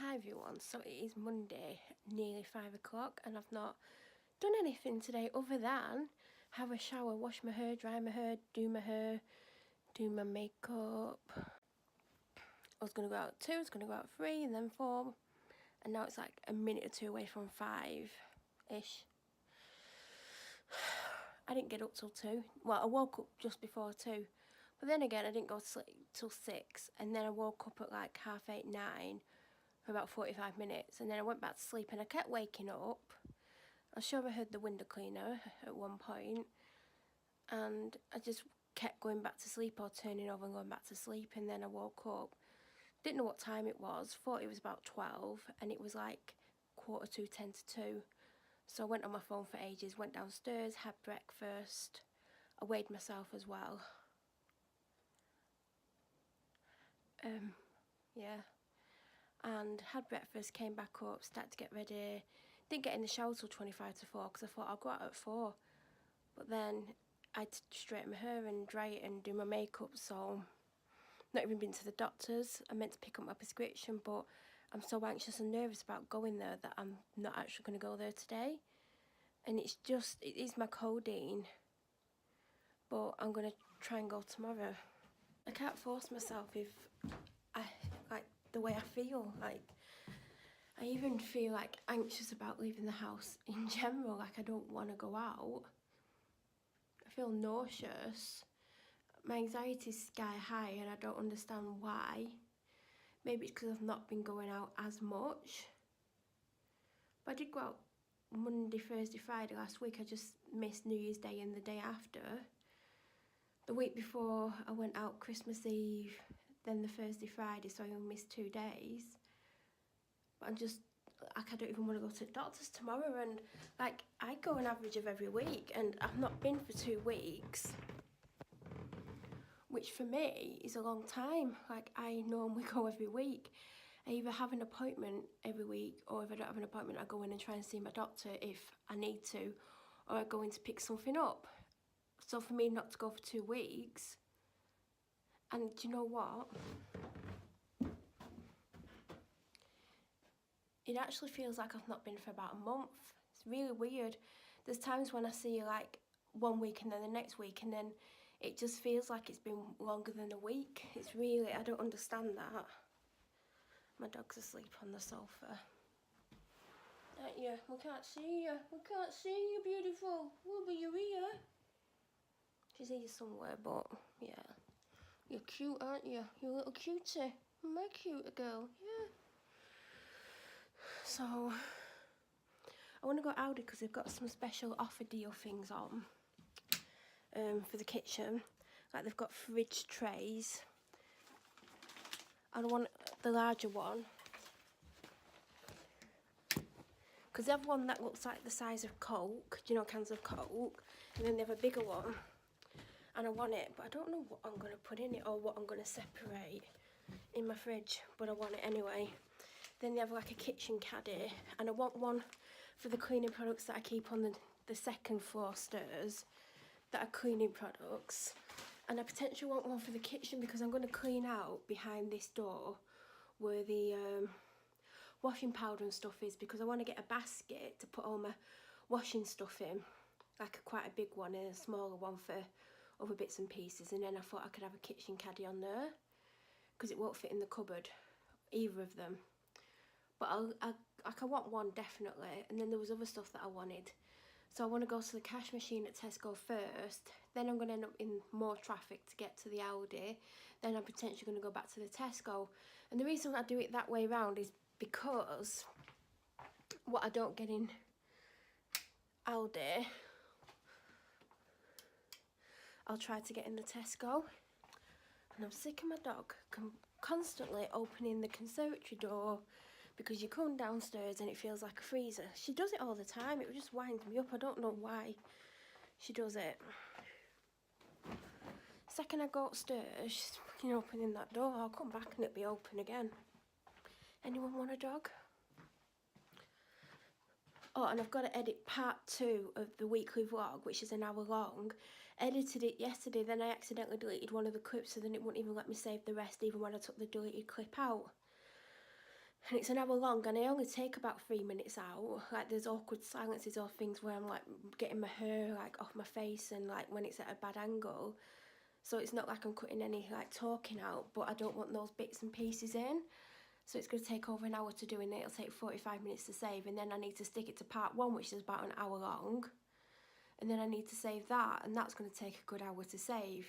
Hi everyone, so it is Monday, nearly 5 o'clock, and I've not done anything today other than have a shower, wash my hair, dry my hair, do my makeup. I was going to go out at 2, I was going to go out at 3 and then 4, and now it's like a minute or two away from 5-ish. I didn't get up till 2, well I woke up just before 2, but then again I didn't go to sleep till 6, and then I woke up at like 7:30, 9 for about 45 minutes, and then I went back to sleep and I kept waking up. I'm sure I heard the window cleaner at one point, and I just kept going back to sleep or turning over and going back to sleep, and then I woke up, didn't know what time it was, thought it was about 12, and it was like 1:45, 10 to 2. So I went on my phone for ages, went downstairs, had breakfast, I weighed myself as well. Yeah. And had breakfast, came back up, started to get ready. Didn't get in the shower till 25 to 4 because I thought I'll go out at 4. But then I had to straighten my hair and dry it and do my makeup, so not even been to the doctor's. I meant to pick up my prescription, but I'm so anxious and nervous about going there that I'm not actually going to go there today. And it is my codeine, but I'm going to try and go tomorrow. I can't force myself if I like the way I feel. Like, I even feel like anxious about leaving the house in general. Like, I don't want to go out. I feel nauseous. My anxiety is sky high and I don't understand why. Maybe it's because I've not been going out as much. But I did go out Monday, Thursday, Friday last week. I just missed New Year's Day and the day after. The week before I went out Christmas Eve, then the Thursday, Friday, so I only missed 2 days. But I'm just, like, I don't even want to go to the doctor's tomorrow, and like, I go an average of every week and I've not been for 2 weeks, which for me is a long time. Like, I normally go every week. I either have an appointment every week, or if I don't have an appointment I go in and try and see my doctor if I need to, or I go in to pick something up. So for me not to go for 2 weeks, and do you know what? It actually feels like I've not been for about a month. It's really weird. There's times when I see like 1 week and then the next week, and then it just feels like it's been longer than a week. It's really, I don't understand that. My dog's asleep on the sofa. Aren't you? We can't see you. We can't see you, beautiful. Oh, but you're here. She's here somewhere, but yeah. You're cute, aren't you? You're a little cutie. My cute girl, yeah. So, I want to go Aldi because they've got some special offer deal things on for the kitchen. Like, they've got fridge trays. And I want the larger one, because they have one that looks like the size of Coke, do you know, cans of Coke, and then they have a bigger one, and I want it, but I don't know what I'm going to put in it or what I'm going to separate in my fridge, but I want it anyway. Then they have like a kitchen caddy, and I want one for the cleaning products that I keep on the second floor stairs that are cleaning products, and I potentially want one for the kitchen because I'm going to clean out behind this door where the washing powder and stuff is, because I want to get a basket to put all my washing stuff in, like quite a big one and a smaller one for other bits and pieces, and then I thought I could have a kitchen caddy on there because it won't fit in the cupboard, either of them. But I want one definitely, and then there was other stuff that I wanted. So I want to go to the cash machine at Tesco first, then I'm going to end up in more traffic to get to the Aldi, then I'm potentially going to go back to the Tesco. And the reason I do it that way around is because what I don't get in Aldi, I'll try to get in the Tesco. And I'm sick of my dog constantly opening the conservatory door, because you come downstairs and it feels like a freezer. She does it all the time. It just winds me up. I don't know why she does it. Second I go upstairs, she's fucking opening that door. I'll come back and it'll be open again. Anyone want a dog? Oh, and I've got to edit part 2 of the weekly vlog, which is an hour long. Edited it yesterday, then I accidentally deleted one of the clips, so then it wouldn't even let me save the rest, even when I took the deleted clip out. and it's an hour long, and I only take about 3 minutes out. Like, there's awkward silences or things where I'm like getting my hair like off my face, and like when it's at a bad angle, so it's not like I'm cutting any like talking out, but I don't want those bits and pieces in. So it's going to take over an hour to do, and it'll take 45 minutes to save, and then I need to stick it to part 1, which is about an hour long, and then I need to save that, and that's going to take a good hour to save.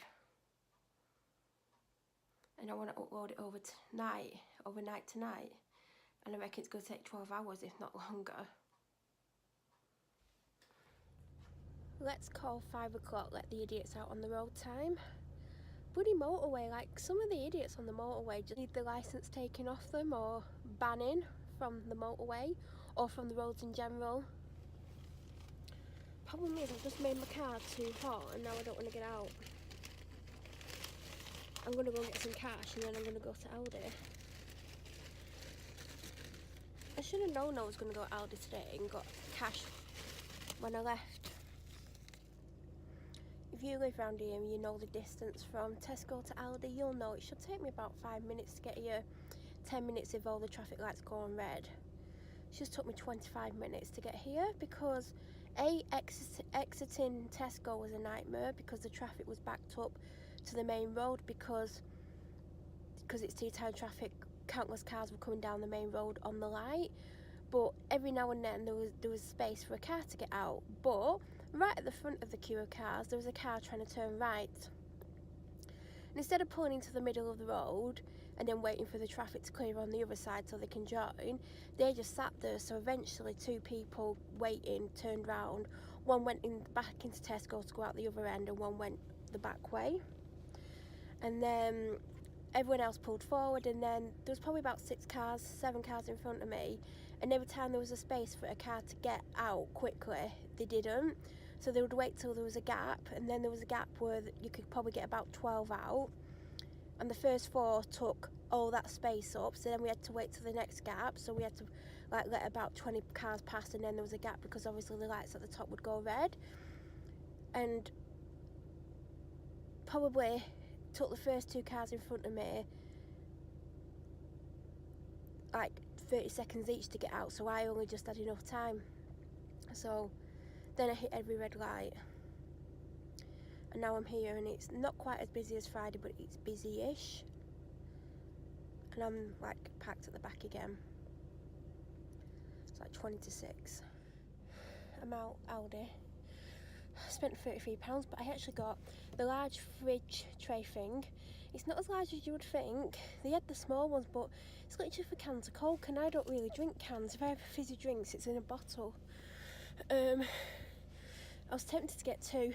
And I want to upload it overnight tonight, and I reckon it's going to take 12 hours, if not longer. Let's call 5 o'clock, let the idiots out on the road time. Bloody motorway, like some of the idiots on the motorway just need the licence taken off them, or banning from the motorway, or from the roads in general. Problem is, I've just made my car too hot, and now I don't want to get out. I'm going to go get some cash, and then I'm going to go to Aldi. I should have known I was going to go to Aldi today and got cash when I left. If you live around here and you know the distance from Tesco to Aldi, you'll know it should take me about 5 minutes to get here, 10 minutes if all the traffic lights go on red. It just took me 25 minutes to get here because exiting Tesco was a nightmare because the traffic was backed up to the main road because it's tea time traffic. Countless cars were coming down the main road on the light, but every now and then there was space for a car to get out. But right at the front of the queue of cars, there was a car trying to turn right. And instead of pulling into the middle of the road and then waiting for the traffic to clear on the other side so they can join, they just sat there. So eventually 2 people waiting turned round. One went back into Tesco to go out the other end, and one went the back way. And then everyone else pulled forward, and then there was probably about 7 cars in front of me, and every time there was a space for a car to get out quickly, they didn't. So they would wait till there was a gap, and then there was a gap where you could probably get about 12 out, and the first 4 took all that space up, so then we had to wait till the next gap, so we had to like let about 20 cars pass, and then there was a gap because obviously the lights at the top would go red. And probably took the first 2 cars in front of me like 30 seconds each to get out, so I only just had enough time. So then I hit every red light, and now I'm here, and it's not quite as busy as Friday, but it's busy-ish, and I'm like packed at the back again. It's like 20 to 6. I'm out Aldi. I spent £33, but I actually got the large fridge tray thing. It's not as large as you would think. They had the small ones, but it's literally for cans of Coke, and I don't really drink cans. If I have fizzy drinks, it's in a bottle. I was tempted to get 2,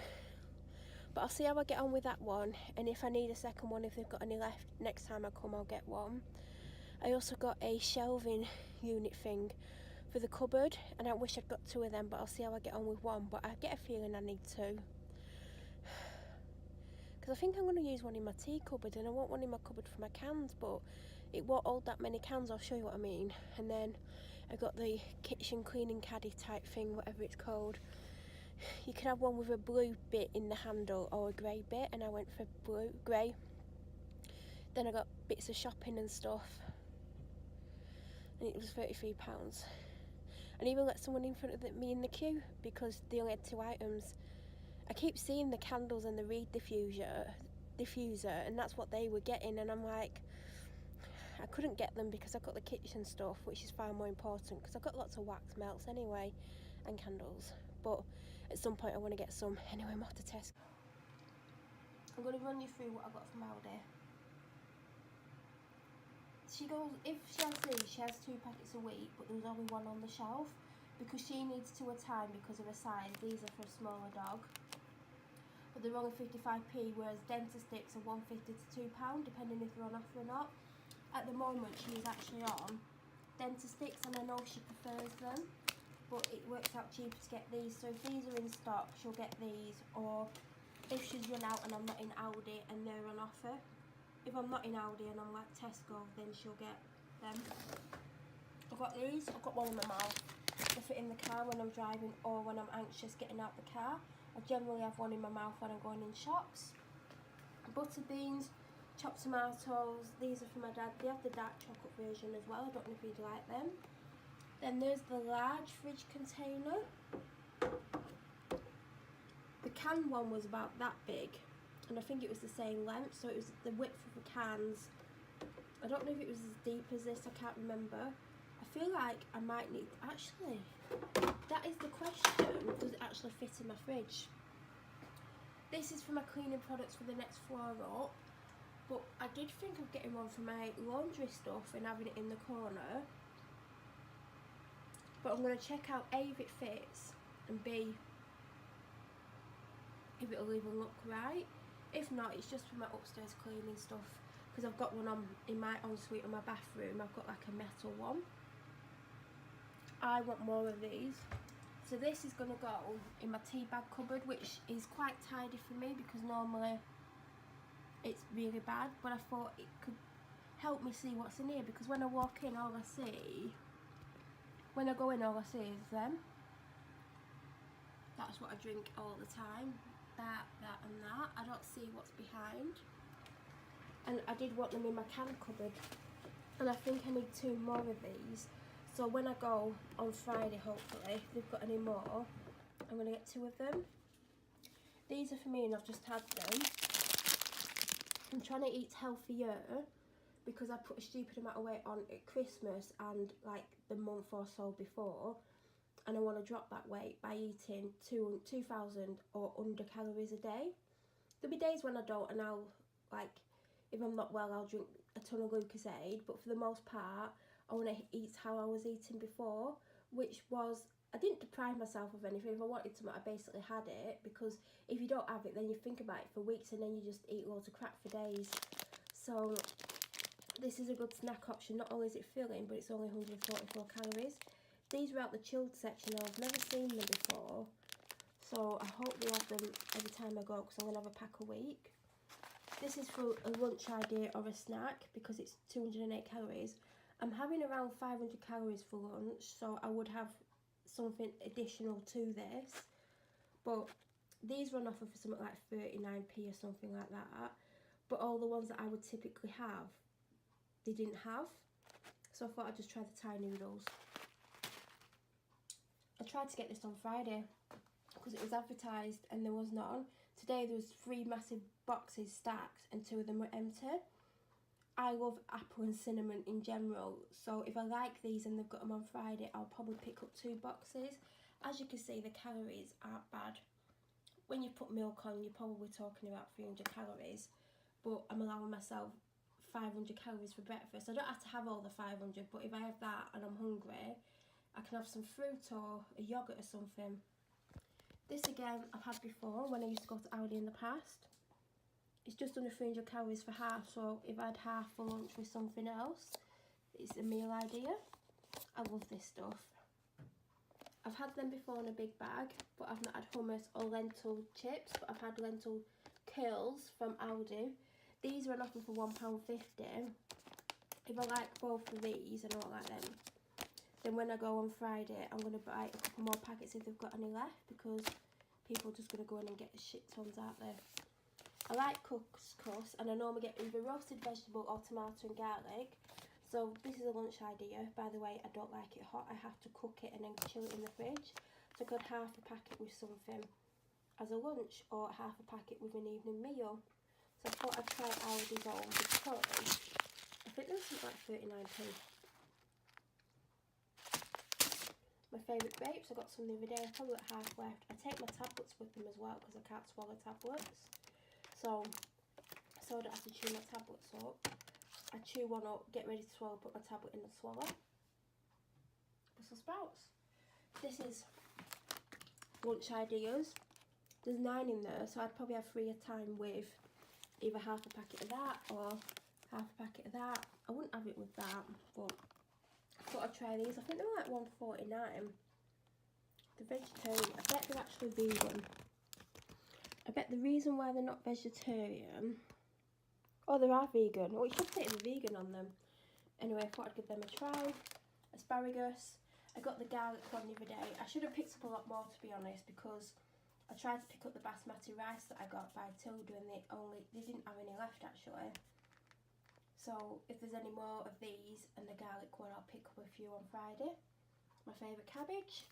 but I'll see how I get on with that one, and if I need a second one, if they've got any left, next time I come I'll get one. I also got a shelving unit thing for the cupboard, and I wish I'd got 2 of them, but I'll see how I get on with one, but I get a feeling I need 2. Because I think I'm going to use one in my tea cupboard, and I want one in my cupboard for my cans, but it won't hold that many cans. I'll show you what I mean. And then I got the kitchen cleaning caddy type thing, whatever it's called. You can have one with a blue bit in the handle or a grey bit, and I went for grey. Then I got bits of shopping and stuff, and it was £33. And even let someone in front of me in the queue because they only had 2 items. I keep seeing the candles and the reed diffuser, and that's what they were getting, and I'm like, I couldn't get them because I've got the kitchen stuff, which is far more important because I've got lots of wax melts anyway and candles. But at some point I want to get some. Anyway, I'm off to Tesco. I'm going to run you through what I got from Aldi. She goes, if she has these, she has 2 packets a week, but there was only 1 on the shelf because she needs 2 at a time because of her size. These are for a smaller dog, but they're only 55p, whereas Dentastix are £1.50 to £2, depending if they're on offer or not. At the moment, she's actually on Dentastix, and I know she prefers them, but it works out cheaper to get these. So if these are in stock, she'll get these, or if she's run out and I'm not in Aldi and they're on offer. If I'm not in Aldi and I'm like Tesco, then she'll get them. I've got these. I've got one in my mouth. They fit in the car when I'm driving or when I'm anxious getting out the car. I generally have one in my mouth when I'm going in shops. Butter beans, chopped tomatoes. These are for my dad. They have the dark chocolate version as well. I don't know if you'd like them. Then there's the large fridge container. The can one was about that big, and I think it was the same length, so it was the width of the cans. I don't know if it was as deep as this, I can't remember. I feel like I might need, actually, that is the question, does it actually fit in my fridge? This is for my cleaning products for the next floor up, but I did think of getting one for my laundry stuff and having it in the corner. But I'm going to check out A, if it fits, and B, if it'll even look right. If not, it's just for my upstairs cleaning stuff, because I've got one on in my ensuite in my bathroom. I've got like a metal one. I want more of these. So this is going to go in my tea bag cupboard, which is quite tidy for me because normally it's really bad, but I thought it could help me see what's in here, because when I walk in, all I see, when I go in, all I see is them. That's what I drink all the time. That and that. I don't see what's behind. And I did want them in my can cupboard, and I think I need 2 more of these. So when I go on Friday, hopefully, if they've got any more, I'm going to get 2 of them. These are for me, and I've just had them. I'm trying to eat healthier because I put a stupid amount of weight on at Christmas and like the month or so before, and I want to drop that weight by eating 2,000 or under calories a day. There'll be days when I don't, and I'll, like, if I'm not well, I'll drink a ton of Lucozade, but for the most part, I want to eat how I was eating before, which was, I didn't deprive myself of anything. If I wanted something, I basically had it, because if you don't have it, then you think about it for weeks, and then you just eat loads of crap for days. So this is a good snack option. Not only is it filling, but it's only 144 calories. These were out the chilled section, and I've never seen them before, so I hope they have them every time I go, because I'm going to have a pack a week. This is for a lunch idea or a snack, because it's 208 calories. I'm having around 500 calories for lunch, so I would have something additional to this. But these run off of something like 39p or something like that. But all the ones that I would typically have, they didn't have. So I thought I'd just try the Thai noodles. I tried to get this on Friday because it was advertised and there was none. Today there was 3 massive boxes stacked and 2 of them were empty. I love apple and cinnamon in general, so if I like these and they've got them on Friday, I'll probably pick up 2 boxes. As you can see, the calories aren't bad. When you put milk on, you're probably talking about 300 calories, but I'm allowing myself 500 calories for breakfast. I don't have to have all the 500, but if I have that and I'm hungry, I can have some fruit or a yoghurt or something. This again I've had before when I used to go to Aldi in the past. It's just under 300 calories for half, so if I had half for lunch with something else, it's a meal idea. I love this stuff. I've had them before in a big bag, but I've not had hummus or lentil chips, but I've had lentil curls from Aldi. These are an offer for £1.50. If I like both of these, I don't like them, then when I go on Friday, I'm going to buy a couple more packets if they've got any left, because people are just going to go in and get shit tons out there. I like couscous, and I normally get either roasted vegetable or tomato and garlic. So this is a lunch idea. By the way, I don't like it hot. I have to cook it and then chill it in the fridge. So I could half a packet with something as a lunch, or half a packet with an evening meal. So I thought I'd try Aldi's on, because I think this is like 39p. My favourite grapes, I got some the other day. I probably got half left. I take my tablets with them as well, because I can't swallow tablets. So I don't have to chew my tablets up. I chew one up, get ready to swallow, put my tablet in and swallow. Brussels sprouts. This is lunch ideas. There's 9 in there, so I'd probably have 3 at a time with either half a packet of that or half a packet of that. I wouldn't have it with that, but I thought I'd try these. I think they were like $1.49. The vegetarian, I bet they're actually vegan. I bet the reason why they're not vegetarian, oh, they are vegan. Oh, it should say the vegan on them. Anyway, I thought I'd give them a try. Asparagus. I got the garlic one the other day. I should have picked up a lot more, to be honest, because I tried to pick up the basmati rice that I got by Tilda, and they didn't have any left actually. So if there's any more of these and the garlic one, I'll pick up a few on Friday. My favourite cabbage,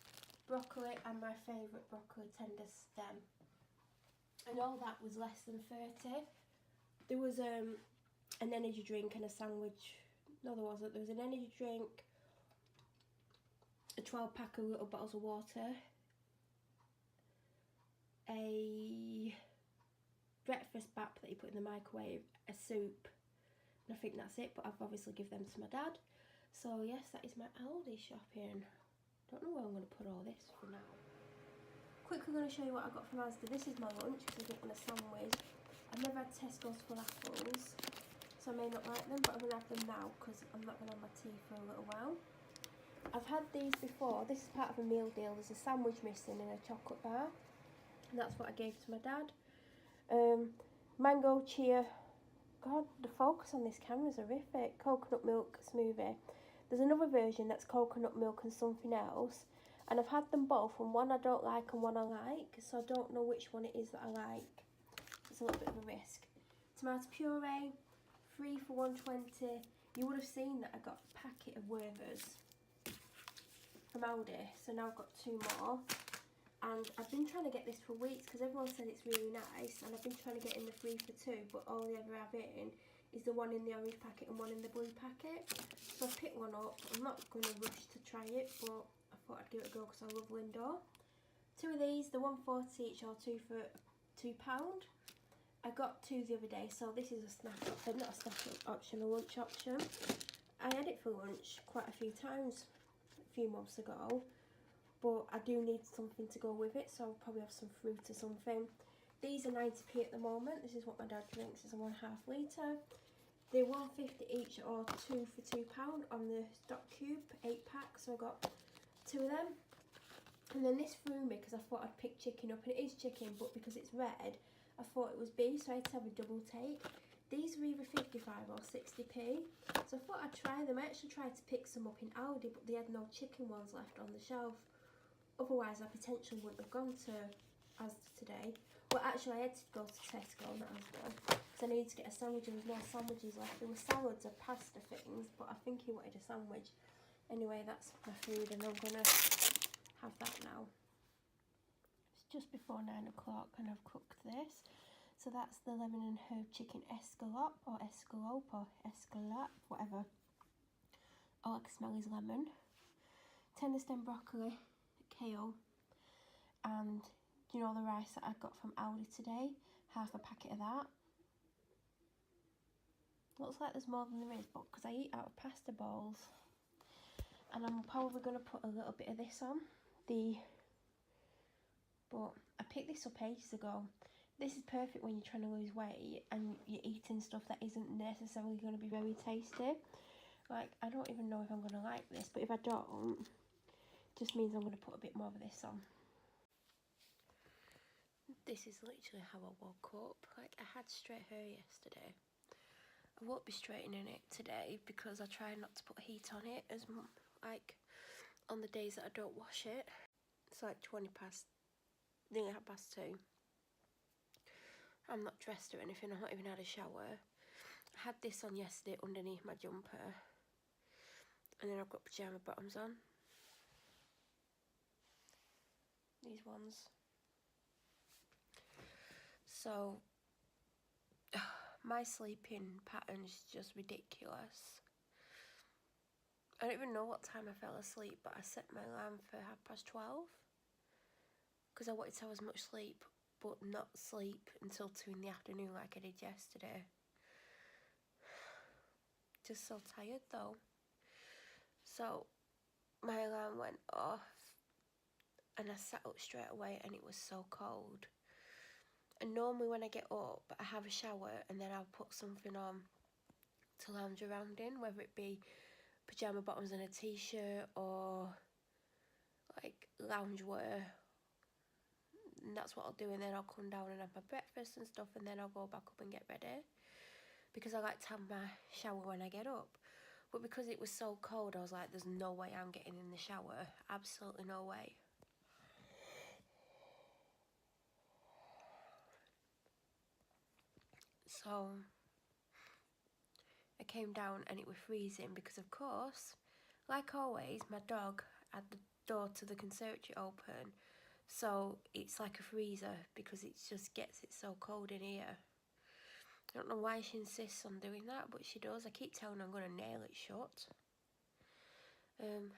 broccoli, and my favourite broccoli tender stem. And all that was less than 30. There was an energy drink and a sandwich. No, there wasn't. There was an energy drink, a 12-pack of little bottles of water, a breakfast bap that you put in the microwave, a soup, and I think that's it, but I've obviously given them to my dad. So yes, that is my Aldi shopping. Don't know where I'm going to put all this for now. Quickly going to show you what I got from Asda. This is my lunch because I didn't want a sandwich. I've never had Tesco's full apples, so I may not like them, but I'm going to have them now because I'm not going to have my tea for a little while. I've had these before. This is part of a meal deal. There's a sandwich missing and a chocolate bar, and that's what I gave to my dad. Mango chia. God, the focus on this camera is horrific. Coconut milk smoothie. There's another version that's coconut milk and something else, and I've had them both, and one I don't like and one I like, so I don't know which one it is that I like. It's a little bit of a risk. Tomato puree, 3 for $1.20. You would have seen that I got a packet of Werther's from Aldi, so now I've got 2 more. And I've been trying to get this for weeks because everyone said it's really nice, and I've been trying to get in the 3 for 2, but all they ever have in is the one in the orange packet and one in the blue packet. So I picked one up. I'm not going to rush to try it, but I thought I'd give it a go because I love Lindor. 2 of these, they're $1.40 each, or 2 for £2. I got 2 the other day, so this is a snack option, not a snack option, a lunch option. I had it for lunch quite a few times a few months ago, but I do need something to go with it, so I'll probably have some fruit or something. These are 90p at the moment. This is what my dad drinks. It's a 1.5 litre. They're $1.50 each, or 2 for £2 on the stock cube 8-pack. So I got 2 of them. And then this threw me because I thought I'd pick chicken up, and it is chicken, but because it's red, I thought it was beef, so I had to have a double take. These were either 55 or 60p, so I thought I'd try them. I actually tried to pick some up in Aldi, but they had no chicken ones left on the shelf. Otherwise, I potentially wouldn't have gone to Asda today. Well, actually, I had to go to Tesco, not Asda, because I needed to get a sandwich, and there was no sandwiches left. There were salads or pasta things, but I think he wanted a sandwich. Anyway, that's my food, and I'm going to have that now. It's just before 9 o'clock, and I've cooked this. So that's the lemon and herb chicken escalope, or escalope, or escalope, whatever. All I can smell is lemon. Tender stem broccoli, kale, and you know the rice that I got from Aldi today, half a packet of that. Looks like there's more than there is, but because I eat out of pasta bowls. And I'm probably going to put a little bit of this on. But I picked this up ages ago. This is perfect when you're trying to lose weight and you're eating stuff that isn't necessarily going to be very tasty. Like, I don't even know if I'm going to like this, but if I don't, it just means I'm going to put a bit more of this on. This is literally how I woke up. Like, I had straight hair yesterday. I won't be straightening it today because I try not to put heat on it as like on the days that I don't wash it. It's like 20 past, nearly 2:30. I'm not dressed or anything. I've not even had a shower. I had this on yesterday underneath my jumper, and then I've got pyjama bottoms on. These ones. So my sleeping pattern is just ridiculous. I don't even know what time I fell asleep, but I set my alarm for 12:30 because I wanted to have as much sleep, but not sleep until 2 in the afternoon like I did yesterday. Just so tired though. So my alarm went off and I sat up straight away, and it was so cold. And normally when I get up, I have a shower and then I'll put something on to lounge around in, whether it be pyjama bottoms and a t-shirt or like loungewear. And that's what I'll do, and then I'll come down and have my breakfast and stuff, and then I'll go back up and get ready because I like to have my shower when I get up. But because it was so cold, I was like, there's no way I'm getting in the shower. Absolutely no way. So I came down and it was freezing because, of course, like always, my dog had the door to the conservatory open, so it's like a freezer because it just gets it so cold in here. I don't know why she insists on doing that, but she does. I keep telling her I'm going to nail it shut.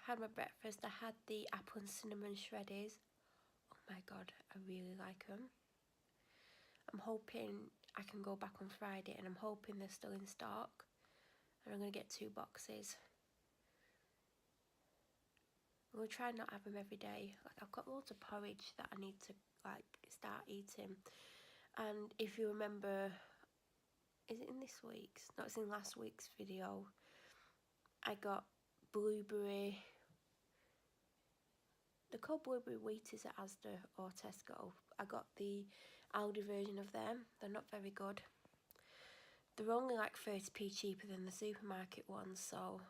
Had my breakfast. I had the apple and cinnamon shreddies. Oh my god, I really like them. I'm hoping I can go back on Friday, and I'm hoping they're still in stock. And I'm going to get 2 boxes. I'm going to try and not have them every day. Like, I've got loads of porridge that I need to, like, start eating. And if you remember, is it in this week's? No, it's in last week's video. I got blueberry. They're called blueberry wheaties at Asda or Tesco. I got the Aldi version of them. They're not very good. They're only like 30p cheaper than the supermarket ones, so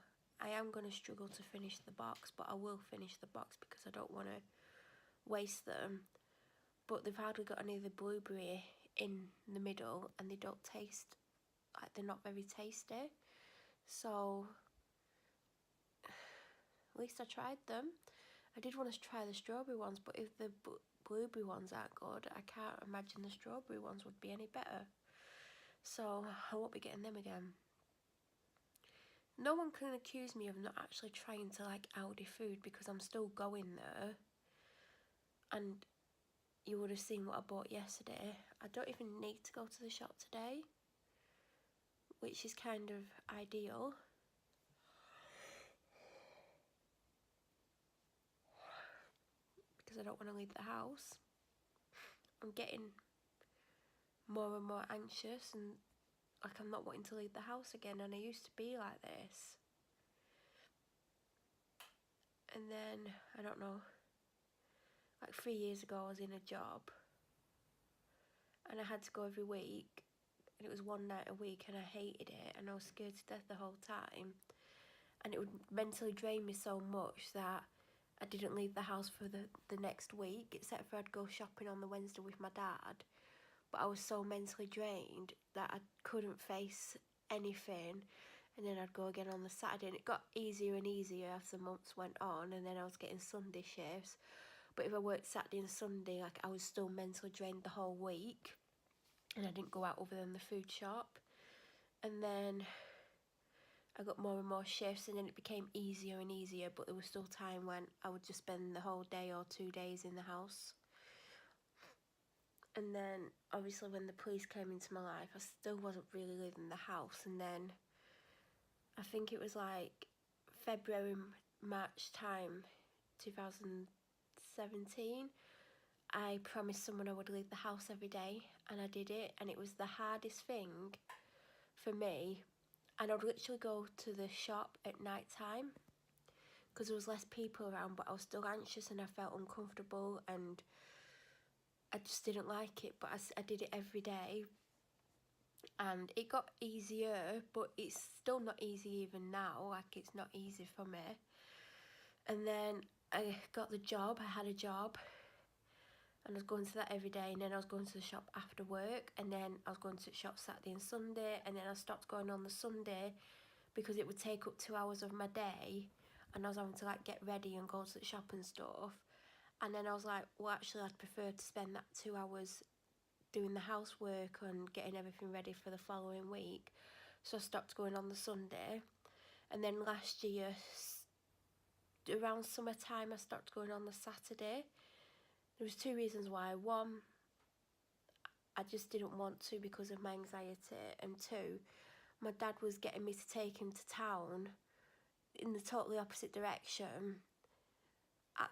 I am going to struggle to finish the box, but I will finish the box because I don't want to waste them. But they've hardly got any of the blueberry in the middle, and they don't taste, like, they're not very tasty. So at least I tried them. I did want to try the strawberry ones, but if the blueberry ones aren't good, I can't imagine the strawberry ones would be any better. So I won't be getting them again. No one can accuse me of not actually trying to like Aldi food because I'm still going there. And you would have seen what I bought yesterday. I don't even need to go to the shop today, which is kind of ideal. Because I don't want to leave the house. I'm getting more and more anxious, and like I'm not wanting to leave the house again, and I used to be like this. And then, I don't know, like 3 years ago I was in a job and I had to go every week, and it was one night a week, and I hated it, and I was scared to death the whole time, and it would mentally drain me so much that I didn't leave the house for the next week, except for I'd go shopping on the Wednesday with my dad. But I was so mentally drained that I couldn't face anything, and then I'd go again on the Saturday, and it got easier and easier as the months went on, and then I was getting Sunday shifts. But if I worked Saturday and Sunday, like, I was still mentally drained the whole week, and I didn't go out other than the food shop. And then I got more and more shifts, and then it became easier and easier, but there was still time when I would just spend the whole day or 2 days in the house. And then obviously when the police came into my life, I still wasn't really leaving the house. And then I think it was like February, March time 2017, I promised someone I would leave the house every day, and I did it, and it was the hardest thing for me. And I would literally go to the shop at night time because there was less people around, but I was still anxious and I felt uncomfortable, and I just didn't like it. But I did it every day, and it got easier, but it's still not easy even now. Like, it's not easy for me. And then I got the job. I had a job, and I was going to that every day, and then I was going to the shop after work, and then I was going to the shop Saturday and Sunday, and then I stopped going on the Sunday because it would take up 2 hours of my day, and I was having to like get ready and go to the shop and stuff. And then I was like, well, actually I'd prefer to spend that 2 hours doing the housework and getting everything ready for the following week. So I stopped going on the Sunday. And then last year, around summertime, I stopped going on the Saturday. There was 2 reasons why. One, I just didn't want to because of my anxiety, and 2, my dad was getting me to take him to town in the totally opposite direction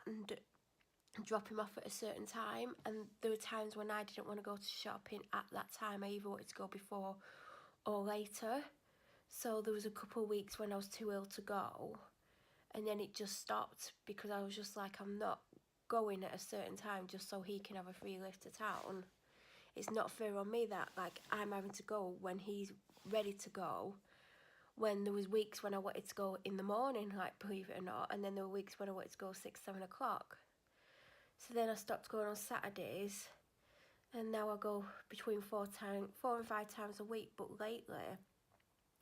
and drop him off at a certain time, and there were times when I didn't want to go to shopping at that time. I either wanted to go before or later. So there was a couple of weeks when I was too ill to go, and then it just stopped because I was just like, I'm not going at a certain time just so he can have a free lift to town. It's not fair on me that like I'm having to go when he's ready to go, when there was weeks when I wanted to go in the morning, like, believe it or not, and then there were weeks when I wanted to go 6-7 o'clock. So then I stopped going on Saturdays, and now I go between 4 and 5 times a week. But lately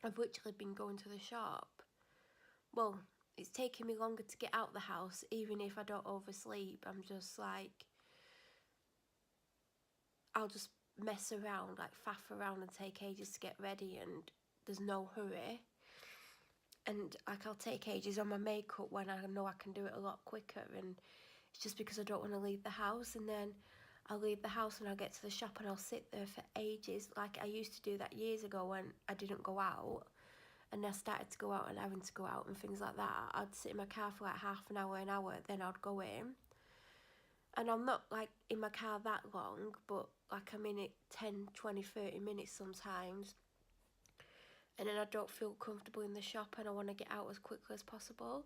I've literally been going to the shop. Well, it's taking me longer to get out the house, even if I don't oversleep. I'm just like, I'll just mess around, like faff around and take ages to get ready, and there's no hurry. And like, I'll take ages on my makeup when I know I can do it a lot quicker, and it's just because I don't want to leave the house. And then I'll leave the house and I'll get to the shop and I'll sit there for ages. Like I used to do that years ago when I didn't go out, and I started to go out and having to go out and things like that. I'd sit in my car for like half an hour, then I'd go in. And I'm not like in my car that long, but like I'm in it 10, 20, 30 minutes sometimes. And then I don't feel comfortable in the shop and I want to get out as quickly as possible.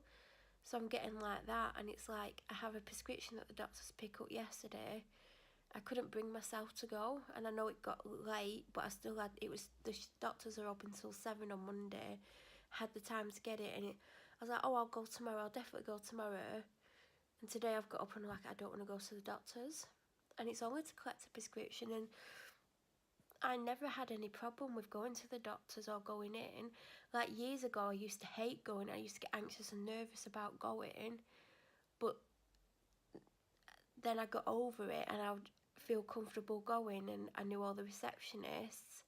So I'm getting like that, and it's like I have a prescription that the doctors picked up yesterday. I couldn't bring myself to go, and I know it got late, but I still had, it was, the doctors are open until 7 on Monday. Had the time to get it, and I was like, oh, I'll go tomorrow, I'll definitely go tomorrow. And today I've got up and I'm like, I don't want to go to the doctors. And it's only to collect a prescription, and I never had any problem with going to the doctors or going in. Like years ago, I used to hate going. I used to get anxious and nervous about going. But then I got over it and I would feel comfortable going, and I knew all the receptionists.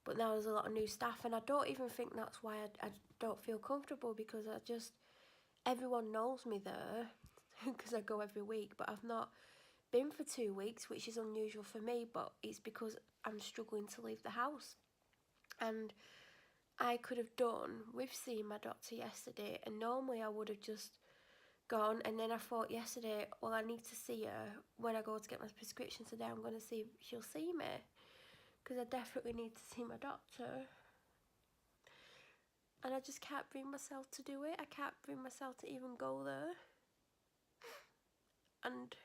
But now there's a lot of new staff, and I don't even think that's why I don't feel comfortable, because I just, everyone knows me there because I go every week. But I've not been for 2 weeks, which is unusual for me, but it's because I'm struggling to leave the house. And I could have done with seeing my doctor yesterday, and normally I would have just gone, and then I thought yesterday, well, I need to see her when I go to get my prescription today. I'm going to see if she'll see me, because I definitely need to see my doctor. And I just can't bring myself to do it. I can't bring myself to even go there. And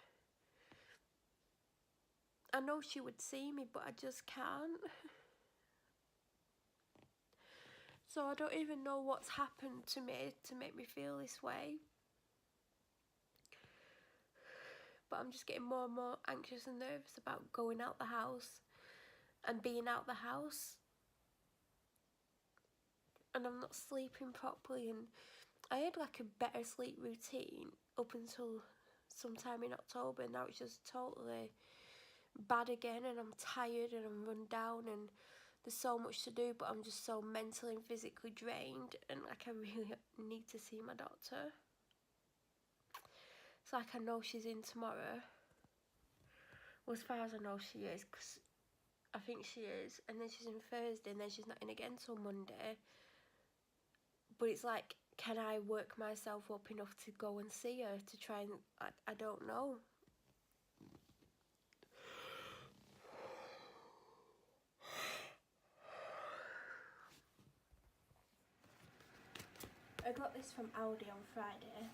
I know she would see me, but I just can't. So I don't even know what's happened to me to make me feel this way. But I'm just getting more and more anxious and nervous about going out the house and being out the house. And I'm not sleeping properly, and I had like a better sleep routine up until sometime in October. Now it's just totally bad again, and I'm tired and I'm run down, and there's so much to do, but I'm just so mentally and physically drained, and like I really need to see my doctor. It's like I know she's in tomorrow. Well, as far as I know she is, because I think she is, and then she's in Thursday, and then she's not in again till Monday. But it's like, can I work myself up enough to go and see her, to try and, I don't know. I got this from Aldi on Friday,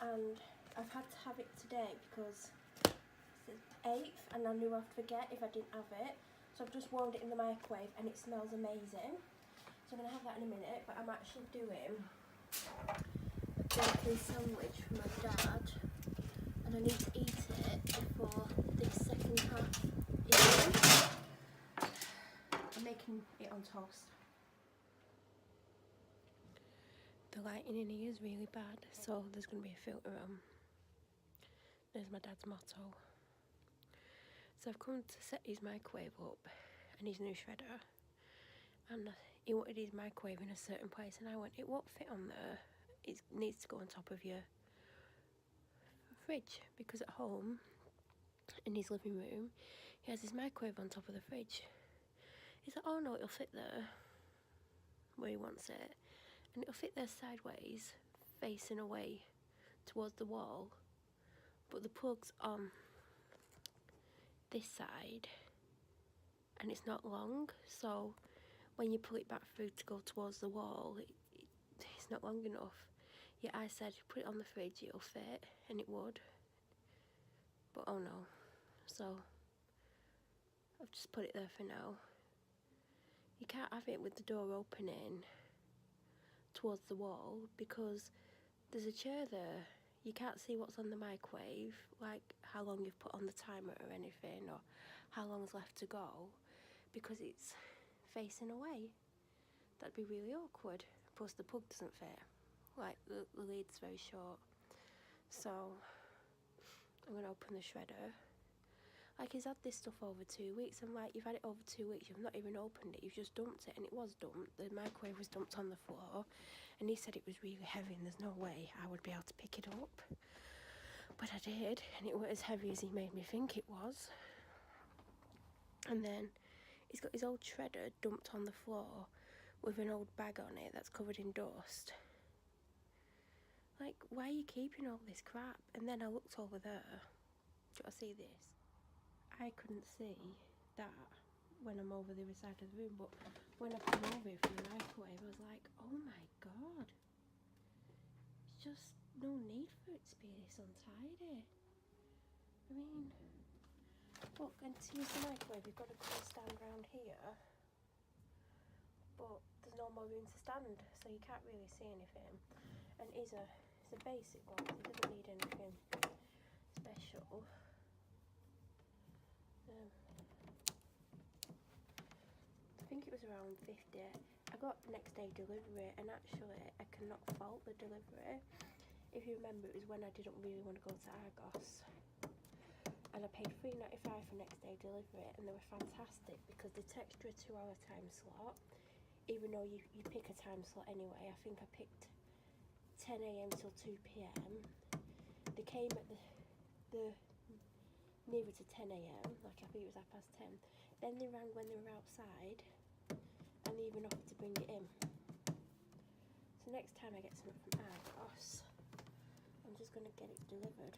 and I've had to have it today because it's the 8th, and I knew I'd forget if I didn't have it. So I've just warmed it in the microwave, and it smells amazing. So I'm going to have that in a minute, but I'm actually doing a bacon sandwich for my dad, and I need to eat it before this second half is done. I'm making it on toast. The lighting in here is really bad, so there's going to be a filter on. There's my dad's motto. So I've come to set his microwave up and his new shredder, and he wanted his microwave in a certain place, and I went, it won't fit on there. It needs to go on top of your fridge, because at home in his living room he has his microwave on top of the fridge. He's like, oh no, it'll fit there where he wants it, and it'll fit there sideways, facing away towards the wall, but the plug's on this side and it's not long, so when you pull it back through to go towards the wall, it's not long enough. Yeah, I said put it on the fridge, it'll fit, and it would, but oh no. So I've just put it there for now. You can't have it with the door opening towards the wall because there's a chair there. You can't see what's on the microwave, like how long you've put on the timer or anything, or how long's left to go, because it's facing away. That'd be really awkward. Plus the pug doesn't fit. Like, the lead's very short. So, I'm going to open the shredder. Like, he's had this stuff over 2 weeks. I'm like, you've had it over 2 weeks, you've not even opened it, you've just dumped it. And it was dumped. The microwave was dumped on the floor. And he said it was really heavy and there's no way I would be able to pick it up. But I did, and it wasn't as heavy as he made me think it was. And then he's got his old shredder dumped on the floor with an old bag on it that's covered in dust. Like, why are you keeping all this crap? And then I looked over there. Do you see this? I couldn't see that when I'm over the other side of the room, but when I come over here from the microwave, I was like, oh my god. It's just no need for it to be this untidy. I mean, look, and to use the microwave, you've got to come and stand around here, but there's no more room to stand, so you can't really see anything. And it's a basic one, so it doesn't need anything special. I think it was around 50. I got next day delivery, and actually I cannot fault the delivery. If you remember, it was when I didn't really want to go to Argos, and I paid $3.95 for next day delivery, and they were fantastic because they text you a 2-hour time slot, even though you pick a time slot anyway. I think I picked 10 AM till 2 PM. They came at the nearer to 10 AM, like I think it was 10:30. Then they rang when they were outside, and they even offered to bring it in. So next time I get something from Argos, I'm just going to get it delivered.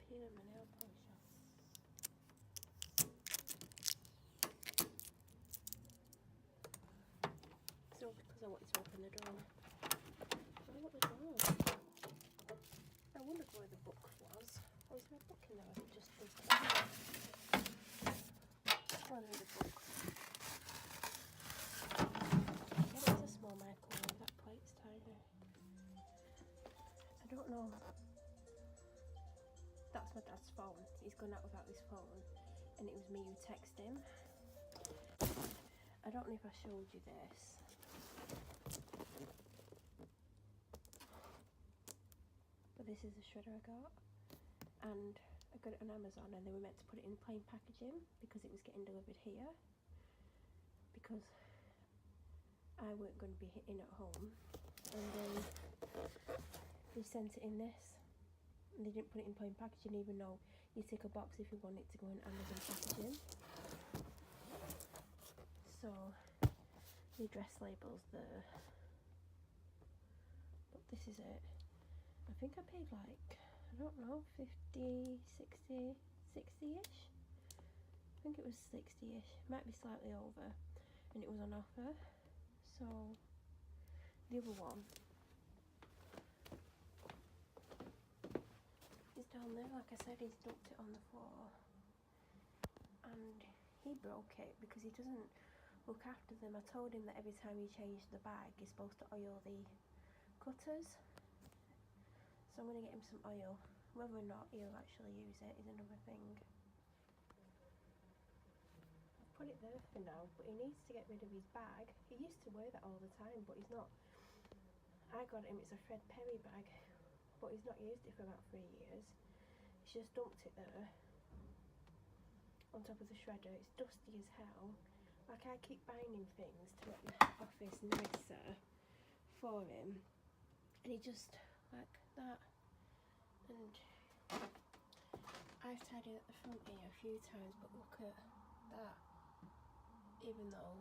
Peeling my nail polish off. So because I wanted to open the door. Oh, what was wrong? I wondered where the book was. Oh, is there a book in there? I think just this. Oh, there's a book. Yeah, it's a small microwave. That plate's tiny. I don't know. That's my dad's phone. He's gone out without his phone, and it was me who texted him. I don't know if I showed you this. But this is the shredder I got, and I got it on Amazon, and they were meant to put it in plain packaging because it was getting delivered here, because I weren't going to be in at home, and then they sent it in this, and they didn't put it in plain packaging, even though you tick a box if you want it to go in Amazon packaging. So the address label's there, but this is it. I think I paid like, I don't know, 50, 60, 60-ish. I think it was 60-ish, might be slightly over, and it was on offer. So the other one is down there. Like I said, he's dumped it on the floor, and he broke it because he doesn't look after them. I told him that every time you change the bag, you're supposed to oil the cutters. So I'm going to get him some oil. Whether or not he'll actually use it is another thing. I've put it there for now, but he needs to get rid of his bag. He used to wear that all the time, but he's not. I got him, it's a Fred Perry bag, but he's not used it for about 3 years. He's just dumped it there on top of the shredder. It's dusty as hell. Like, I keep buying him things to make the office nicer for him, and he just, like that. And I've tidied at the front here a few times, but look at that. Even though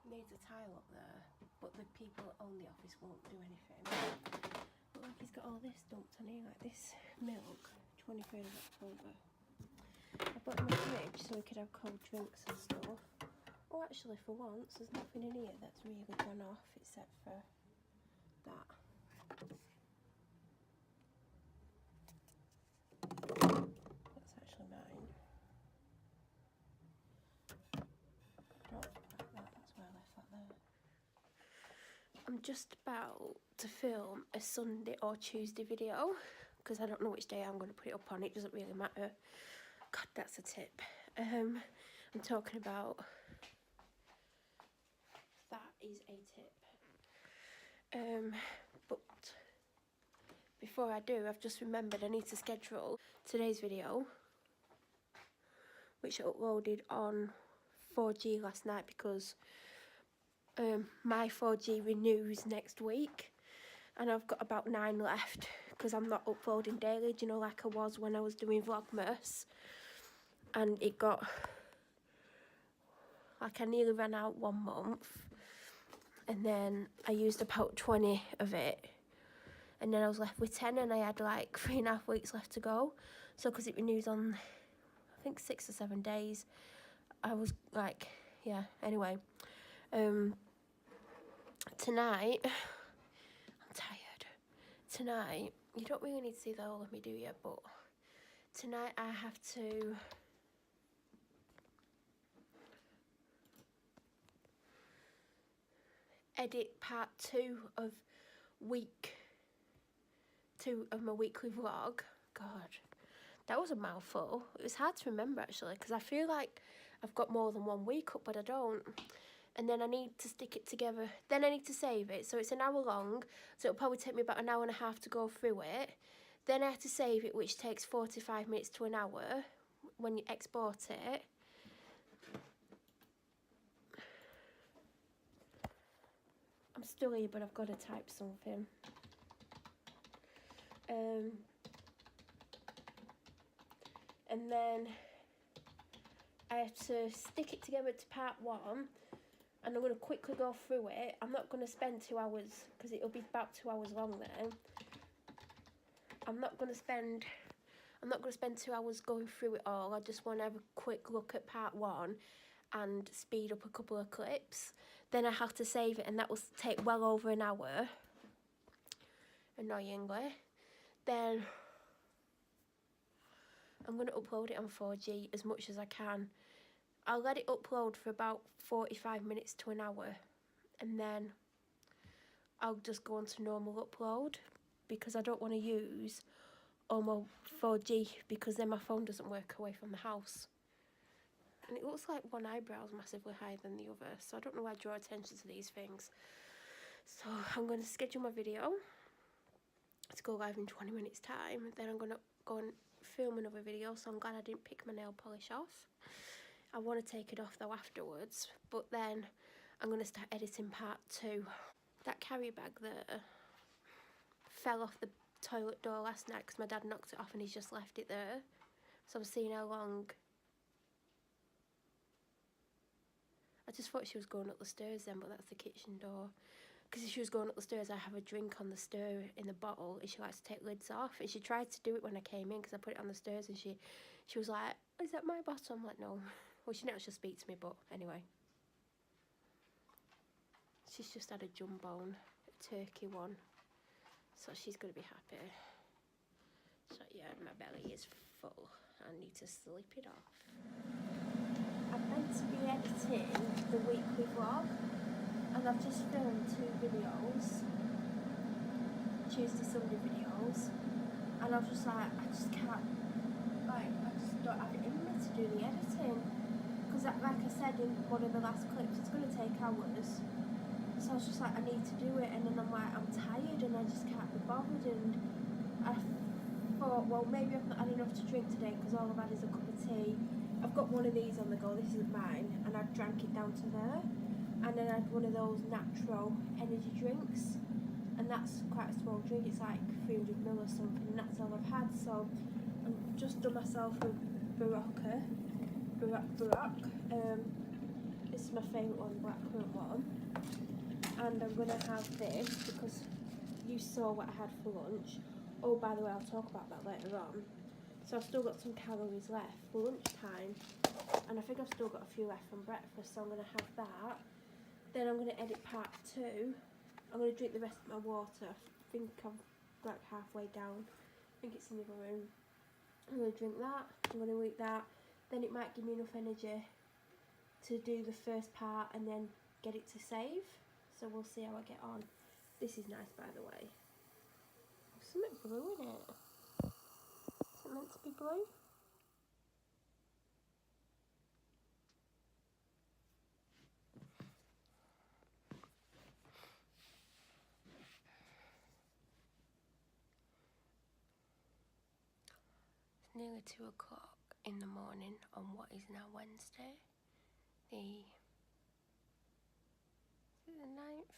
it needs a tile up there, but the people that own the office won't do anything. But like, he's got all this dumped on here, like this milk, 23rd of October. I bought him a fridge so he could have cold drinks and stuff. Oh, actually, for once, there's nothing in here that's really gone off except for that. That's actually mine. Don't like that, that's why I left that there. I'm just about to film a Sunday or Tuesday video, because I don't know which day I'm going to put it up on. It doesn't really matter. God, that's a tip. I'm I'm talking about. That is a tip. But before I do, I've just remembered I need to schedule today's video, which I uploaded on 4G last night, because my 4G renews next week, and I've got about 9 left because I'm not uploading daily, do you know, like I was when I was doing Vlogmas, and it got, like, I nearly ran out 1 month, and then I used about 20 of it, and then I was left with 10, and I had like 3.5 weeks left to go. So because it renews on, I think, 6 or 7 days, I was like, yeah, anyway. Tonight, I'm tired. Tonight, you don't really need to see the whole of me, do you? But tonight I have to edit part 2 of week 2 of my weekly vlog. God, that was a mouthful. It was hard to remember, actually, because I feel like I've got more than 1 week up, but I don't. And then I need to stick it together. Then I need to save it. So it's an hour long. So it'll probably take me about 1.5 hours to go through it. Then I have to save it, which takes 45 minutes to an hour when you export it. I'm still here, but I've got to type something. And then I have to stick it together to part 1. And I'm going to quickly go through it. I'm not going to spend 2 hours, because it'll be about 2 hours long then. I'm not going to spend 2 hours going through it all. I just want to have a quick look at part 1 and speed up a couple of clips. Then I have to save it, and that will take well over an hour, annoyingly. Then I'm going to upload it on 4G as much as I can. I'll let it upload for about 45 minutes to an hour, and then I'll just go on to normal upload, because I don't want to use all my 4G, because then my phone doesn't work away from the house. And it looks like one eyebrow is massively higher than the other, so I don't know why I draw attention to these things. So I'm going to schedule my video to go live in 20 minutes time. Then I'm going to go and film another video, so I'm glad I didn't pick my nail polish off. I want to take it off though afterwards, but then I'm going to start editing part 2. That carry bag there fell off the toilet door last night because my dad knocked it off and he's just left it there. So I'm seeing how long. I just thought she was going up the stairs then, but that's the kitchen door. Because if she was going up the stairs, I have a drink on the stair in the bottle, and she likes to take lids off. And she tried to do it when I came in, because I put it on the stairs, and she was like, "Is that my bottle?" I'm like, "No." Well, she never should speak to me, but anyway. She's just had a jumbo, a turkey one, so she's going to be happy. So yeah, my belly is full. I need to slip it off. I'm meant to be editing the weekly vlog, and I've just filmed 2 videos, Tuesday, Sunday videos, and I was just like, I just can't, like, I just don't have it in me to do the editing, because like I said in one of the last clips, it's going to take hours, so I was just like, I need to do it, and then I'm like, I'm tired, and I just can't be bothered, and I thought, well, maybe I've not had enough to drink today, because all I've had is a cup of tea. I've got one of these on the go, this isn't mine, and I drank it down to there. And then I had one of those natural energy drinks, and that's quite a small drink, it's like 300ml or something, and that's all I've had. So I've just done myself a Barocca. This is my favourite one, blackcurrant one. And I'm going to have this because you saw what I had for lunch. Oh, by the way, I'll talk about that later on. So I've still got some calories left for lunchtime, and I think I've still got a few left from breakfast, so I'm going to have that. Then I'm going to edit part 2. I'm going to drink the rest of my water. I think I'm like halfway down. I think it's in the other room. I'm going to drink that. I'm going to eat that. Then it might give me enough energy to do the first part and then get it to save. So we'll see how I get on. This is nice, by the way. There's something blue in it. Is it meant to be blue? nearly 2 o'clock in the morning on what is now Wednesday, the 9th.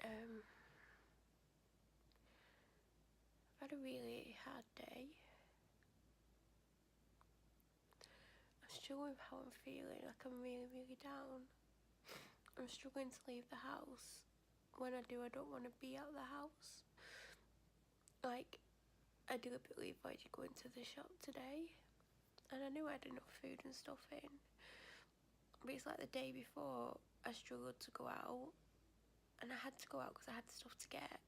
I've had a really hard day. I'm struggling with how I'm feeling, like I'm really, really down. I'm struggling to leave the house. When I do, I don't want to be out of the house. Like, I deliberately avoided going to the shop today, and I knew I had enough food and stuff in, but it's like the day before I struggled to go out, and I had to go out because I had stuff to get,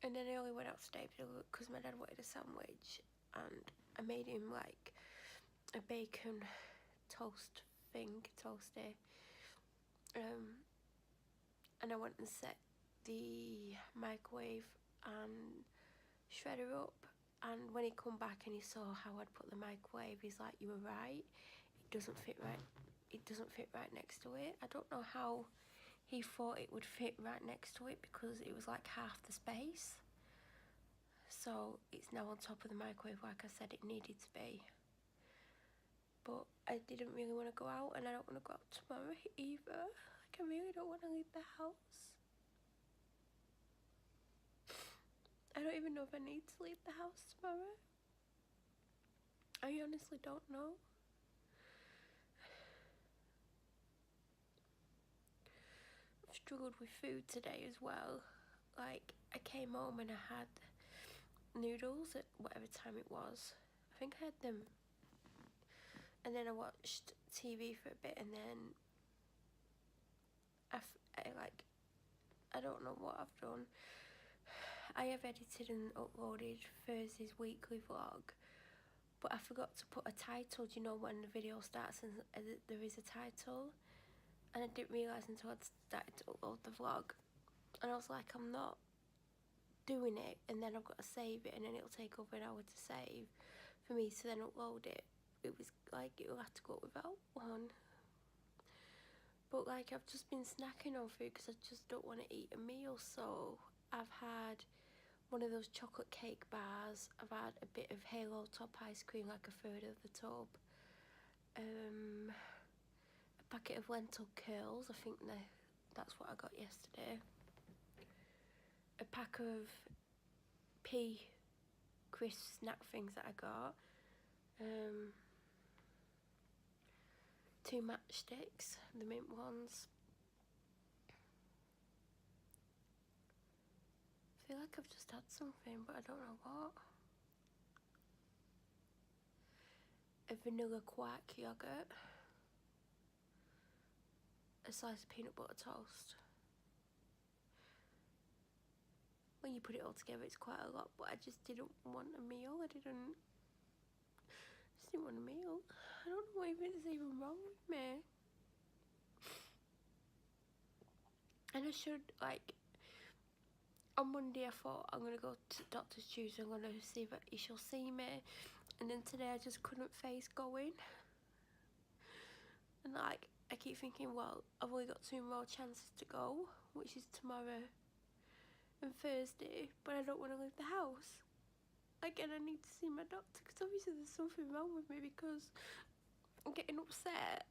and then I only went out today because my dad wanted a sandwich, and I made him like a bacon toast thing, toasty, and I went and set the microwave and shredder up, and when he come back and he saw how I'd put the microwave, he's like, you were right, it doesn't fit right next to it. I don't know how he thought it would fit right next to it, because it was like half the space, so it's now on top of the microwave like I said it needed to be. But I didn't really want to go out, and I don't want to go out tomorrow either. Like, I really don't want to leave the house. I don't even know if I need to leave the house tomorrow. I honestly don't know. I've struggled with food today as well. Like, I came home and I had noodles at whatever time it was. I think I had them. And then I watched TV for a bit, and then I don't know what I've done. I have edited and uploaded Thursday's weekly vlog, but I forgot to put a title. Do you know when the video starts and there is a title? And I didn't realise until I'd started to upload the vlog, and I was like, I'm not doing it, and then I've got to save it, and then it'll take over an hour to save for me to then upload it. It was like, it'll have to go without one. But like, I've just been snacking on food because I just don't want to eat a meal. So I've had one of those chocolate cake bars. I've had a bit of Halo Top ice cream, like a third of the tub. A packet of lentil curls. I think that's what I got yesterday. A pack of pea crisp snack things that I got. 2 matchsticks, the mint ones. I feel like I've just had something, but I don't know what. A vanilla quark yogurt. A slice of peanut butter toast. When you put it all together, it's quite a lot, but I just didn't want a meal. I just didn't want a meal. I don't know what is even wrong with me. And I should, like, on Monday I thought I'm going to go to Doctor's Tuesday, I'm going to see if she'll see me. And then today I just couldn't face going. And like, I keep thinking, well, I've only got 2 more chances to go, which is tomorrow and Thursday, but I don't want to leave the house. Like, and I need to see my doctor, because obviously there's something wrong with me, because I'm getting upset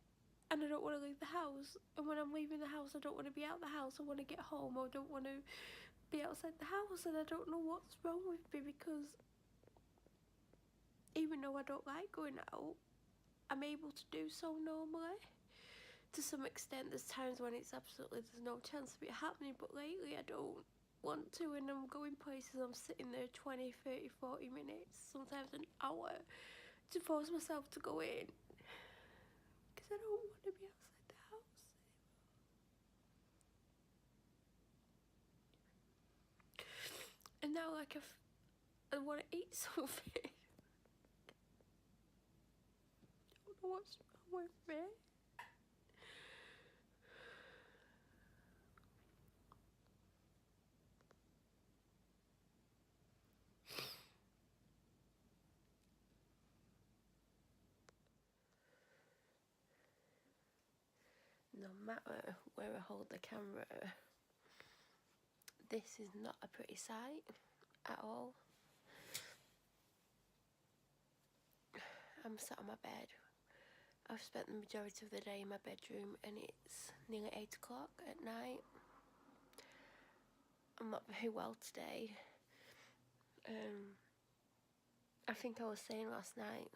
and I don't want to leave the house, and when I'm leaving the house I don't want to be out the house. I want to get home, or I don't want to be outside the house, and I don't know what's wrong with me, because even though I don't like going out, I'm able to do so normally. To some extent, there's times when it's absolutely, there's no chance of it happening, but lately I don't want to, and I'm going places, I'm sitting there 20, 30, 40 minutes, sometimes an hour, to force myself to go in, because I don't want to be outside the house. And now, like, I want to eat something. I don't know what's wrong with me. No matter where I hold the camera, this is not a pretty sight at all. I'm sat on my bed. I've spent the majority of the day in my bedroom and it's nearly 8 o'clock at night. I'm not very well today. I think I was saying last night,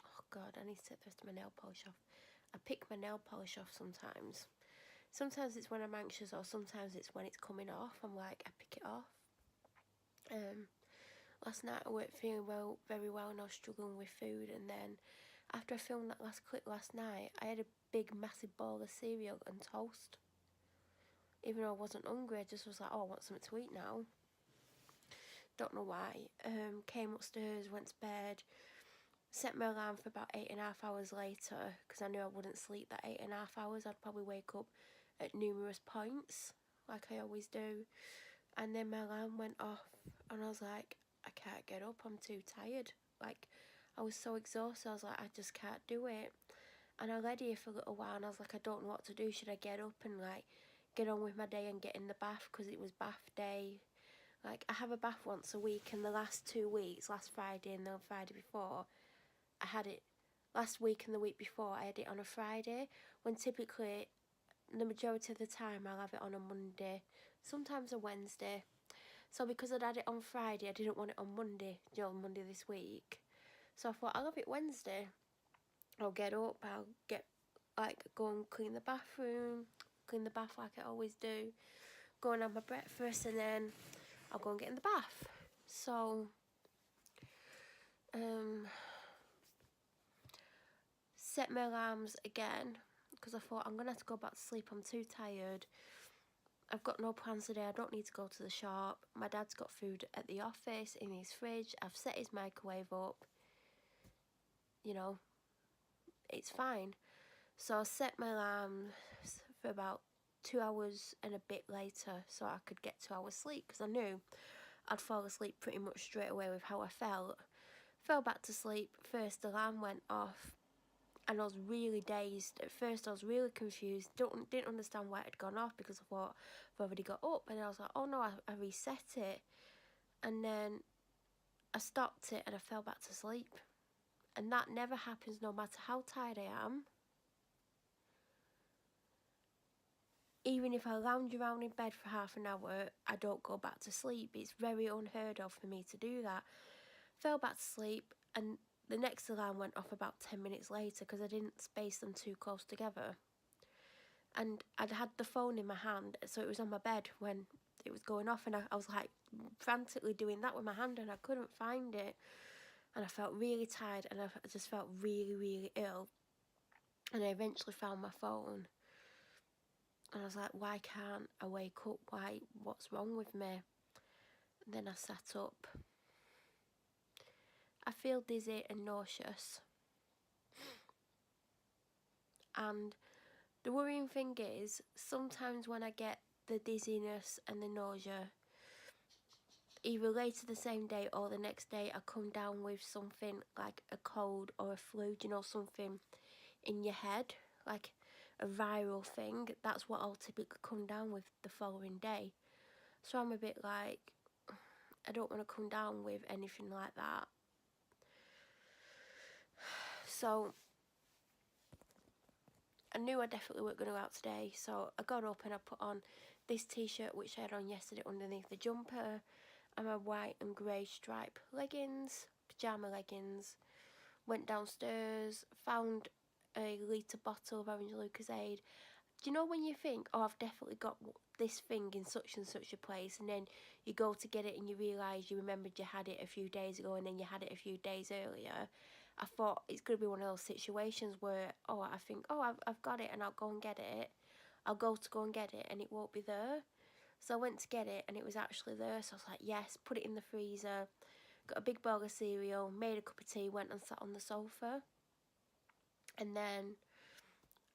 oh God, I need to take the rest of my nail polish off. I pick my nail polish off sometimes. Sometimes it's when I'm anxious or sometimes it's when it's coming off. I'm like, I pick it off. Last night I weren't feeling very well and I was struggling with food, and then after I filmed that last clip last night, I had a big massive bowl of cereal and toast. Even though I wasn't hungry, I just was like, oh, I want something to eat now. Don't know why. Came upstairs, went to bed, set my alarm for about 8.5 hours later because I knew I wouldn't sleep that 8.5 hours. I'd probably wake up at numerous points like I always do. And then my alarm went off and I was like, I can't get up, I'm too tired. Like, I was so exhausted, I was like, I just can't do it. And I laid here for a little while and I was like, I don't know what to do. Should I get up and like get on with my day and get in the bath, because it was bath day. Like, I have a bath once a week, and the last 2 weeks, last Friday and the Friday before, I had it. Last week and the week before, I had it on a Friday, when typically the majority of the time I'll have it on a Monday, sometimes a Wednesday. So because I'd had it on Friday, I didn't want it on Monday, Monday this week. So I thought, I'll have it Wednesday. I'll get up, I'll get, like, go and clean the bathroom, clean the bath like I always do, go and have my breakfast, and then I'll go and get in the bath. So, set my alarms again, because I thought, I'm going to have to go back to sleep, I'm too tired. I've got no plans today, I don't need to go to the shop. My dad's got food at the office in his fridge. I've set his microwave up. You know, it's fine. So I set my alarm for about 2 hours and a bit later so I could get 2 hours sleep, because I knew I'd fall asleep pretty much straight away with how I felt. Fell back to sleep, first alarm went off and I was really dazed. At first I was really confused, didn't understand why it had gone off, because I thought I've already got up, and I was like, oh no, I reset it. And then I stopped it and I fell back to sleep. And that never happens, no matter how tired I am. Even if I lounge around in bed for half an hour, I don't go back to sleep. It's very unheard of for me to do that. Fell back to sleep, and the next alarm went off about 10 minutes later because I didn't space them too close together. And I'd had the phone in my hand, so it was on my bed when it was going off, and I was like frantically doing that with my hand and I couldn't find it. And I felt really tired and I just felt really, really ill. And I eventually found my phone. And I was like, why can't I wake up? What's wrong with me? And then I sat up. I feel dizzy and nauseous. And the worrying thing is, sometimes when I get the dizziness and the nausea, either later the same day or the next day, I come down with something like a cold or a flu, something in your head, like a viral thing. That's what I'll typically come down with the following day. So I'm a bit like, I don't want to come down with anything like that. So I knew I definitely weren't going to go out today, so I got up and I put on this t-shirt which I had on yesterday underneath the jumper, and my white and grey stripe leggings, pyjama leggings. Went downstairs, found a litre bottle of orange Lucozade. Do you know when you think, oh, I've definitely got this thing in such and such a place, and then you go to get it and you realise you remembered you had it a few days ago and then you had it a few days earlier? I thought it's going to be one of those situations where, oh, I think, oh, I've got it and I'll go and get it. I'll go and get it and it won't be there. So I went to get it and it was actually there. So I was like, yes, put it in the freezer. Got a big bowl of cereal, made a cup of tea, went and sat on the sofa. And then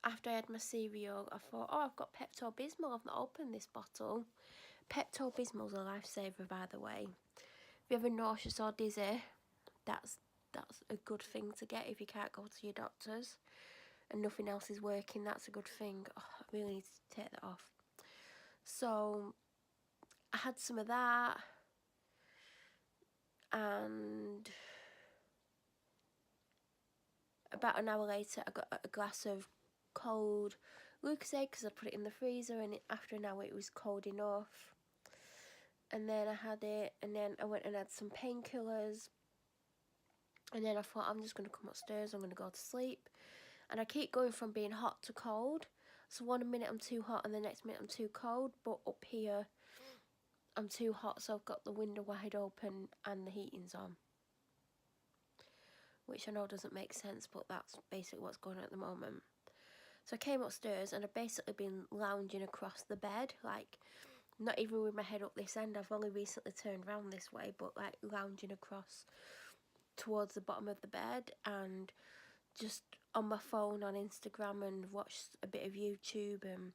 after I had my cereal, I thought, oh, I've got Pepto-Bismol. I've not opened this bottle. Pepto-Bismol's a lifesaver, by the way. If you're ever nauseous or dizzy, that's a good thing to get if you can't go to your doctors and nothing else is working. That's a good thing. Oh, I really need to take that off. So I had some of that, and about an hour later, I got a glass of cold Lucozade because I put it in the freezer, and after an hour it was cold enough. And then I had it, and then I went and had some painkillers, and then I thought, I'm just going to come upstairs, I'm going to go to sleep. And I keep going from being hot to cold, so one minute I'm too hot and the next minute I'm too cold, but up here I'm too hot, so I've got the window wide open and the heating's on, which I know doesn't make sense, but that's basically what's going on at the moment. So I came upstairs and I've basically been lounging across the bed, like not even with my head up this end. I've only recently turned around this way, but like lounging across towards the bottom of the bed and just on my phone on Instagram and watched a bit of YouTube. And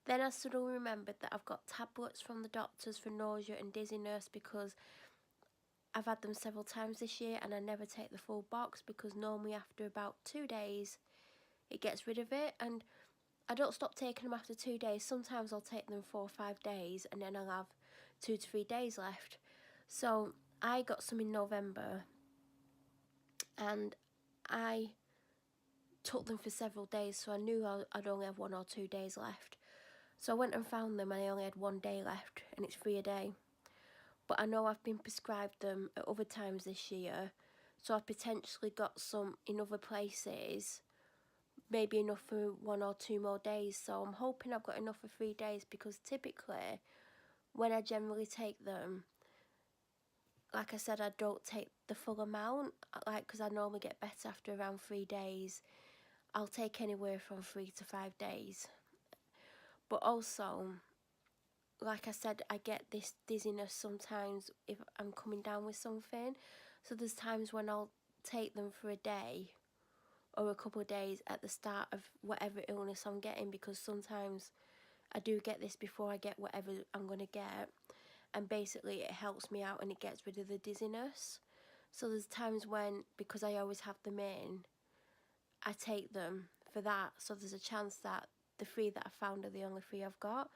then I suddenly remembered that I've got tablets from the doctors for nausea and dizziness because I've had them several times this year, and I never take the full box because normally after about 2 days it gets rid of it, and I don't stop taking them after 2 days. Sometimes I'll take them 4 or 5 days and then I'll have 2 to 3 days left. So I got some in November and I took them for several days, so I knew I'd only have 1 or 2 days left. So I went and found them and I only had 1 day left, and it's free a day. But I know I've been prescribed them at other times this year, so I've potentially got some in other places, maybe enough for 1 or 2 more days. So I'm hoping I've got enough for 3 days, because typically when I generally take them, like I said, I don't take the full amount, like, because I normally get better after around 3 days. I'll take anywhere from 3 to 5 days. But also, like I said, I get this dizziness sometimes if I'm coming down with something. So there's times when I'll take them for a day or a couple of days at the start of whatever illness I'm getting, because sometimes I do get this before I get whatever I'm going to get, and basically it helps me out and it gets rid of the dizziness. So there's times when, because I always have them in, I take them for that, so there's a chance that the 3 that I found are the only 3 I've got,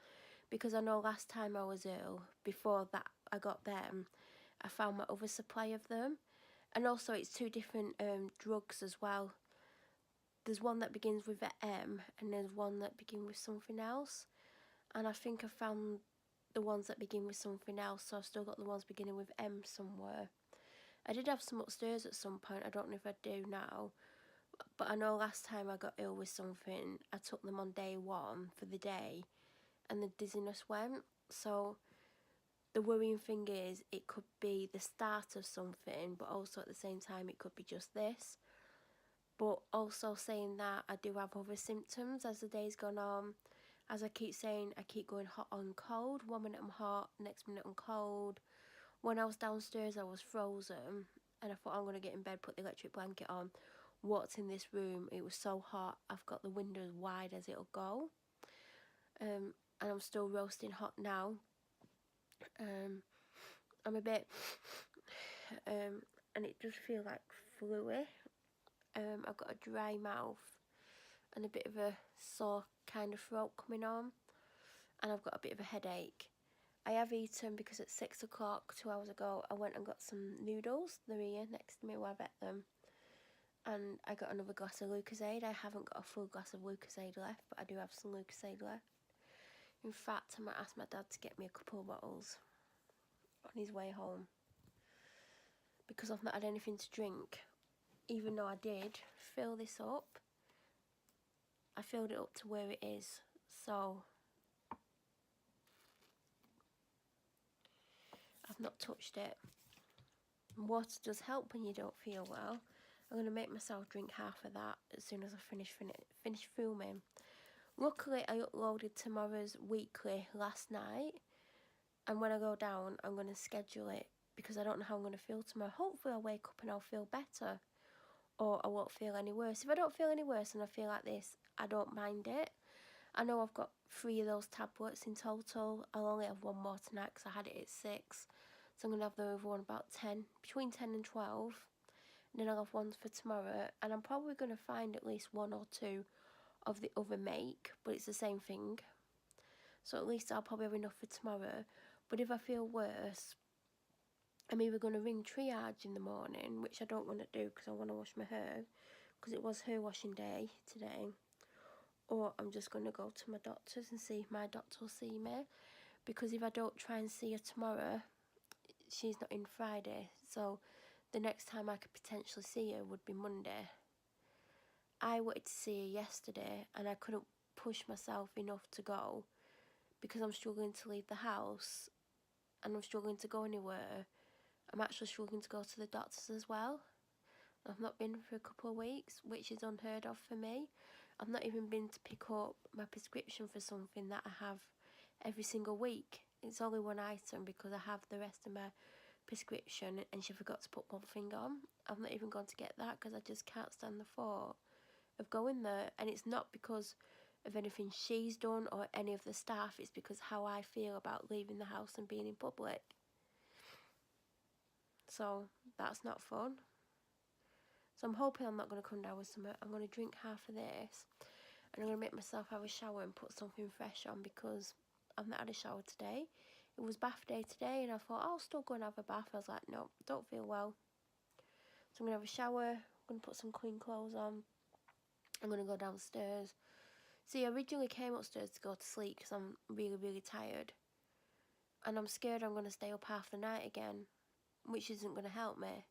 because I know last time I was ill, before that I got them, I found my other supply of them. And also it's 2 different drugs as well. There's one that begins with an M and there's one that begins with something else, and I think I found the ones that begin with something else, so I've still got the ones beginning with M somewhere. I did have some upstairs at some point, I don't know if I do now, but I know last time I got ill with something, I took them on day 1 for the day and the dizziness went. So the worrying thing is it could be the start of something, but also at the same time it could be just this. But also saying that, I do have other symptoms as the day's gone on. As I keep saying, I keep going hot on cold. 1 minute I'm hot, next minute I'm cold. When I was downstairs I was frozen and I thought, I'm going to get in bed, put the electric blanket on. Walked in this room, it was so hot, I've got the windows wide as it'll go. And I'm still roasting hot now. I'm a bit, and it does feel like fluey. I've got a dry mouth and a bit of a sore kind of throat coming on, and I've got a bit of a headache. I have eaten, because at 6 o'clock 2 hours ago I went and got some noodles. They're here next to me where I've ate them, and I got another glass of Lucozade. I haven't got a full glass of Lucozade left, but I do have some Lucozade left. In fact, I might ask my dad to get me a couple of bottles on his way home, because I've not had anything to drink, even though I did fill this up. I filled it up to where it is, so I've not touched it. Water does help when you don't feel well. I'm going to make myself drink half of that as soon as I finish filming. Luckily I uploaded tomorrow's weekly last night, and when I go down I'm going to schedule it, because I don't know how I'm going to feel tomorrow. Hopefully I'll wake up and I'll feel better, or I won't feel any worse. If I don't feel any worse and I feel like this, I don't mind it. I know I've got 3 of those tablets in total. I'll only have 1 more tonight because I had it at 6. So I'm going to have the other one about 10, between 10 and 12. And then I'll have ones for tomorrow. And I'm probably going to find at least 1 or 2 of the other make, but it's the same thing. So at least I'll probably have enough for tomorrow. But if I feel worse, I'm either going to ring triage in the morning, which I don't want to do because I want to wash my hair, because it was her washing day today, or I'm just going to go to my doctor's and see if my doctor will see me, because if I don't try and see her tomorrow, she's not in Friday, so the next time I could potentially see her would be Monday. I wanted to see her yesterday and I couldn't push myself enough to go because I'm struggling to leave the house and I'm struggling to go anywhere. I'm actually struggling to go to the doctors as well. I've not been for a couple of weeks, which is unheard of for me. I've not even been to pick up my prescription for something that I have every single week. It's only one item because I have the rest of my prescription and she forgot to put one thing on. I've not even gone to get that because I just can't stand the thought of going there. And it's not because of anything she's done or any of the staff, it's because how I feel about leaving the house and being in public. So that's not fun. So I'm hoping I'm not going to come down with something. I'm going to drink half of this and I'm going to make myself have a shower and put something fresh on because I've not had a shower today. It was bath day today and I thought I'll still go and have a bath. I was like, no, don't feel well. So I'm going to have a shower, I'm going to put some clean clothes on. I'm going to go downstairs. See, I originally came upstairs to go to sleep because I'm really, really tired. And I'm scared I'm going to stay up half the night again, which isn't going to help me.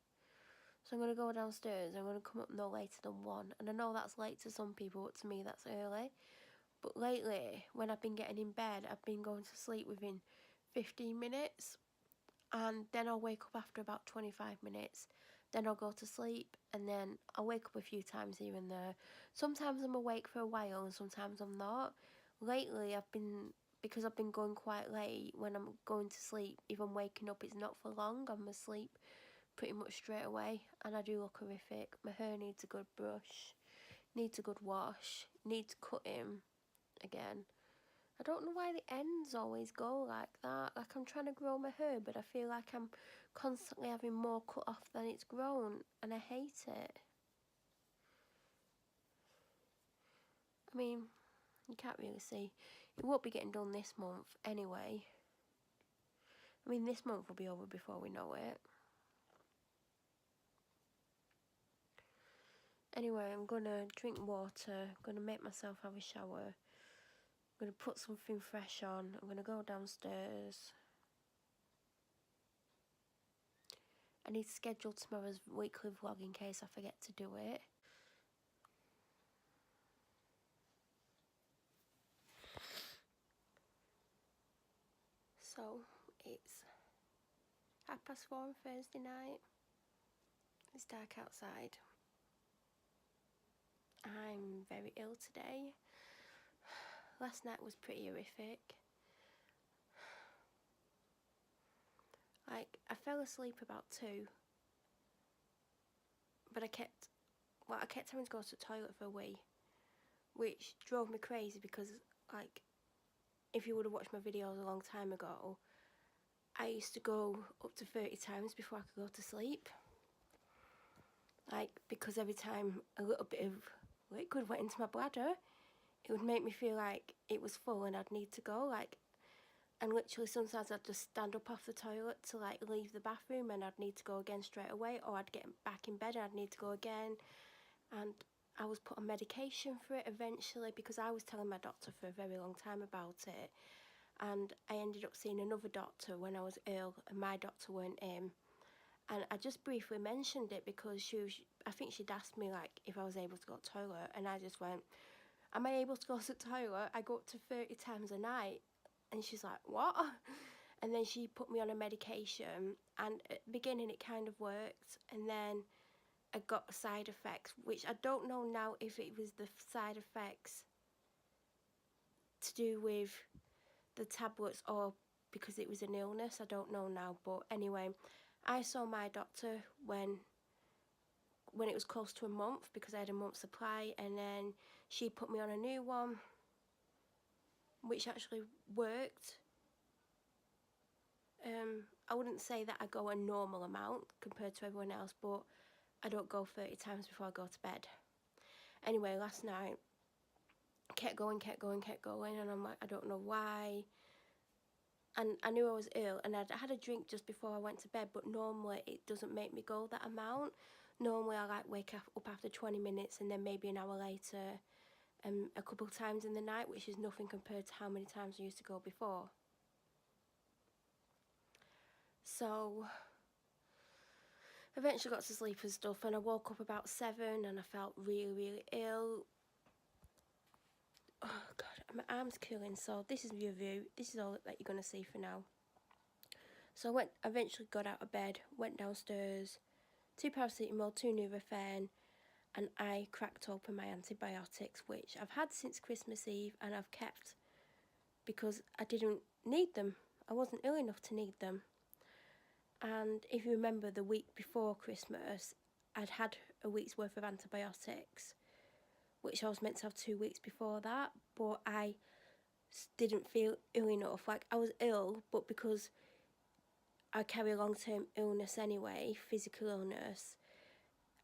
So I'm going to go downstairs, I'm going to come up no later than 1. And I know that's late to some people, but to me that's early. But lately, when I've been getting in bed, I've been going to sleep within 15 minutes. And then I'll wake up after about 25 minutes. Then I'll go to sleep, and then I'll wake up a few times here and there. Sometimes I'm awake for a while, and sometimes I'm not. Lately, because I've been going quite late, when I'm going to sleep, if I'm waking up, it's not for long. I'm asleep pretty much straight away, and I do look horrific. My hair needs a good brush, needs a good wash, needs cutting again. I don't know why the ends always go like that. Like I'm trying to grow my hair, but I feel like I'm constantly having more cut off than it's grown, and I hate it. I mean, you can't really see. It won't be getting done this month anyway. I mean, this month will be over before we know it. Anyway, I'm gonna drink water, I'm gonna make myself have a shower, I'm gonna put something fresh on, I'm gonna go downstairs. I need to schedule tomorrow's weekly vlog in case I forget to do it. So, it's 4:30 on Thursday night. It's dark outside. I'm very ill today. Last night was pretty horrific. Like, I fell asleep about 2. But I kept having to go to the toilet for a wee. Which drove me crazy because, like, if you would have watched my videos a long time ago, I used to go up to 30 times before I could go to sleep. Like, because every time a little bit of liquid went into my bladder, it would make me feel like it was full and I'd need to go. Like, and literally sometimes I'd just stand up off the toilet to like leave the bathroom and I'd need to go again straight away, or I'd get back in bed and I'd need to go again. And I was put on medication for it eventually because I was telling my doctor for a very long time about it. And I ended up seeing another doctor when I was ill and my doctor weren't in. And I just briefly mentioned it because I think she'd asked me like if I was able to go to the toilet, and I just went, am I able to go to the toilet? I go up to 30 times a night. And she's like, what? And then she put me on a medication, and at the beginning it kind of worked, and then I got side effects, which I don't know now if it was the side effects to do with the tablets or because it was an illness. I don't know now, but anyway, I saw my doctor when it was close to a month because I had a month's supply, and then she put me on a new one which actually worked. I wouldn't say that I go a normal amount compared to everyone else, but I don't go 30 times before I go to bed. Anyway, last night, kept going, and I'm like, I don't know why. And I knew I was ill, and I'd had a drink just before I went to bed, but normally it doesn't make me go that amount. normally I like wake up after 20 minutes and then maybe an hour later, a couple of times in the night, which is nothing compared to how many times I used to go before. So eventually got to sleep and stuff, and I woke up about 7 and I felt really, really ill. Oh god, my arm's killing. So this is the review. This is all that you're going to see for now. So I eventually got out of bed, went downstairs, 2 paracetamol, 2 Nurofen, and I cracked open my antibiotics, which I've had since Christmas Eve and I've kept because I didn't need them. I wasn't ill enough to need them. And if you remember, the week before Christmas, I'd had a week's worth of antibiotics, which I was meant to have 2 weeks before that, but I didn't feel ill enough. Like, I was ill, but because I carry long-term illness anyway, physical illness,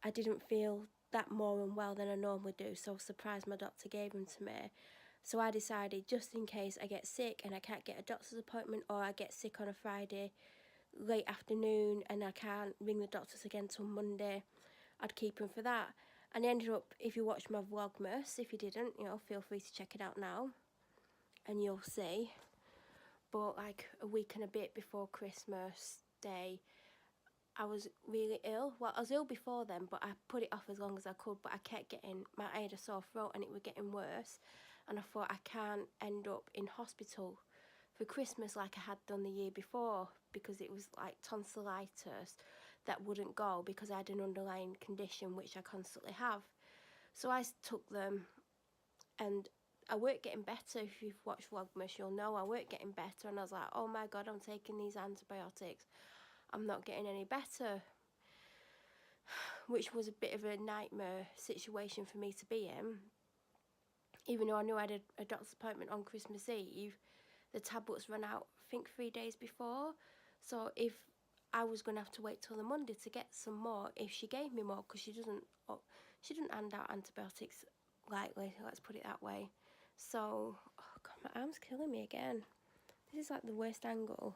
I didn't feel that more unwell than I normally do, so I was surprised my doctor gave them to me. So I decided, just in case I get sick and I can't get a doctor's appointment, or I get sick on a Friday late afternoon and I can't ring the doctors again till Monday, I'd keep them for that. And I ended up, if you watched my Vlogmas, if you didn't, you know, feel free to check it out now and you'll see. But like a week and a bit before Christmas Day, I was really ill. Well, I was ill before then, but I put it off as long as I could, but I kept I had a sore throat and it was getting worse, and I thought I can't end up in hospital for Christmas like I had done the year before, because it was like tonsillitis that wouldn't go because I had an underlying condition which I constantly have. So I took them and I weren't getting better. If you've watched Vlogmas, you'll know I weren't getting better, and I was like, oh my god, I'm taking these antibiotics, I'm not getting any better, which was a bit of a nightmare situation for me to be in. Even though I knew I had a doctor's appointment on Christmas Eve, the tablets ran out, I think 3 days before. So if I was going to have to wait till the Monday to get some more, if she gave me more, because she didn't hand out antibiotics lightly, let's put it that way. So, oh god, my arm's killing me again. This is like the worst angle.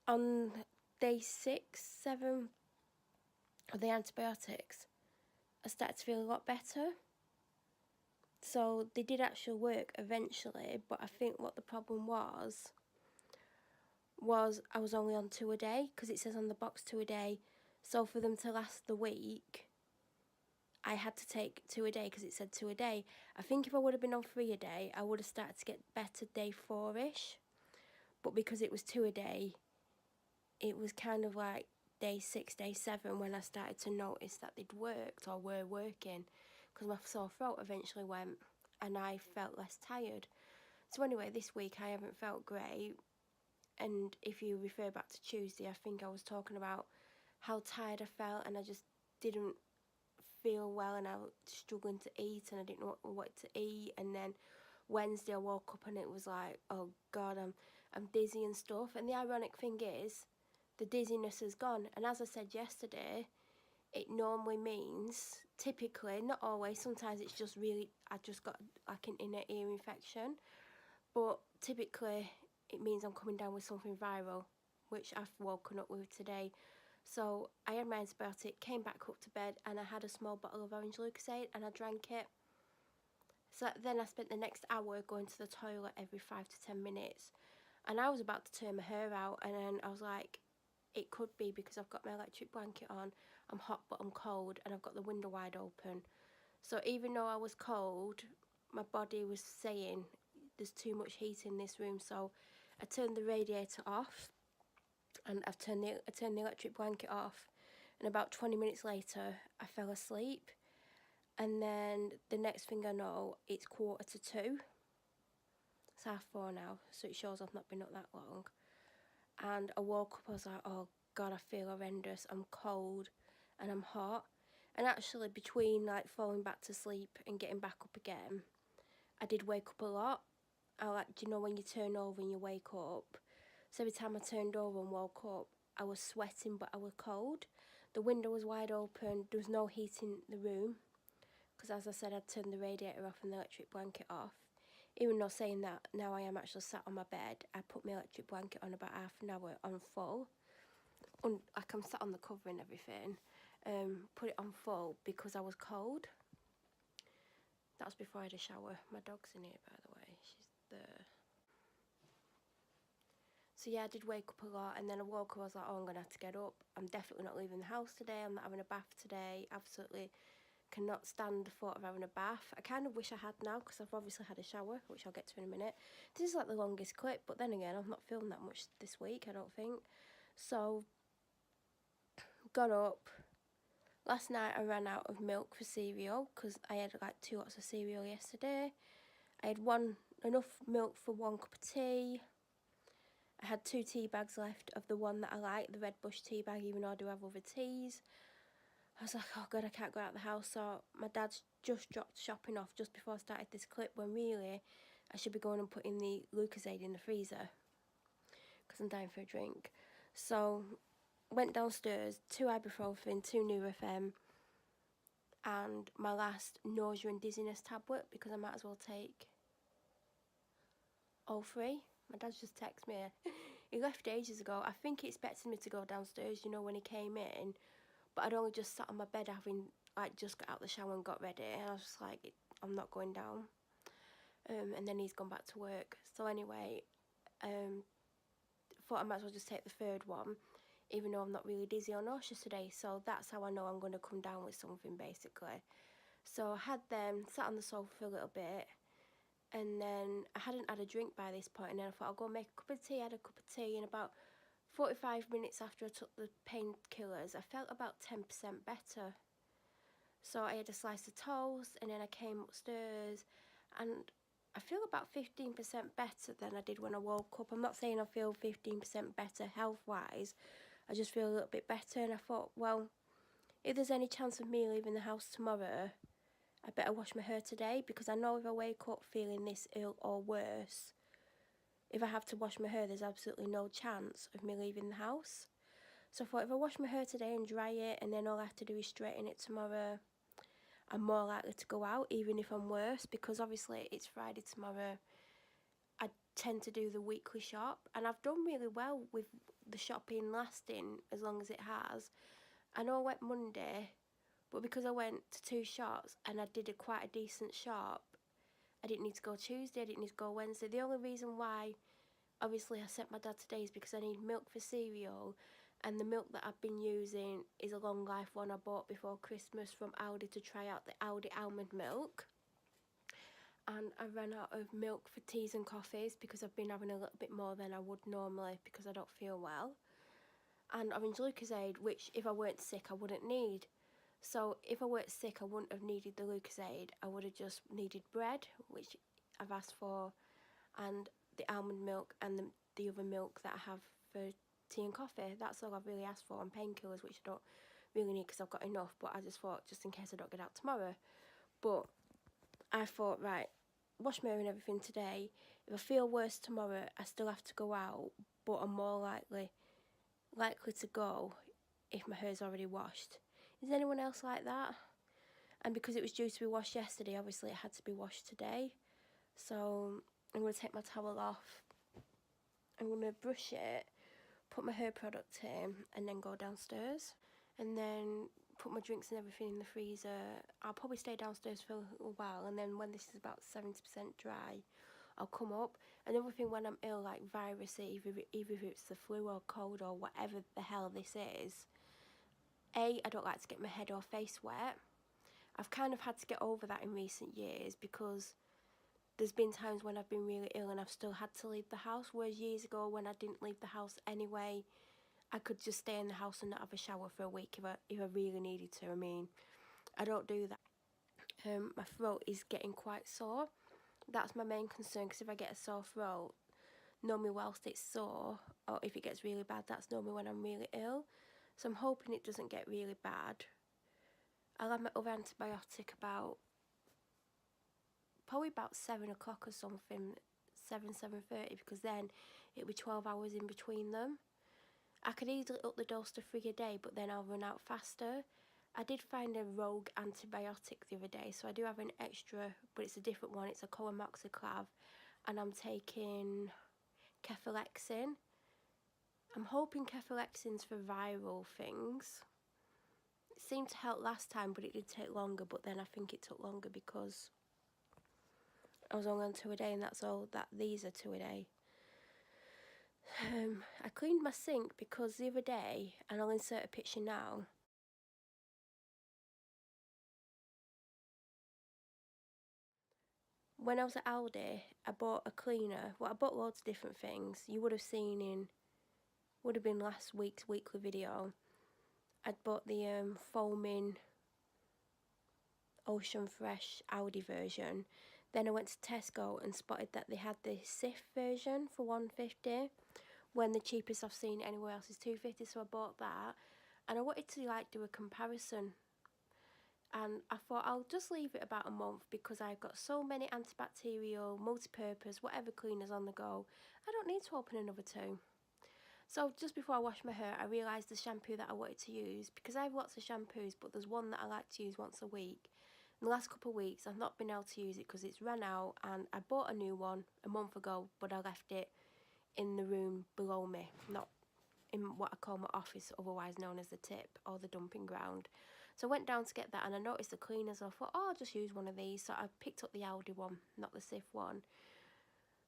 On day 6, 7 of the antibiotics, I started to feel a lot better. So they did actually work eventually, but I think what the problem was I was only on 2 a day, because it says on the box 2 a day. So for them to last the week, I had to take 2 a day because it said 2 a day. I think if I would have been on 3 a day, I would have started to get better day 4-ish. But because it was 2 a day, it was kind of like day 6, day 7 when I started to notice that they'd worked or were working, because my sore throat eventually went and I felt less tired. So anyway, this week I haven't felt great, and if you refer back to Tuesday, I think I was talking about how tired I felt and I just didn't feel well, and I was struggling to eat and I didn't know what to eat. And then Wednesday I woke up and it was like, oh god, I'm dizzy and stuff. And the ironic thing is, the dizziness is gone, and as I said yesterday, it normally means, typically, not always, sometimes it's just really, I just got like an inner ear infection, but typically it means I'm coming down with something viral, which I've woken up with today. So I had my antibiotic, came back up to bed, and I had a small bottle of orange Lucozade and I drank it. So then I spent the next hour going to the toilet every 5 to 10 minutes, and I was about to turn my hair out, and then I was like, it could be because I've got my electric blanket on, I'm hot but I'm cold, and I've got the window wide open. So even though I was cold, my body was saying there's too much heat in this room. So I turned the radiator off, and I turned the electric blanket off, and about 20 minutes later I fell asleep. And then the next thing I know, it's 1:45. It's 4:30 now, so it shows I've not been up that long. And I woke up, I was like, oh god, I feel horrendous, I'm cold and I'm hot. And actually, between like falling back to sleep and getting back up again, I did wake up a lot. I like, do you know when you turn over and you wake up? So every time I turned over and woke up, I was sweating but I was cold. The window was wide open, there was no heat in the room, because as I said, I'd turned the radiator off and the electric blanket off. Even though saying that, now I am actually sat on my bed, I put my electric blanket on about half an hour on full. Like I'm sat on the cover and everything. put it on full because I was cold. That was before I had a shower. My dog's in here, by the way. She's there. So yeah, I did wake up a lot, and then I woke up, I was like, oh, I'm going to have to get up. I'm definitely not leaving the house today. I'm not having a bath today. Absolutely cannot stand the thought of having a bath. I kind of wish I had now, because I've obviously had a shower, which I'll get to in a minute. This is like the longest clip, but then again, I've not filmed that much this week, I don't think. So, got up. Last night I ran out of milk for cereal, because I had like 2 lots of cereal yesterday. I had enough milk for 1 cup of tea. I had 2 tea bags left of the one that I like, the Red Bush tea bag, even though I do have other teas. I was like, oh God, I can't go out of the house. So my dad's just dropped shopping off just before I started this clip, when really I should be going and putting the Lucozade in the freezer, because I'm dying for a drink. So went downstairs, 2 ibuprofen, 2 Nurofen, and my last nausea and dizziness tablet, because I might as well take all 3. My dad's just texted me. He left ages ago. I think he expected me to go downstairs, you know, when he came in. But I'd only just sat on my bed having, like, just got out the shower and got ready. And I was just like, I'm not going down. And then he's gone back to work. So anyway, thought I might as well just take the 3rd one, even though I'm not really dizzy or nauseous today. So that's how I know I'm going to come down with something, basically. So I had them, sat on the sofa for a little bit. And then I hadn't had a drink by this point, and then I thought I'll go make a cup of tea. I had a cup of tea, and about 45 minutes after I took the painkillers, I felt about 10% better. So I had a slice of toast, and then I came upstairs, and I feel about 15% better than I did when I woke up. I'm not saying I feel 15% better health-wise, I just feel a little bit better, and I thought, well, if there's any chance of me leaving the house tomorrow, I better wash my hair today, because I know if I wake up feeling this ill or worse, if I have to wash my hair, there's absolutely no chance of me leaving the house. So I thought, if I wash my hair today and dry it, and then all I have to do is straighten it tomorrow, I'm more likely to go out, even if I'm worse, because obviously it's Friday tomorrow. I tend to do the weekly shop, and I've done really well with the shopping lasting as long as it has. I know I went Monday, but because I went to 2 shops and I did quite a decent shop, I didn't need to go Tuesday, I didn't need to go Wednesday. The only reason why, obviously, I sent my dad today is because I need milk for cereal, and the milk that I've been using is a long life one I bought before Christmas from Aldi to try out the Aldi almond milk. And I ran out of milk for teas and coffees because I've been having a little bit more than I would normally because I don't feel well. And orange Lucozade, which if I weren't sick I wouldn't need. So if I weren't sick I wouldn't have needed the Lucozade, I would have just needed bread, which I've asked for, and the almond milk, and the other milk that I have for tea and coffee. That's all I've really asked for, and painkillers, which I don't really need because I've got enough, but I just thought, just in case I don't get out tomorrow. But I thought, right, wash my hair and everything today. If I feel worse tomorrow, I still have to go out, but I'm more likely to go if my hair's already washed. Is anyone else like that? And because it was due to be washed yesterday, obviously it had to be washed today. So I'm going to take my towel off, I'm going to brush it, put my hair product in, and then go downstairs. And then put my drinks and everything in the freezer. I'll probably stay downstairs for a little while, and then when this is about 70% dry, I'll come up. Another thing, when I'm ill, like virus, either if it's the flu or cold or whatever the hell this is, I don't like to get my head or face wet. I've kind of had to get over that in recent years, because there's been times when I've been really ill and I've still had to leave the house, whereas years ago when I didn't leave the house anyway, I could just stay in the house and not have a shower for a week if I really needed to. I mean, I don't do that. My throat is getting quite sore. That's my main concern, because if I get a sore throat, normally whilst it's sore, or if it gets really bad, that's normally when I'm really ill. So I'm hoping it doesn't get really bad. I'll have my other antibiotic probably about 7 o'clock or something, 7:30, because then it'll be 12 hours in between them. I could easily up the dose to 3 a day, but then I'll run out faster. I did find a rogue antibiotic the other day, so I do have an extra, but it's a different one. It's a coamoxiclav, and I'm taking cefalexin. I'm hoping cefalexin's for viral things. It seemed to help last time, but it did take longer. But then I think it took longer because I was only on 2 a day, and that's all that these are 2 a day. I cleaned my sink because the other day, and I'll insert a picture now. When I was at Aldi, I bought a cleaner. Well, I bought loads of different things. You would have seen would have been last week's weekly video. I'd bought the foaming Ocean Fresh Aldi version. Then I went to Tesco and spotted that they had the Sif version for £1.50, when the cheapest I've seen anywhere else is £2.50. So I bought that, and I wanted to like do a comparison. And I thought I'll just leave it about a month because I've got so many antibacterial, multi-purpose, whatever cleaners on the go. I don't need to open another 2. So just before I wash my hair, I realised the shampoo that I wanted to use, because I have lots of shampoos, but there's one that I like to use once a week. In the last couple of weeks, I've not been able to use it because it's run out, and I bought a new one a month ago, but I left it in the room below me, not in what I call my office, otherwise known as the tip or the dumping ground. So I went down to get that, and I noticed the cleaners. I thought, oh, I'll just use one of these. So I picked up the Aldi one, not the Sif one.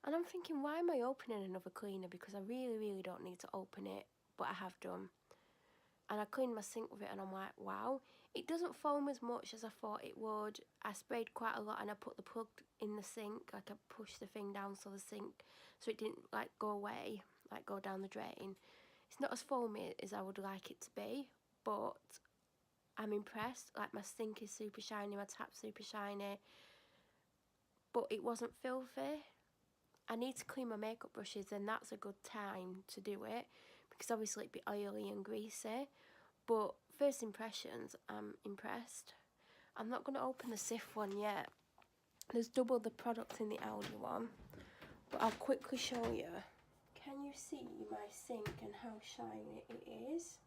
And I'm thinking, why am I opening another cleaner? Because I really don't need to open it, but I have done. And I cleaned my sink with it, and I'm like, wow, it doesn't foam as much as I thought it would. I sprayed quite a lot, and I put the plug in the sink, like I pushed the thing down so the sink, so it didn't like go away, like go down the drain. It's not as foamy as I would like it to be, but I'm impressed. Like, my sink is super shiny, my tap's super shiny, but it wasn't filthy. I need to clean my makeup brushes, and that's a good time to do it, because obviously it'd be oily and greasy. But first impressions, I'm impressed. I'm not going to open the Sif one yet. There's double the product in the Aldi one, but I'll quickly show you. Can you see my sink and how shiny it is?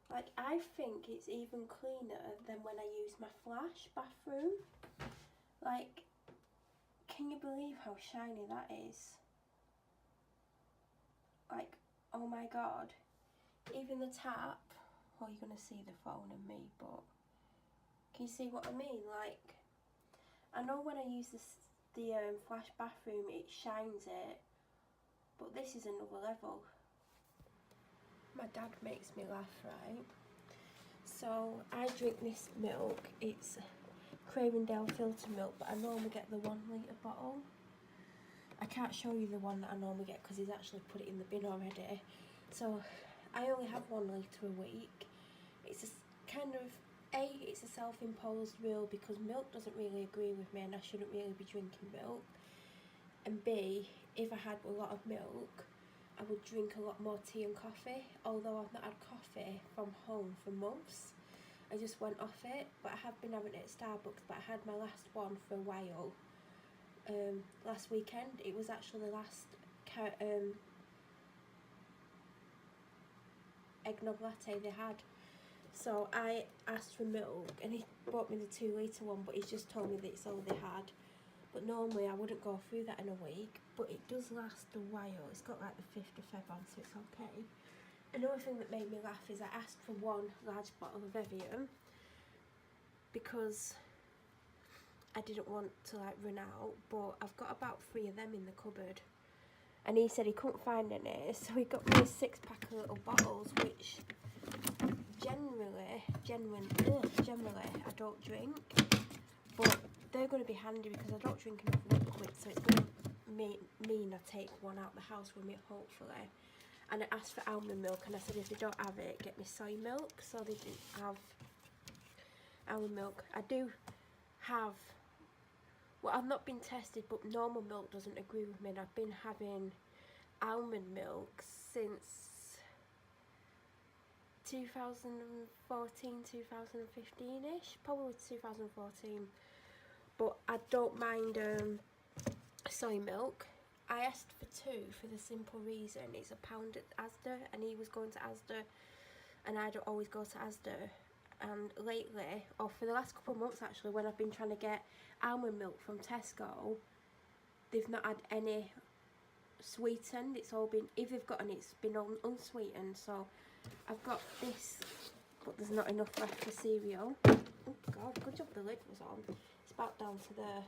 Like, I think it's even cleaner than when I use my Flash bathroom. Like, can you believe how shiny that is? Like, oh my god. Even the tap, well, you're going to see the phone and me, but can you see what I mean? Like, I know when I use the Flash bathroom, it shines it, but this is another level. My dad makes me laugh, right? So I drink this milk. It's Cravendale filter milk, but I normally get the 1 litre bottle. I can't show you the one that I normally get because he's actually put it in the bin already. So I only have 1 litre a week. It's a kind of, A, it's a self-imposed rule because milk doesn't really agree with me, and I shouldn't really be drinking milk. And B, if I had a lot of milk, I would drink a lot more tea and coffee, although I've not had coffee from home for months. I just went off it, but I have been having it at Starbucks, but I had my last one for a while. Last weekend, it was actually the last eggnog latte they had. So I asked for milk, and he bought me the 2 litre one, but he's just told me that it's all they had. But normally I wouldn't go through that in a week, but it does last a while. It's got like the 5th of Feb on, so it's okay. Another thing that made me laugh is I asked for 1 large bottle of Evian because I didn't want to like run out, but I've got about 3 of them in the cupboard. And he said he couldn't find any, so he got me a 6-pack of little bottles, which generally I don't drink, but they're going to be handy because I don't drink enough liquid, so it's going to mean I take one out the house with me, hopefully. And I asked for almond milk, and I said if they don't have it, get me soy milk, so they didn't have almond milk. I do have, well, I've not been tested, but normal milk doesn't agree with me, and I've been having almond milk since 2014, 2015-ish, probably 2014. But I don't mind soy milk. I asked for 2 for the simple reason it's £1 at Asda, and he was going to Asda, and I don't always go to Asda. And lately, or for the last couple of months actually, when I've been trying to get almond milk from Tesco, they've not had any sweetened. It's all been, if they've got any, it's been unsweetened. So I've got this but there's not enough left for cereal. Oh God, good job the lid was on. It's about down to there.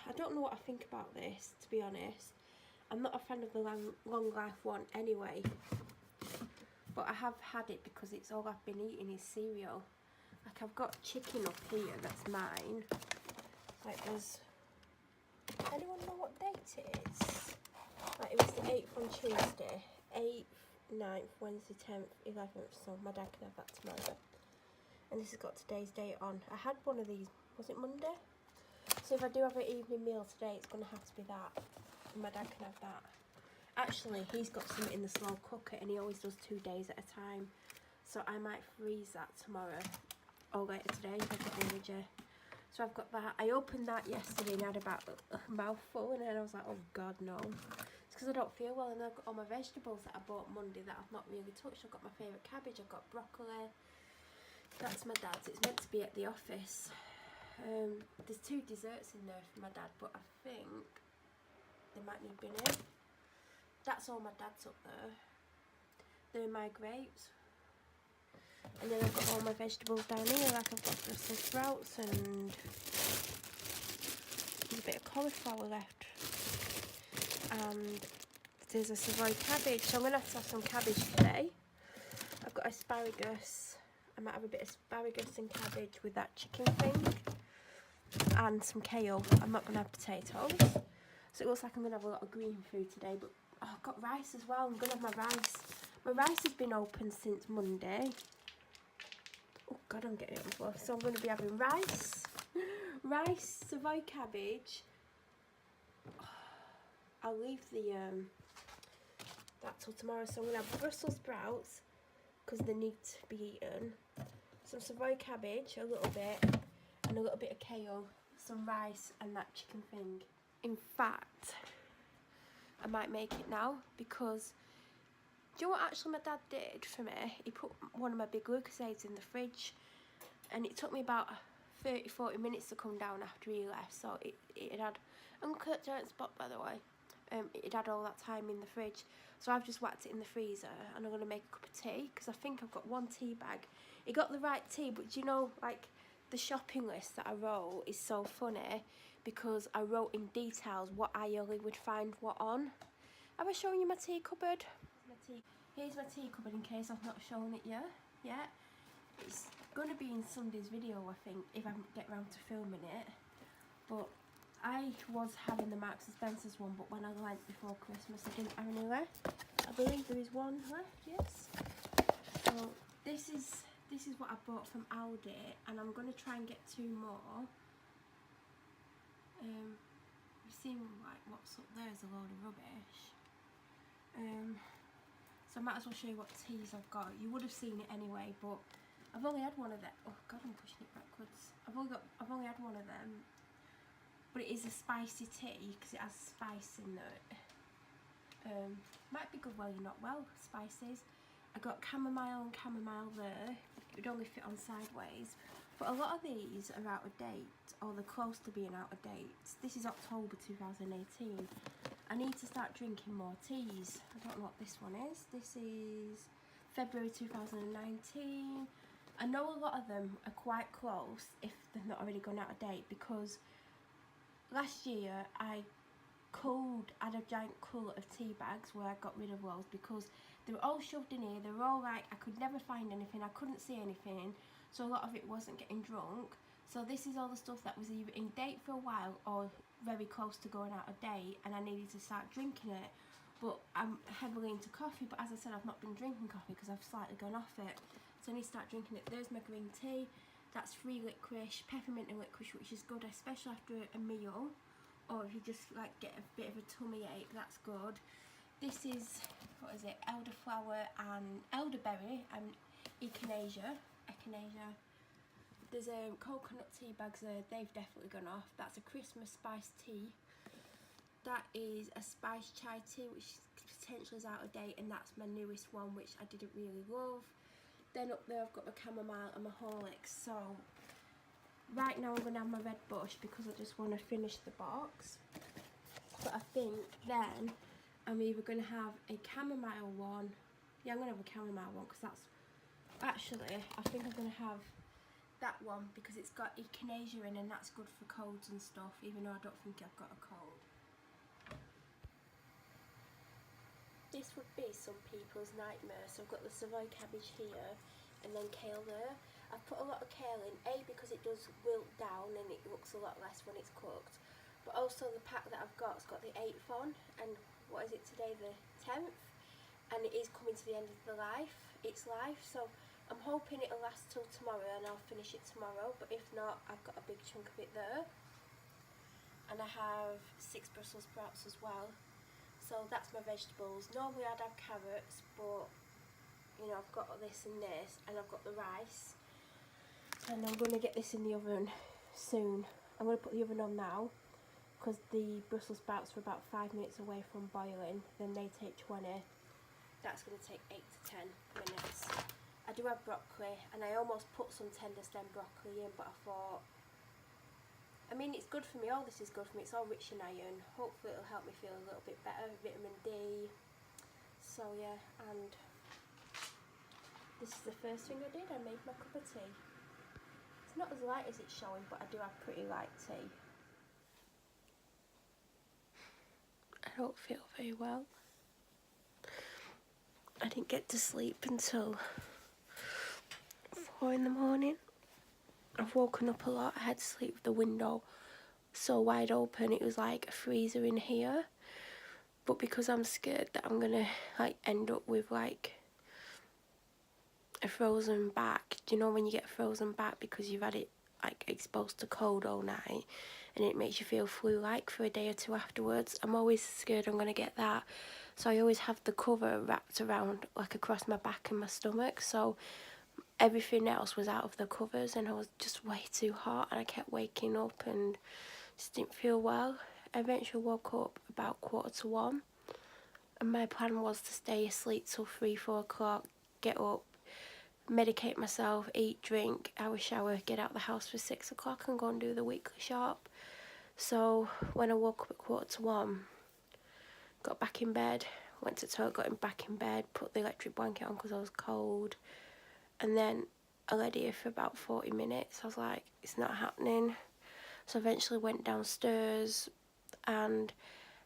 I don't know what I think about this, to be honest. I'm not a fan of the long life one anyway, but I have had it because it's all I've been eating is cereal. Like, I've got chicken up here that's mine. Like, there's... Anyone know what date it is? Like, it was the 8th on Tuesday. 8th, 9th, Wednesday, 10th, 11th. So my dad can have that tomorrow. And this has got today's date on. I had one of these, was it Monday? So if I do have an evening meal today, it's going to have to be that. And my dad can have that. Actually, he's got some in the slow cooker and he always does 2 days at a time. So I might freeze that tomorrow or later today if I've got energy. So I've got that. I opened that yesterday and had about a mouthful, and then I was like, oh God, no. It's because I don't feel well, and I've got all my vegetables that I bought Monday that I've not really touched. I've got my favourite cabbage, I've got broccoli. That's my dad's. It's meant to be at the office. There's 2 desserts in there for my dad, but I think they might need bin in. That's all my dad's up there. They're my grapes. And then I've got all my vegetables down here, like I've got Brussels sprouts and there's a bit of cauliflower left. And there's a Savoy cabbage, so I'm going to have some cabbage today. I've got asparagus. I might have a bit of asparagus and cabbage with that chicken thing. And some kale. I'm not going to have potatoes. So it looks like I'm going to have a lot of green food today. But oh, I've got rice as well. I'm going to have my rice. My rice has been open since Monday. Oh God, I'm getting it on the floor. So I'm going to be having rice. Rice, Savoy cabbage. I'll leave the that till tomorrow. So I'm going to have Brussels sprouts because they need to be eaten. Some Savoy cabbage, a little bit. And a little bit of kale, some rice and that chicken thing. In fact, I might make it now because do you know what actually my dad did for me? He put one of my big Lucozades in the fridge and it took me about 30-40 minutes to come down after he left, so it had uncut giant spot, by the way. It had all that time in the fridge, so I've just whacked it in the freezer and I'm going to make a cup of tea because I think I've got 1 tea bag. It got the right tea, but do you know, like, the shopping list that I wrote is so funny because I wrote in details what I only would find what on. Have I shown you my tea cupboard? Here's my tea cupboard in case I've not shown it yet. It's going to be in Sunday's video, I think, if I get round to filming it. But I was having the Marks and Spencer's one, but when I went before Christmas I didn't have any left. I believe there is one left, yes. So this is what I bought from Aldi, and I'm going to try and get 2 more. You see, like, what's up there is a load of rubbish. So I might as well show you what teas I've got. You would have seen it anyway, but I've only had one of them. Oh God, I'm pushing it backwards. I've only had one of them, but it is a spicy tea because it has spice in it. Might be good while you're not well. Spices. I got chamomile and chamomile there. It would only fit on sideways. But a lot of these are out of date, or they're close to being out of date. This is October 2018. I need to start drinking more teas. I don't know what this one is. This is February 2019. I know a lot of them are quite close if they've not already gone out of date, because last year I had a giant cull of tea bags where I got rid of loads because they were all shoved in here. They were all like, I could never find anything, I couldn't see anything, so a lot of it wasn't getting drunk. So this is all the stuff that was either in date for a while or very close to going out of date, and I needed to start drinking it. But I'm heavily into coffee, but as I said, I've not been drinking coffee because I've slightly gone off it, so I need to start drinking it. There's my green tea. That's free licorice, peppermint and licorice, which is good, especially after a meal, or if you just like get a bit of a tummy ache, that's good. This is, what is it, elderflower and elderberry and echinacea. There's coconut tea bags there, they've definitely gone off. That's a Christmas spice tea. That is a spice chai tea, which potentially is out of date, and that's my newest one, which I didn't really love. Then up there I've got my chamomile and my Horlicks. So right now I'm going to have my red bush because I just want to finish the box. But I think then I'm either going to have a chamomile one. Yeah, I'm going to have a chamomile one because that's actually, I think I'm going to have that one because it's got echinacea in and that's good for colds and stuff, even though I don't think I've got a cold. This would be some people's nightmare. So I've got the Savoy cabbage here and then kale there. I've put a lot of kale in, A, because it does wilt down and it looks a lot less when it's cooked, but also the pack that I've got has got the 8th on, and what is it today, the 10th, and it is coming to the end of its life, so I'm hoping it'll last till tomorrow and I'll finish it tomorrow, but if not, I've got a big chunk of it there. And I have 6 Brussels sprouts as well. So that's my vegetables. Normally I'd have carrots, but you know, I've got this and this, and I've got the rice. And I'm going to get this in the oven soon. I'm going to put the oven on now, because the Brussels sprouts are about 5 minutes away from boiling, then they take 20. That's going to take 8 to 10 minutes. I do have broccoli, and I almost put some tender stem broccoli in, but I thought, I mean, it's good for me, all this is good for me, it's all rich in iron, hopefully it'll help me feel a little bit better, vitamin D, so yeah. And this is the first thing I did, I made my cup of tea. It's not as light as it's showing, but I do have pretty light tea. I don't feel very well. I didn't get to sleep until 4 in the morning. I've woken up a lot. I had to sleep with the window so wide open, it was like a freezer in here. But because I'm scared that I'm gonna like end up with like a frozen back, do you know when you get a frozen back because you've had it like exposed to cold all night and it makes you feel flu-like for a day or two afterwards? I'm always scared I'm gonna get that, so I always have the cover wrapped around like across my back and my stomach, so everything else was out of the covers, and I was just way too hot and I kept waking up and just didn't feel well. I eventually woke up about 1:45 and my plan was to stay asleep till 3-4 o'clock, get up, medicate myself, eat, drink, have a shower, get out the house for 6 o'clock and go and do the weekly shop. So when I woke up at 1:45, got back in bed, went to the toilet, got back in bed, put the electric blanket on because I was cold, and then I laid here for about 40 minutes. I was like, it's not happening. So I eventually went downstairs and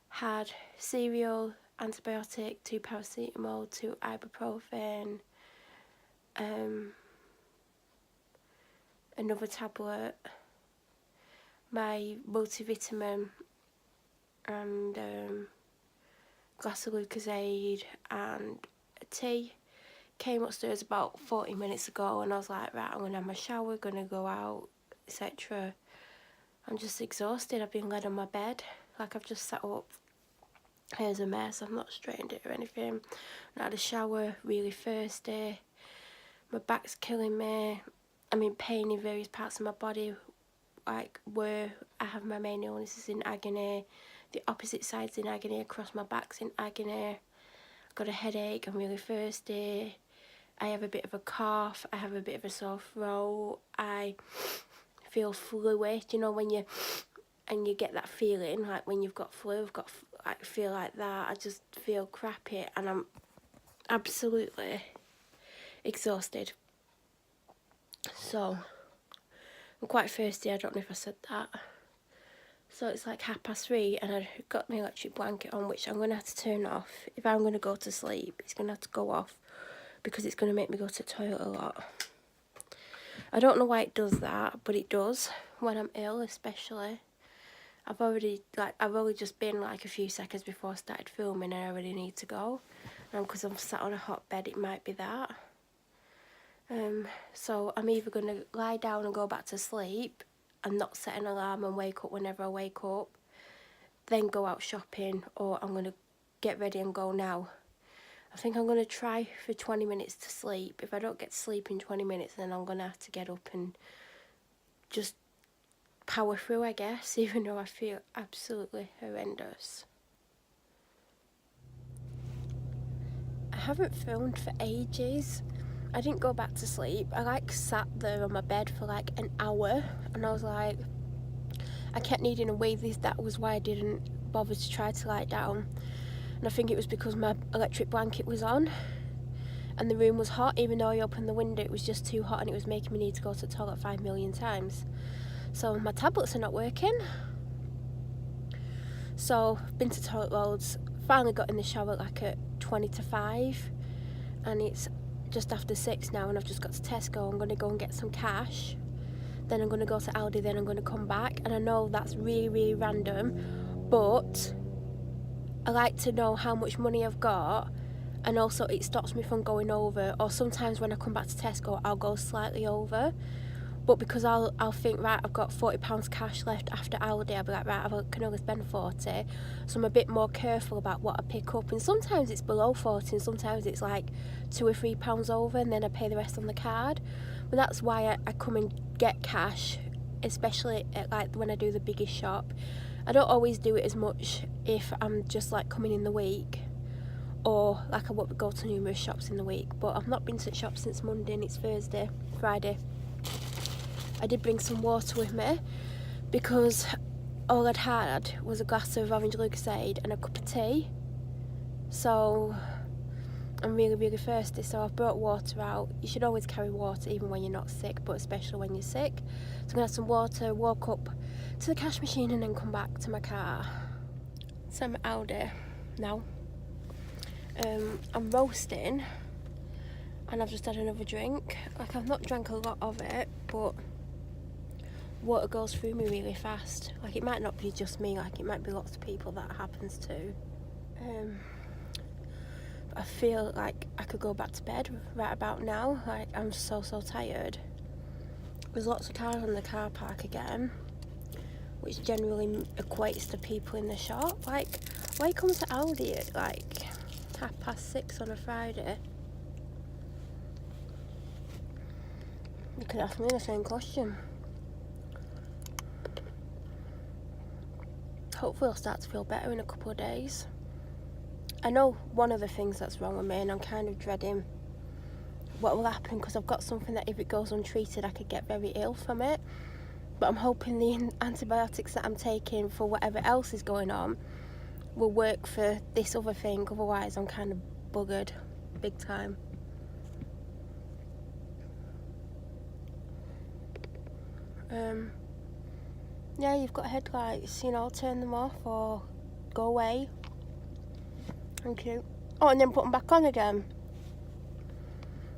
had cereal, antibiotic, 2 paracetamol, 2 ibuprofen, another tablet, my multivitamin, and glass of Lucozade and a tea. Came upstairs about 40 minutes ago and I was like, right, I'm gonna have my shower, gonna go out, etc. I'm just exhausted. I've been laid on my bed, like I've just sat up. Hair's a mess, I've not straightened it or anything. I had a shower, really thirsty. My back's killing me. I'm in pain in various parts of my body, like where I have my main illness is in agony. The opposite side's in agony, across my back's in agony. I've got a headache, I'm really thirsty. I have a bit of a cough, I have a bit of a sore throat, I feel fluey, you know when you get that feeling like when you've got flu, I feel like that. I just feel crappy and I'm absolutely exhausted. So I'm quite thirsty, I don't know if I said that. So it's like 3:30 and I've got my electric blanket on, which I'm going to have to turn off. If I'm going to go to sleep, it's going to have to go off because it's going to make me go to the toilet a lot. I don't know why it does that, but it does when I'm ill especially. I've only just been like a few seconds before I started filming and I already need to go. Because I'm sat on a hot bed, it might be that. So I'm either going to lie down and go back to sleep and not set an alarm and wake up whenever I wake up, then go out shopping, or I'm going to get ready and go now. I think I'm going to try for 20 minutes to sleep. If I don't get to sleep in 20 minutes, then I'm going to have to get up and just power through, I guess, even though I feel absolutely horrendous. I haven't filmed for ages. I didn't go back to sleep. I like sat there on my bed for like an hour and I was like, I kept needing a wee. That was why I didn't bother to try to lie down. And I think it was because my electric blanket was on and the room was hot. Even though I opened the window, it was just too hot and it was making me need to go to the toilet 5 million times. So my tablets are not working. So been to toilet loads, finally got in the shower like at 20 to 5 and it's just after 6 now, and I've just got to Tesco. I'm going to go and get some cash, then I'm going to go to Aldi, then I'm going to come back. And I know that's really random, but I like to know how much money I've got, and also it stops me from going over. Or sometimes when I come back to Tesco I'll go slightly over, but because I'll think, right, I've got £40 cash left after Aldi, I'll be like, right, I can only spend 40, so I'm a bit more careful about what I pick up. And sometimes it's below 40 and sometimes it's like £2 or £3 over, and then I pay the rest on the card. But that's why I come and get cash, especially at, like, when I do the biggest shop. I don't always do it as much if I'm just like coming in the week, or like I won't go to numerous shops in the week. But I've not been to the shop since Monday and it's Friday. I did bring some water with me because all I'd had was a glass of orange Lucozade and a cup of tea. So I'm really thirsty, so I've brought water out. You should always carry water even when you're not sick, but especially when you're sick. So I'm gonna have some water, walk up to the cash machine and then come back to my car. So I'm at Aldi now. I'm roasting and I've just had another drink. Like, I've not drank a lot of it, but water goes through me really fast. Like, it might not be just me, like it might be lots of people that happens to. But I feel like I could go back to bed right about now. Like, I'm so tired. There's lots of cars in the car park again, which generally equates to people in the shop. Like, why come to Aldi at like 6:30 on a Friday? You could ask me the same question. Hopefully I'll start to feel better in a couple of days. I know one of the things that's wrong with me, and I'm kind of dreading what will happen, because I've got something that if it goes untreated I could get very ill from it. But I'm hoping the antibiotics that I'm taking for whatever else is going on will work for this other thing, otherwise I'm kind of buggered big time. Yeah, you've got headlights, you know, turn them off or go away. Thank you. Oh, and then put them back on again.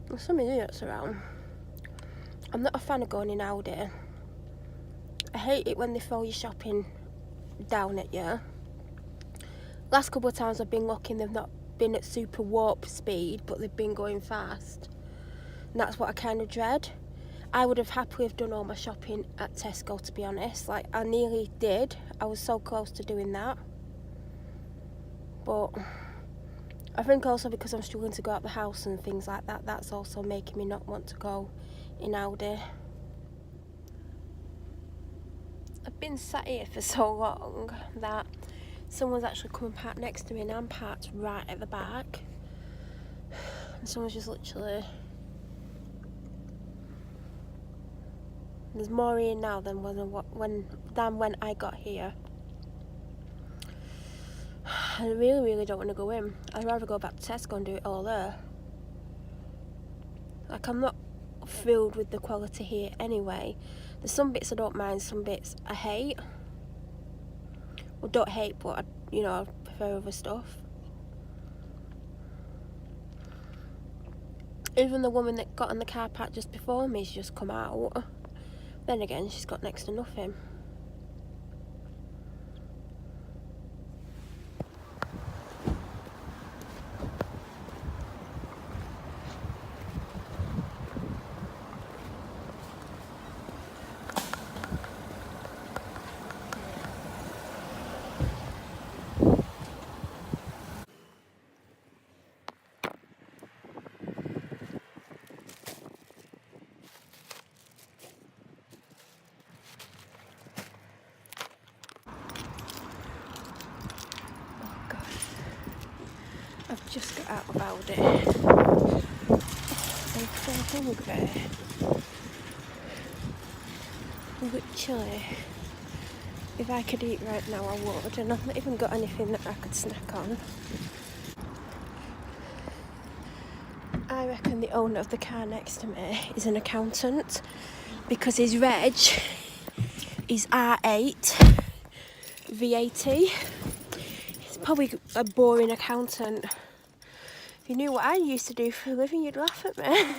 There's some idiots around. I'm not a fan of going in Aldi. I hate it when they throw your shopping down at you. Last couple of times I've been looking, they've not been at super warp speed, but they've been going fast. And that's what I kind of dread. I would have happily have done all my shopping at Tesco, to be honest. Like, I nearly did. I was so close to doing that. But I think also because I'm struggling to go out the house and things like that, that's also making me not want to go in Aldi. I've been sat here for so long that someone's actually come and parked next to me, and I'm parked right at the back. And someone's just literally... There's more here now than when I got here. I really don't want to go in. I'd rather go back to Tesco and do it all there. Like, I'm not thrilled with the quality here anyway. There's some bits I don't mind, some bits I hate. Well, don't hate, but I prefer other stuff. Even the woman that got in the car park just before me's just come out. Then again, she's got next to nothing. I've just got out of Aldi. I'm so hungry. Literally, if I could eat right now I would, and I've not even got anything that I could snack on. I reckon the owner of the car next to me is an accountant because his reg is R8 VAT. He's probably a boring accountant. If you knew what I used to do for a living, you'd laugh at me.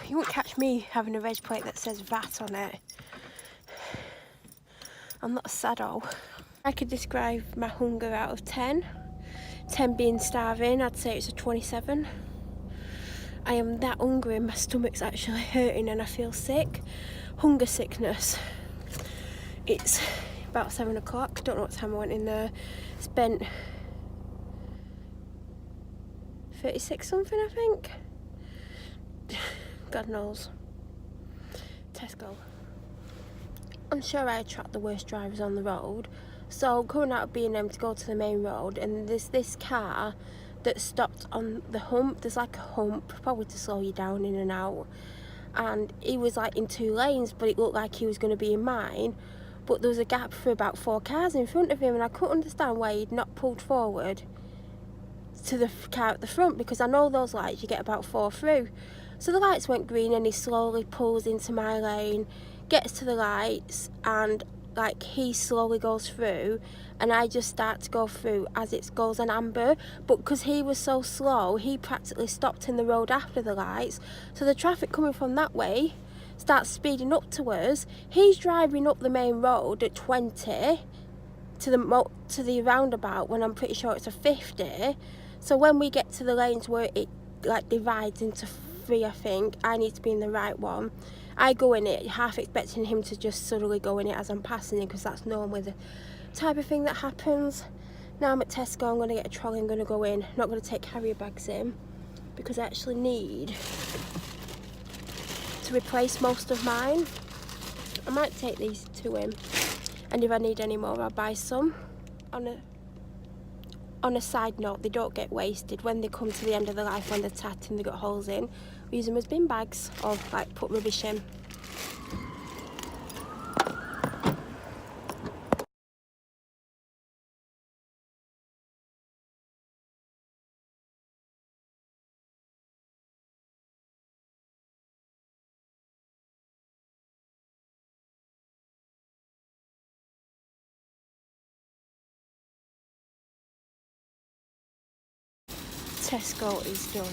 You wouldn't catch me having a reg plate that says VAT on it. I'm not a sado. I could describe my hunger out of 10. 10 being starving, I'd say it's a 27. I am that hungry, my stomach's actually hurting and I feel sick. Hunger sickness. It's about 7 o'clock, don't know what time I went in there. Spent 36 something, I think. God knows. Tesco. I'm sure I attract the worst drivers on the road. So coming out of B&M to go to the main road, and there's this car that stopped on the hump. There's like a hump, probably to slow you down in and out. And he was like in 2 lanes, but it looked like he was going to be in mine. But there was a gap for about 4 cars in front of him, and I couldn't understand why he'd not pulled forward to the car at the front, because I know those lights, you get about 4 through. So the lights went green and he slowly pulls into my lane, gets to the lights, and like he slowly goes through, and I just start to go through as it goes on amber. But because he was so slow, he practically stopped in the road after the lights, so the traffic coming from that way starts speeding up to us. He's driving up the main road at 20 to the roundabout when I'm pretty sure it's a 50. So when we get to the lanes where it like divides into 3, I think I need to be in the right one. I go in it half expecting him to just suddenly go in it as I'm passing him, because that's normally the type of thing that happens. Now I'm at Tesco, I'm going to get a trolley, I'm going to go in. I'm not going to take carrier bags in because I actually need to replace most of mine. I might take these to him, and if I need any more I'll buy some. On a side note, they don't get wasted. When they come to the end of their life, when they're tatted and they've got holes in, we use them as bin bags or like put rubbish in. Tesco is done.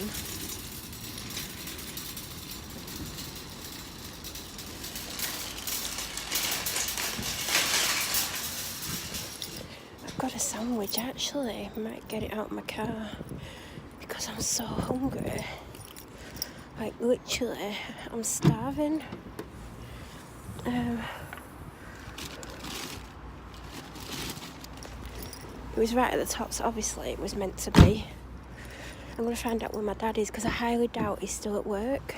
I've got a sandwich actually. I might get it out of my car because I'm so hungry. Like literally, I'm starving. It was right at the top, so obviously it was meant to be. I'm going to find out where my dad is because I highly doubt he's still at work.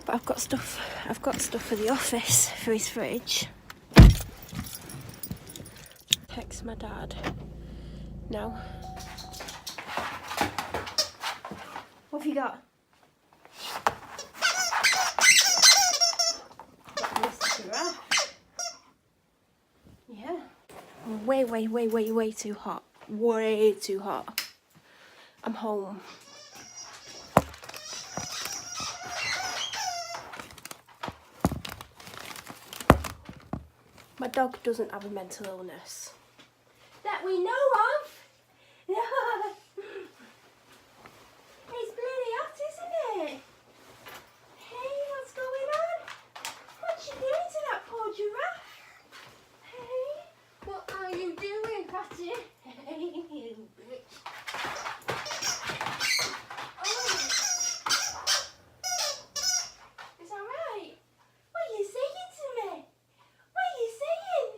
But I've got stuff for the office, for his fridge. Text my dad now. What have you got? Yeah. Way too hot. Way too hot. I'm home. My dog doesn't have a mental illness that we know of. It's bloody hot, isn't it? Hey, what's going on? What you doing to that poor giraffe? Hey, what are you doing, Patty? Hey, you bitch. Oh. It's alright. What are you saying to me? What are you saying?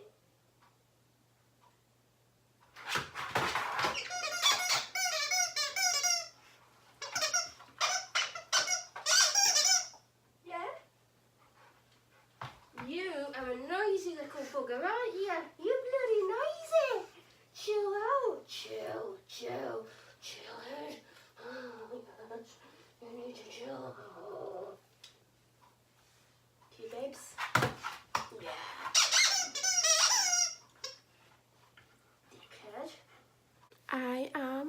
Yeah? You are a noisy little bugger, aren't you? You bloody noisy. Chill out. Chill. Chill out. Oh my gosh. You need to chill out. Okay, babes? Yeah. Dickhead. I am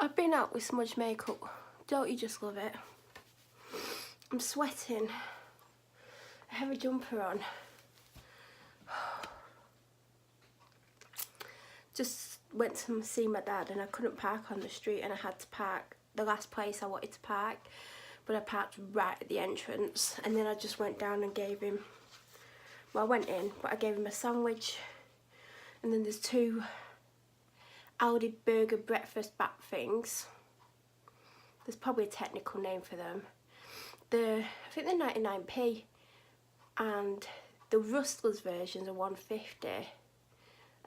I've been out with smudge makeup. Don't you just love it? I'm sweating. A heavy jumper on. Just went to see my dad and I couldn't park on the street and I had to park the last place I wanted to park, but I parked right at the entrance, and then I just went down and gave him, well, I went in, but I gave him a sandwich, and then there's 2 Aldi burger breakfast back things. There's probably a technical name for them. I think they're 99p, and the Rustlers versions are 150,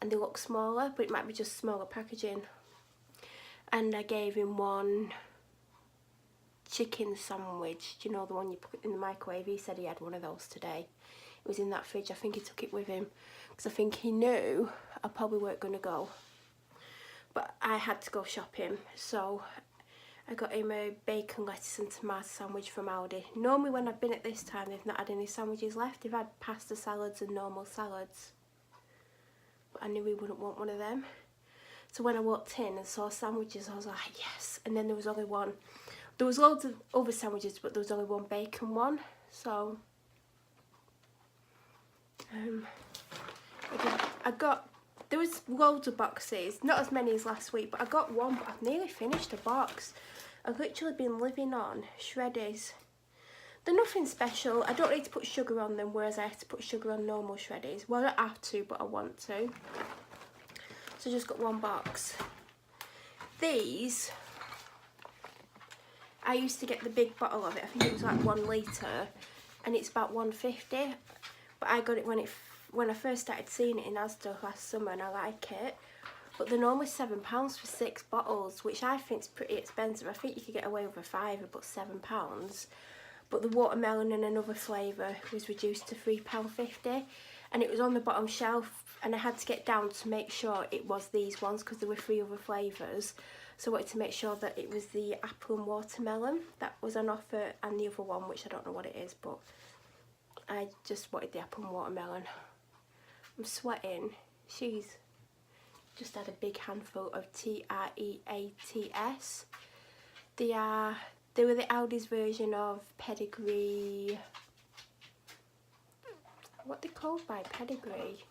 and they look smaller, but it might be just smaller packaging. And I gave him 1 chicken sandwich. Do you know the one you put in the microwave? He said he had one of those today. It was in that fridge. I think he took it with him because I think he knew I probably weren't going to go. But I had to go shopping, so I got him a bacon, lettuce and tomato sandwich from Aldi. Normally when I've been at this time, they've not had any sandwiches left. They've had pasta salads and normal salads. But I knew he wouldn't want one of them. So when I walked in and saw sandwiches, I was like, yes. And then there was only one. There was loads of other sandwiches, but there was only 1 bacon one. So there was loads of boxes, not as many as last week, but I got one, but I've nearly finished a box. I've literally been living on shreddies. They're nothing special. I don't need to put sugar on them, whereas I have to put sugar on normal shreddies. Well, I don't have to, but I want to. So I just got 1 box. These, I used to get the big bottle of it. I think it was like 1 litre, and it's about 150. But I got it when I first started seeing it in Asda last summer, and I like it. But they're normally £7 for 6 bottles, which I think is pretty expensive. I think you could get away with a £5, but £7. But the watermelon and another flavour was reduced to £3.50, and it was on the bottom shelf, and I had to get down to make sure it was these ones because there were 3 other flavours. So I wanted to make sure that it was the apple and watermelon that was on offer, and the other one, which I don't know what it is, but I just wanted the apple and watermelon. I'm sweating. She's just had a big handful of Treats. They were the Aldi's version of Pedigree. What are they called by Pedigree?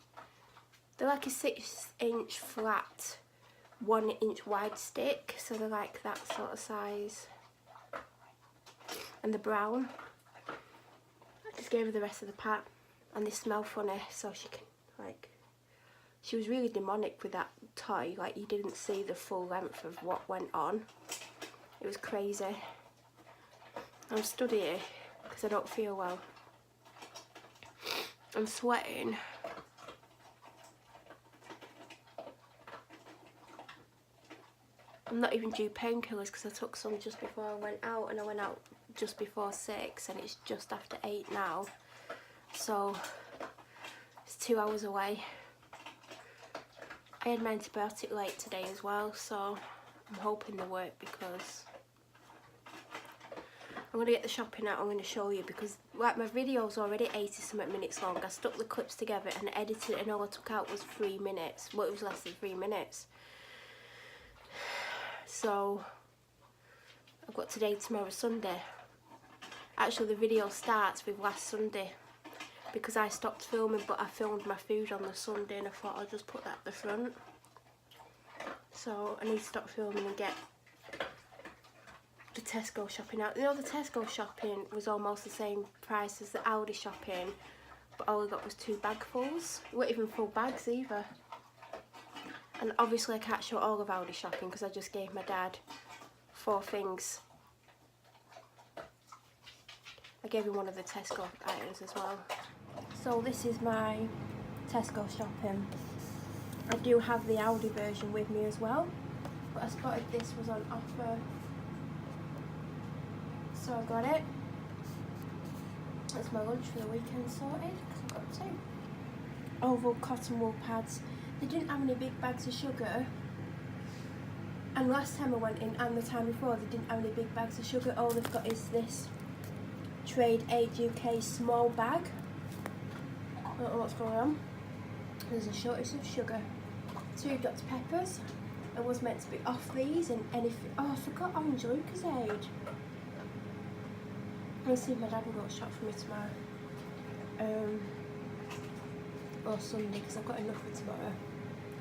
They're like a 6-inch flat, 1-inch wide stick, so they're like that sort of size. And the brown. I just gave her the rest of the pack, and they smell funny, so she can, like, she was really demonic with that toy. Like, you didn't see the full length of what went on. It was crazy. I'm stood here because I don't feel well. I'm sweating. I'm not even due painkillers because I took some just before I went out, and I went out just before 6, and it's just after 8 now. So it's 2 hours away. I had my antibiotic late today as well, so I'm hoping they work, because I'm going to get the shopping out. I'm going to show you, because like my video's already 80-something minutes long. I stuck the clips together and edited it, and all I took out was 3 minutes. Well, it was less than 3 minutes. So I've got today, tomorrow, Sunday. Actually, the video starts with last Sunday, because I stopped filming, but I filmed my food on the Sunday, and I thought I'll just put that at the front. So I need to stop filming and get the Tesco shopping out. You know, the Tesco shopping was almost the same price as the Aldi shopping, but all I got was 2 bagfuls. It weren't even full bags either. And obviously I can't show all of Aldi shopping because I just gave my dad 4 things. I gave him one of the Tesco items as well. So this is my Tesco shopping. I do have the Aldi version with me as well, but I spotted this was on offer, so I got it. That's my lunch for the weekend sorted, because I've got 2. Oval cotton wool pads. They didn't have any big bags of sugar, and last time I went in and the time before they didn't have any big bags of sugar. All they've got is this Trade Aid UK small bag. I don't know what's going on. There's a shortage of sugar. 2 Dr Peppers, I was meant to be off these and anything. Oh, I forgot Orange Lucozade. I'll see if my dad can go shop for me tomorrow. Or Sunday, because I've got enough for tomorrow.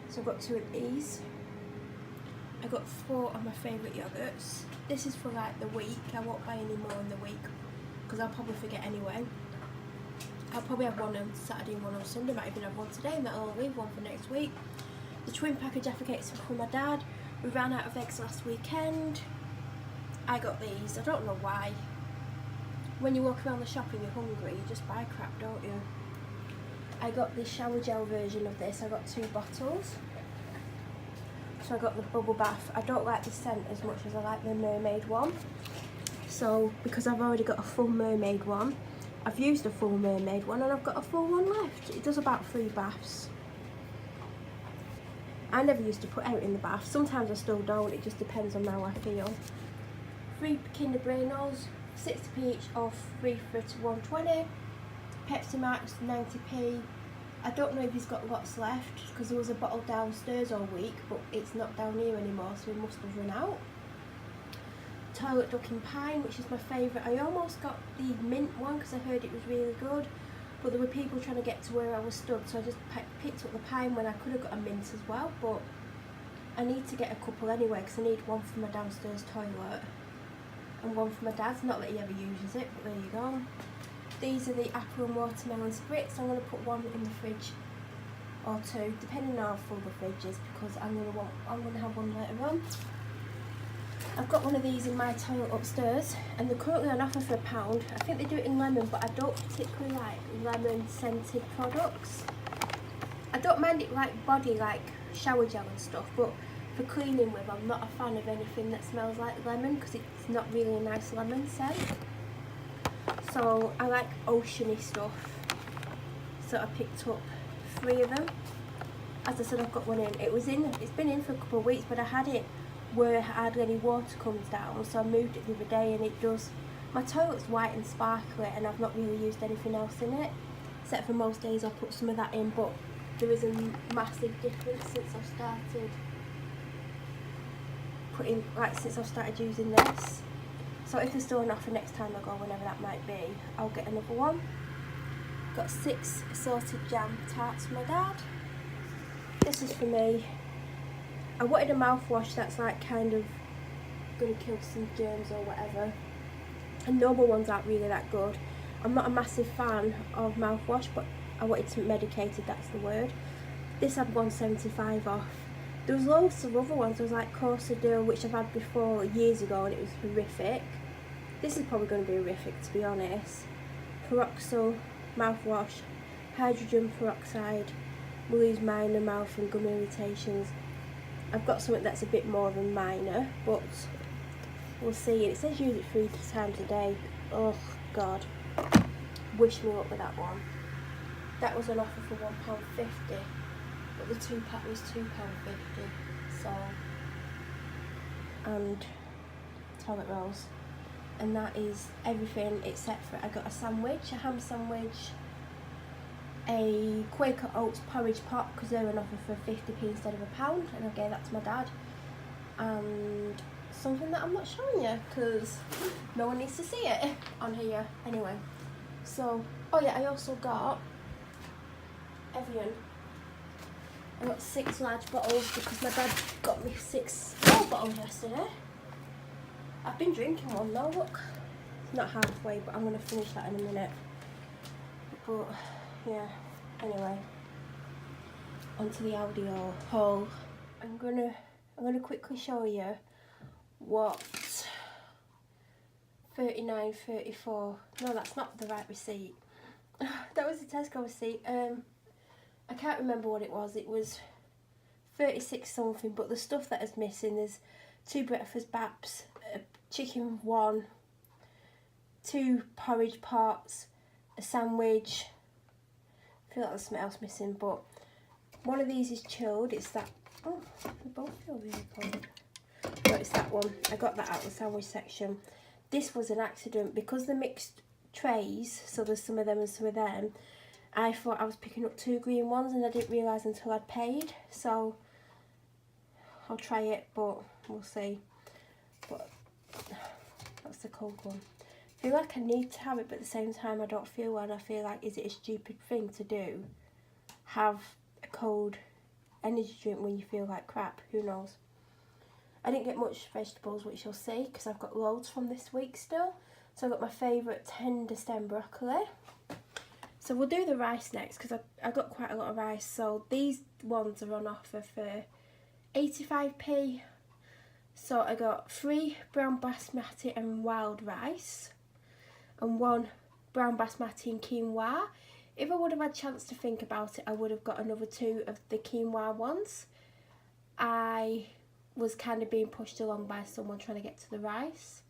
So I've got 2 of these. I got 4 of my favourite yogurts. This is for like the week. I won't buy any more in the week because I'll probably forget anyway. I'll probably have one on Saturday and one on Sunday. Might even have one today, and that'll leave one for next week. The twin pack of Jaffa Cakes from my dad. We ran out of eggs last weekend. I got these. I don't know why. When you walk around the shop and you're hungry, you just buy crap, don't you? I got the shower gel version of this. I got 2 bottles. So I got the bubble bath. I don't like the scent as much as I like the mermaid one. So because I've already got a full mermaid one, I've used a full mermaid one and I've got a full one left. It does about 3 baths. I never used to put out in the bath. Sometimes I still don't. It just depends on how I feel. 3 Kinder Buenos, 60p each off 3 for 120. Pepsi Max 90p. I don't know if he's got lots left because there was a bottle downstairs all week, but it's not down here anymore, so he must have run out. Toilet Ducking Pine, which is my favourite. I almost got the mint one because I heard it was really good, but there were people trying to get to where I was stood, so I just picked up the pine when I could have got a mint as well, but I need to get a couple anyway because I need one for my downstairs toilet and one for my dad's. Not that he ever uses it, but there you go. These are the apple and watermelon spritz. I'm going to put one in the fridge or 2, depending on how full the fridge is, because I'm going to have one later on. I've got one of these in my toilet upstairs, and they're currently on offer for £1. I think they do it in lemon, but I don't particularly like lemon scented products. I don't mind it like body, like shower gel and stuff, but for cleaning with, I'm not a fan of anything that smells like lemon because it's not really a nice lemon scent. So I like oceany stuff, so I picked up 3 of them. As I said, I've got one in. It's been in for a couple of weeks, but I had it where hardly any water comes down, so I moved it the other day, and it does. My toilet's white and sparkly, and I've not really used anything else in it, except for most days I'll put some of that in, but there is a massive difference since I've started using this. So if they're still on offer next time I go, whenever that might be, I'll get another one. Got 6 assorted jam tarts for my dad. This is for me. I wanted a mouthwash that's like kind of going to kill some germs or whatever. And normal ones aren't really that good. I'm not a massive fan of mouthwash, but I wanted some medicated, that's the word. This had $1.75 off. There was loads of other ones. There was like Corsadil, which I've had before years ago, and it was horrific. This is probably going to be horrific, to be honest. Peroxyl mouthwash, hydrogen peroxide, will lose minor mouth and gum irritations. I've got something that's a bit more than minor, but we'll see. It says use it 3 times a day. Oh God, wish me luck with that one. That was an offer for £1.50. But the 2-pack was £2.50, so, and toilet rolls, and that is everything except for I got a sandwich, a ham sandwich, a Quaker Oats porridge pot because they're on offer for 50p instead of £1, and I gave that to my dad, and something that I'm not showing you because no one needs to see it on here anyway. So, oh yeah, I also got Evian. I got 6 large bottles because my dad got me 6 small bottles yesterday. I've been drinking one though, look. It's not halfway, but I'm going to finish that in a minute. But, yeah, anyway. Onto the audio haul. I'm gonna quickly show you what 39.34. No, that's not the right receipt. That was the Tesco receipt. I can't remember what it was. It was 36 something, but the stuff that is missing, there's 2 breakfast baps, a chicken one, 2 porridge pots, a sandwich. I feel like there's something else missing, but one of these is chilled. It's that. Oh, they both feel really cold. No, it's that one. I got that out of the sandwich section. This was an accident because the mixed trays, so there's some of them and some of them. I thought I was picking up 2 green ones and I didn't realise until I'd paid. So I'll try it, but we'll see. But that's the cold one. I feel like I need to have it, but at the same time I don't feel well, and I feel like, is it a stupid thing to do? Have a cold energy drink when you feel like crap? Who knows? I didn't get much vegetables, which you'll see, because I've got loads from this week still. So I've got my favourite tender stem broccoli. So we'll do the rice next, because I got quite a lot of rice. So these ones are on offer for 85p. So I got 3 brown basmati and wild rice, and 1 brown basmati and quinoa. If I would have had a chance to think about it, I would have got another 2 of the quinoa ones. I was kind of being pushed along by someone trying to get to the rice,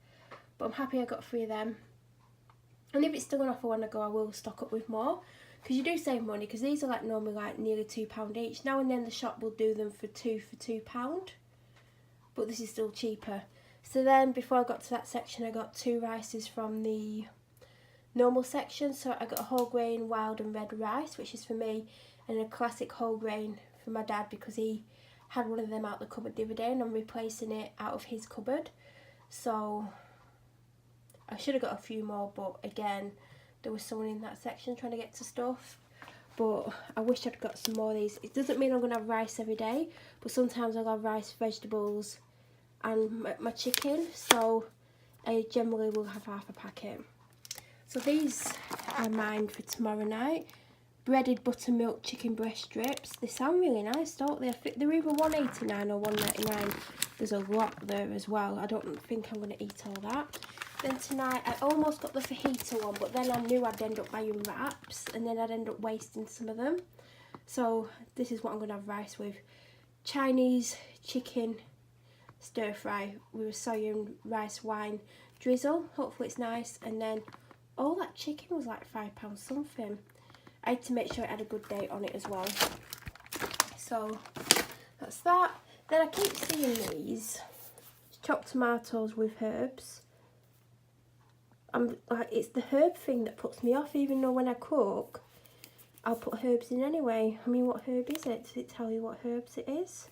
but I'm happy I got 3 of them. And if it's still on offer when I go, I will stock up with more, because you do save money, because these are like normally like nearly £2 each. Now and then the shop will do them for £2 for £2, but this is still cheaper. So then before I got to that section, I got 2 rices from the normal section. So I got a whole grain wild and red rice, which is for me, and a classic whole grain for my dad, because he had one of them out the cupboard the other day and I'm replacing it out of his cupboard. So I should have got a few more, but again, there was someone in that section trying to get to stuff. But I wish I'd got some more of these. It doesn't mean I'm going to have rice every day, but sometimes I'll have rice, vegetables and my chicken. So I generally will have half a packet. So these are mine for tomorrow night. Breaded buttermilk chicken breast strips. They sound really nice, don't they? I think they're either $1.89 or $1.99. There's a lot there as well. I don't think I'm going to eat all that. Then tonight, I almost got the fajita one, but then I knew I'd end up buying wraps, and then I'd end up wasting some of them. So this is what I'm going to have rice with. Chinese chicken stir fry with a soy and rice wine drizzle. Hopefully it's nice. And then all that chicken was like £5 something. I had to make sure it had a good date on it as well. So that's that. Then I keep seeing these chopped tomatoes with herbs. I'm like, it's the herb thing that puts me off, even though when I cook, I'll put herbs in anyway. I mean, what herb is it? Does it tell you what herbs it is?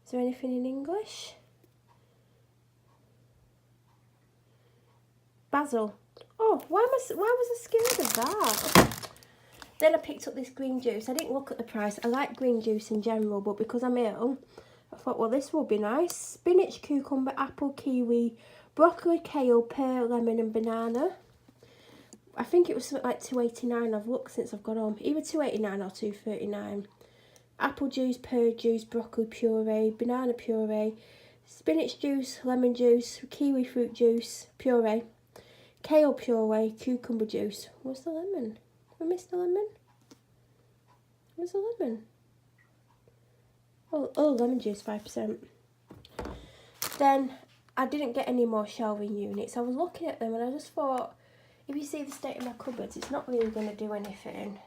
Is there anything in English? Basil. Oh, why was I scared of that? Then I picked up this green juice. I didn't look at the price. I like green juice in general, but because I'm ill, I thought, well, this will be nice. Spinach, cucumber, apple, kiwi, broccoli, kale, pear, lemon and banana. I think it was something like $2.89. I've looked since I've got home. Either $2.89 or $2.39. Apple juice, pear juice, broccoli puree, banana puree, spinach juice, lemon juice, kiwi fruit juice, puree, kale puree, cucumber juice. What's the lemon? I missed the lemon. Where's the lemon? Oh, lemon juice, 5%. Then I didn't get any more shelving units. I was looking at them and I just thought, if you see the state of my cupboards, it's not really going to do anything.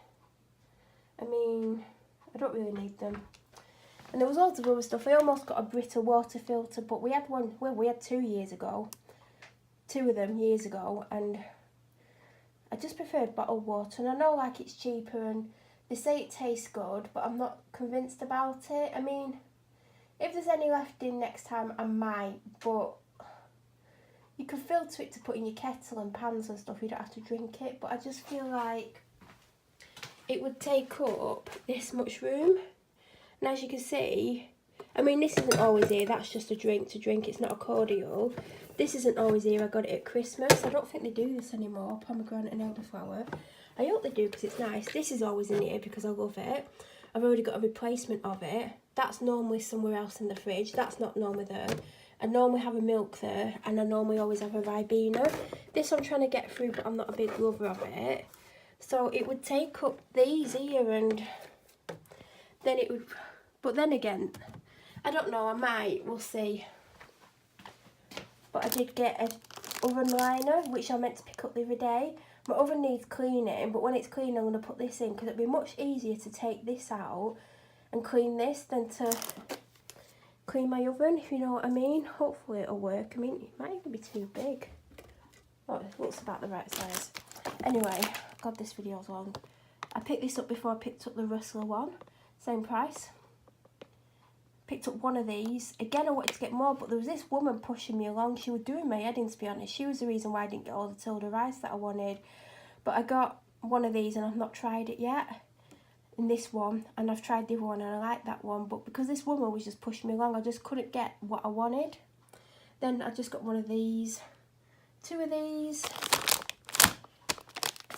I mean, I don't really need them. And there was loads of other stuff. I almost got a Brita water filter, but we had one, well, we had 2 years ago. 2 of them years ago, and I just preferred bottled water. And I know, like, it's cheaper and they say it tastes good, but I'm not convinced about it. I mean, if there's any left in next time, I might, but you can filter it to put in your kettle and pans and stuff. You don't have to drink it, but I just feel like it would take up this much room. And as you can see, I mean, this isn't always here. That's just a drink to drink. It's not a cordial. This isn't always here. I got it at Christmas. I don't think they do this anymore. Pomegranate and elderflower. I hope they do because it's nice. This is always in here because I love it. I've already got a replacement of it. That's normally somewhere else in the fridge. That's not normally there. I normally have a milk there, and I normally always have a Ribena. This I'm trying to get through, but I'm not a big lover of it. So it would take up these here, and then it would... But then again, I don't know, I might, we'll see. But I did get an oven liner, which I meant to pick up the other day. My oven needs cleaning, but when it's clean, I'm going to put this in, because it'd be much easier to take this out and clean this than to clean my oven, if you know what I mean. Hopefully it'll work. I mean, it might even be too big. Oh, it looks about the right size. Anyway, God, this video's long. I picked this up before I picked up the Rustler one. Same price. picked up one of these. Again, I wanted to get more, but there was this woman pushing me along. She was doing my head in, to be honest. She was the reason why I didn't get all the Tilda rice that I wanted. But I got one of these and I've not tried it yet. In this one, and I've tried the other one and I like that one, but because this woman was just pushing me along, I just couldn't get what I wanted. Then I just got one of these, 2 of these,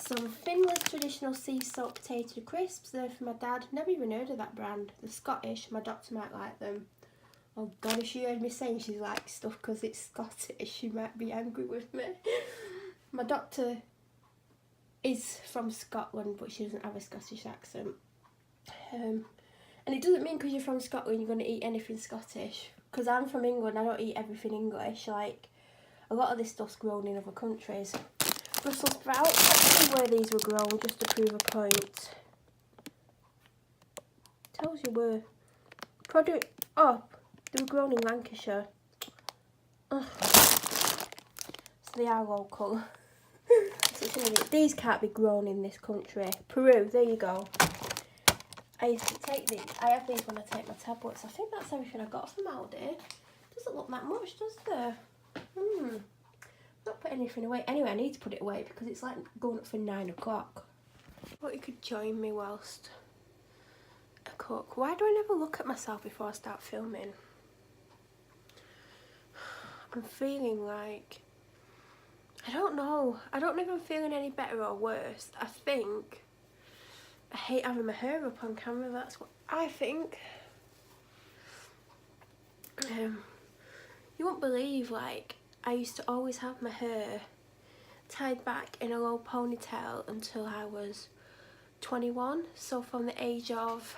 some Finland's traditional sea salt potato crisps. They're for my dad. Never even heard of that brand. They're Scottish. My doctor might like them. Oh God, if she heard me saying she likes stuff because it's Scottish, she might be angry with me. My doctor is from Scotland, but she doesn't have a Scottish accent. And it doesn't mean because you're from Scotland you're going to eat anything Scottish. Because I'm from England, I don't eat everything English. Like, a lot of this stuff's grown in other countries. Brussels sprouts, let's see where these were grown, just to prove a point. Tells you where. Product up. They were grown in Lancashire. Ugh. So they are local. These can't be grown in this country. Peru, there you go. I used to take these. I have these when I take my tablets. I think that's everything I got from Aldi. Doesn't look that much, does there? Not put anything away. Anyway, I need to put it away because it's like going up for 9 o'clock. Thought you could join me whilst I cook. Why do I never look at myself before I start filming? I'm feeling like, I don't know. I don't know if I'm feeling any better or worse. I think I hate having my hair up on camera, that's what I think. You won't believe, like, I used to always have my hair tied back in a low ponytail until I was 21. So from the age of,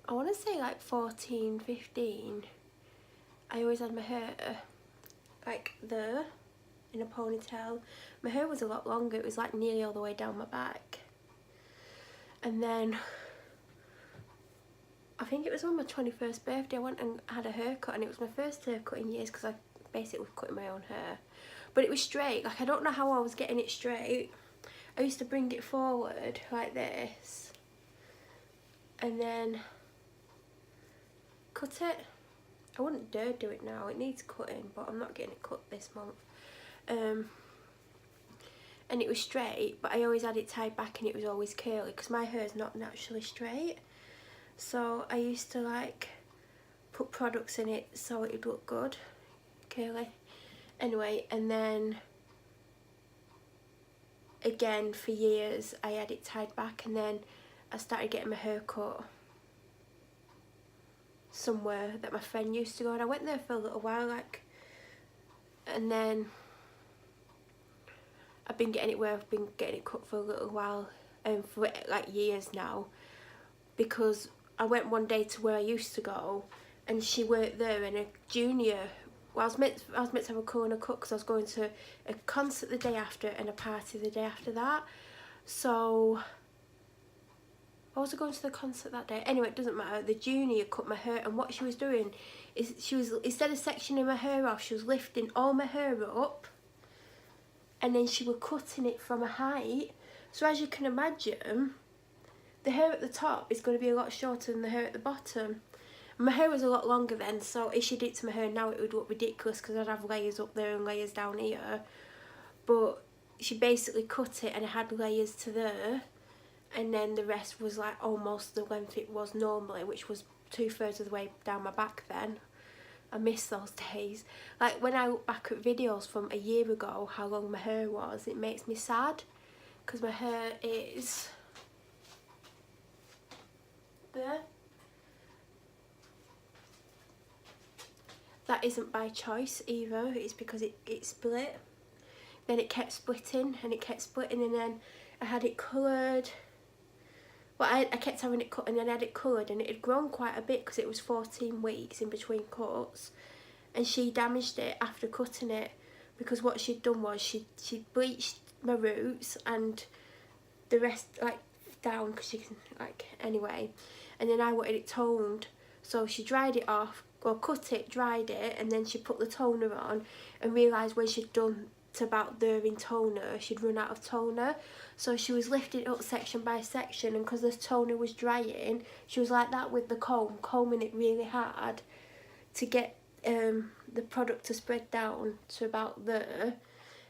I want to say like 14, 15, I always had my hair like there in a ponytail. My hair was a lot longer, it was like nearly all the way down my back. And then, I think it was on my 21st birthday, I went and had a haircut, and it was my first haircut in years because I basically was cutting my own hair. But it was straight, like I don't know how I was getting it straight. I used to bring it forward like this and then cut it. I wouldn't dare do it now, it needs cutting, but I'm not getting it cut this month. And it was straight, but I always had it tied back and it was always curly because my hair is not naturally straight. So I used to like put products in it so it would look good, curly. Anyway, and then again for years I had it tied back, and then I started getting my hair cut somewhere that my friend used to go, and I went there for a little while, like, and then I've been getting it where I've been getting it cut for a little while, for like years now, because I went one day to where I used to go and she worked there, and a junior, well, I was meant to have a corner cut because I was going to a concert the day after and a party the day after that. So I was going to the concert that day. Anyway, it doesn't matter. The junior cut my hair, and what she was doing is she was, instead of sectioning my hair off, she was lifting all my hair up and then she was cutting it from a height. So as you can imagine, the hair at the top is going to be a lot shorter than the hair at the bottom. My hair was a lot longer then, so if she did it to my hair now it would look ridiculous because I'd have layers up there and layers down here. But she basically cut it and it had layers to there, and then the rest was like almost the length it was normally, which was 2/3 of the way down my back then. I miss those days. Like when I look back at videos from a year ago, how long my hair was, it makes me sad because my hair is there. That isn't by choice either, it's because it split. Then it kept splitting and it kept splitting, and then I had it coloured. Well, I kept having it cut and then I had it coloured, and it had grown quite a bit because it was 14 weeks in between cuts, and she damaged it after cutting it because what she'd done was she bleached my roots and the rest like down because she can like anyway, and then I wanted it toned, so she dried it off, well cut it, dried it, and then she put the toner on and realised when she'd done to about there in toner, she'd run out of toner. So she was lifting it up section by section, and because the toner was drying, she was like that with the comb, combing it really hard to get the product to spread down to about there.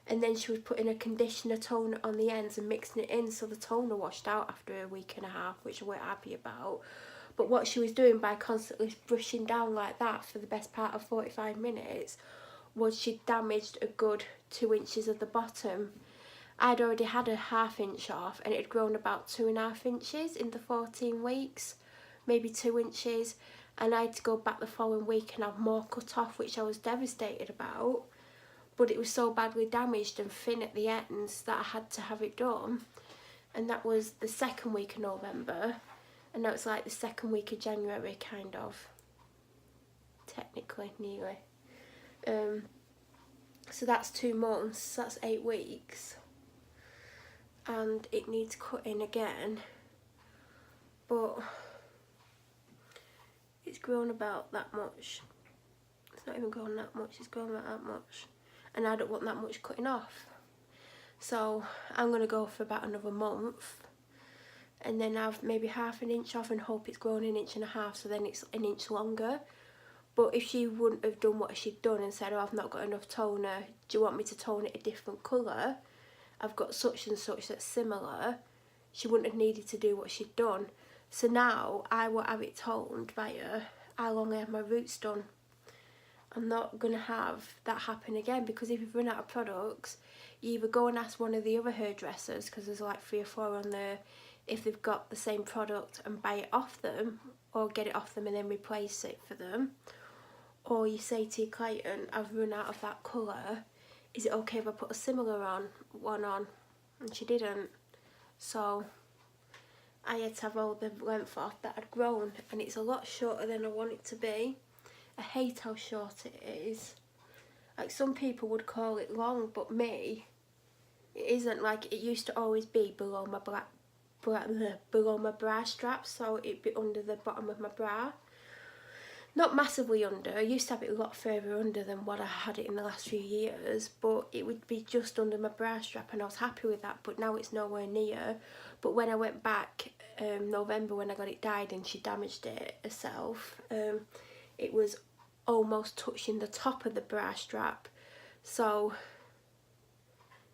And then she was putting a conditioner toner on the ends and mixing it in, so the toner washed out after a week and a half, which I weren't happy about. But what she was doing by constantly brushing down like that for the best part of 45 minutes was she damaged a good 2 inches of the bottom. I'd already had a ½ inch off, and it had grown about 2.5 inches in the 14 weeks, maybe 2 inches. And I had to go back the following week and have more cut off, which I was devastated about. But it was so badly damaged and thin at the ends that I had to have it done. And that was the 2nd week of November. And that was like the 2nd week of January, kind of. Technically, nearly. So that's 2 months, that's 8 weeks. And it needs cutting again. But it's grown about that much. It's not even grown that much, it's grown about that much. And I don't want that much cutting off. So I'm going to go for about another month. And then have maybe ½ an inch off and hope it's grown 1.5 inches, so then it's 1 inch longer. But if she wouldn't have done what she'd done and said, oh, I've not got enough toner, do you want me to tone it a different colour? I've got such and such that's similar. She wouldn't have needed to do what she'd done. So now I will have it toned by her how long I have my roots done. I'm not going to have that happen again, because if you've run out of products, you either go and ask one of the other hairdressers, because there's like 3 or 4 on there, if they've got the same product, and buy it off them, or get it off them and then replace it for them. Or you say to your client, I've run out of that colour, is it okay if I put a similar one on? And she didn't. So I had to have all the length off that had grown, and it's a lot shorter than I want it to be. I hate how short it is. Like, some people would call it long, but me, it isn't. Like, it used to always be below my below my bra strap, so it'd be under the bottom of my bra. Not massively under. I used to have it a lot further under than what I had it in the last few years, but it would be just under my bra strap, and I was happy with that. But now it's nowhere near. But when I went back November, when I got it dyed and she damaged it herself, it was almost touching the top of the bra strap. So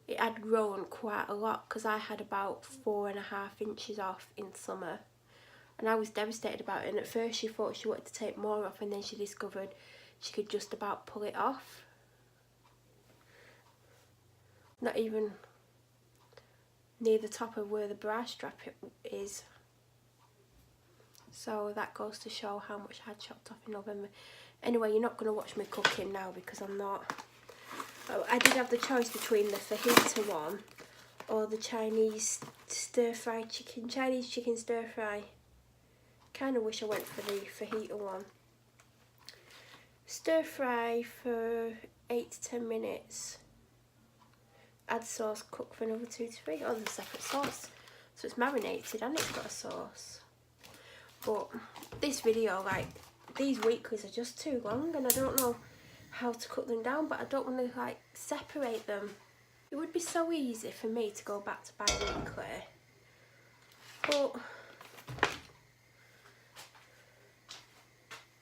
it had grown quite a lot, because I had about 4.5 inches off in summer. And I was devastated about it. And at first she thought she wanted to take more off, and then she discovered she could just about pull it off. Not even near the top of where the bra strap is. So that goes to show how much I had chopped off in November. Anyway, you're not going to watch me cooking now, because I'm not. Oh, I did have the choice between the fajita one or the Chinese stir-fried chicken. Chinese chicken stir-fry. Kind of wish I went for the fajita one. Stir-fry for 8 to 10 minutes. Add sauce, cook for another 2 to 3. Oh, there's a separate sauce. So it's marinated and it's got a sauce. But this video, like, these weeklies are just too long, and I don't know how to cut them down, but I don't want to, like, separate them. It would be so easy for me to go back to bi-weekly, but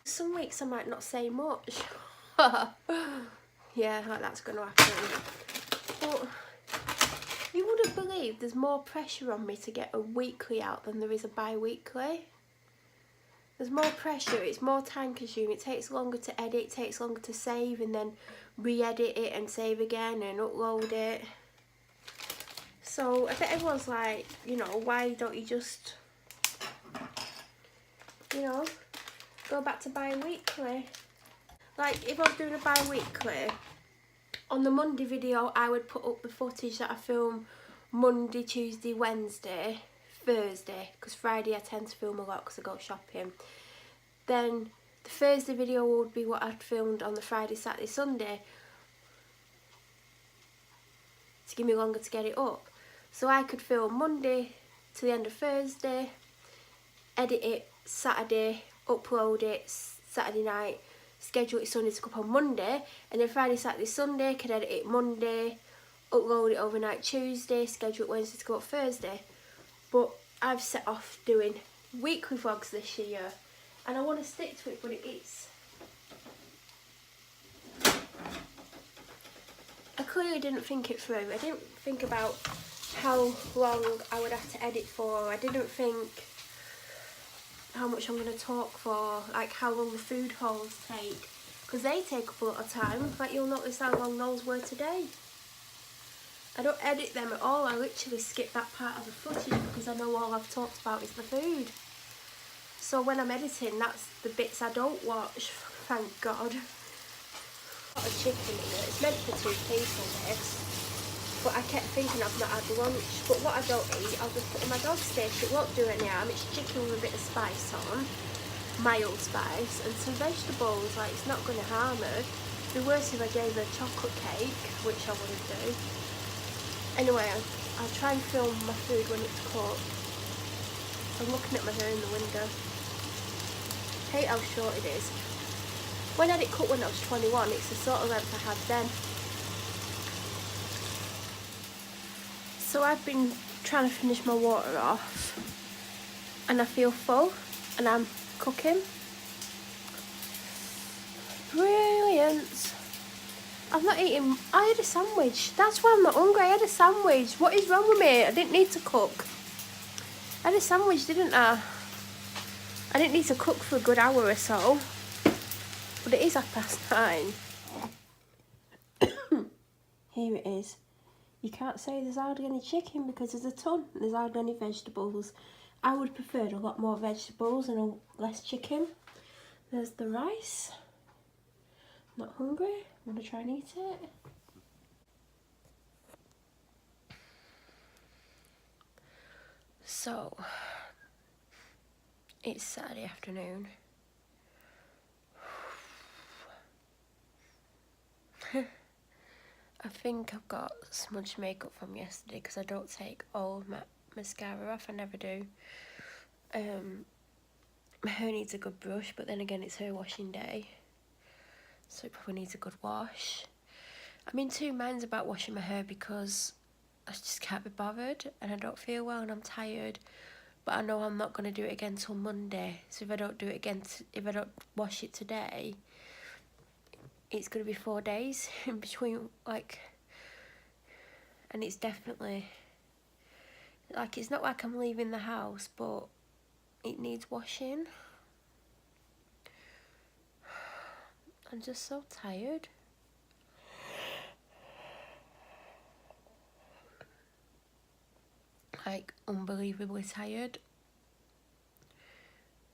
some weeks I might not say much. Yeah, like, that's going to happen. But you wouldn't believe there's more pressure on me to get a weekly out than there is a bi-weekly. There's more pressure, it's more time consuming, it takes longer to edit, it takes longer to save and then re-edit it and save again and upload it. So I bet everyone's like, you know, why don't you just, you know, go back to bi-weekly? Like, if I was doing a bi-weekly, on the Monday video I would put up the footage that I film Monday, Tuesday, Wednesday, Thursday, because Friday I tend to film a lot because I go shopping. Then the Thursday video would be what I'd filmed on the Friday, Saturday, Sunday to give me longer to get it up. So I could film Monday to the end of Thursday, edit it Saturday, upload it Saturday night, schedule it Sunday to go up on Monday, and then Friday, Saturday, Sunday, could edit it Monday, upload it overnight Tuesday, schedule it Wednesday to go up Thursday. But I've set off doing weekly vlogs this year, and I want to stick to it, but it's... I clearly didn't think it through. I didn't think about how long I would have to edit for. I didn't think how much I'm going to talk for, like how long the food hauls take, because they take up a lot of time. Like, you'll notice how long those were today. I don't edit them at all. I literally skip that part of the footage because I know all I've talked about is the food. So when I'm editing, that's the bits I don't watch, thank God. Got a chicken in it. It's meant for 2 people, this. But I kept thinking I've not had lunch. But what I don't eat, I'll just put in my dog's dish. It won't do any harm. It's chicken with a bit of spice on, mild spice, and some vegetables. Like, it's not going to harm her. It'd be worse if I gave her chocolate cake, which I wouldn't do. Anyway, I'll try and film my food when it's cooked. I'm looking at my hair in the window. Hate how short it is. When I had it cut when I was 21, it's the sort of length I had then. So I've been trying to finish my water off, and I feel full, and I'm cooking. Brilliant. I'm not eating. I had a sandwich. That's why I'm not hungry. I had a sandwich. What is wrong with me? I didn't need to cook. I had a sandwich, didn't I? I didn't need to cook for a good hour or so. But it is 9:30. Here it is. You can't say there's hardly any chicken because there's a ton. There's hardly any vegetables. I would prefer a lot more vegetables and less chicken. There's the rice. Not hungry. I'm going to try and eat it. So, it's Saturday afternoon. I think I've got smudged makeup from yesterday because I don't take all my mascara off. I never do. My hair needs a good brush, but then again it's hair washing day, so it probably needs a good wash. I'm in two minds about washing my hair because I just can't be bothered and I don't feel well and I'm tired, but I know I'm not going to do it again till Monday. So if I don't do it again, if I don't wash it today, it's going to be 4 days in between, like, and it's definitely, like, it's not like I'm leaving the house, but it needs washing. I'm just so tired. Like, unbelievably tired.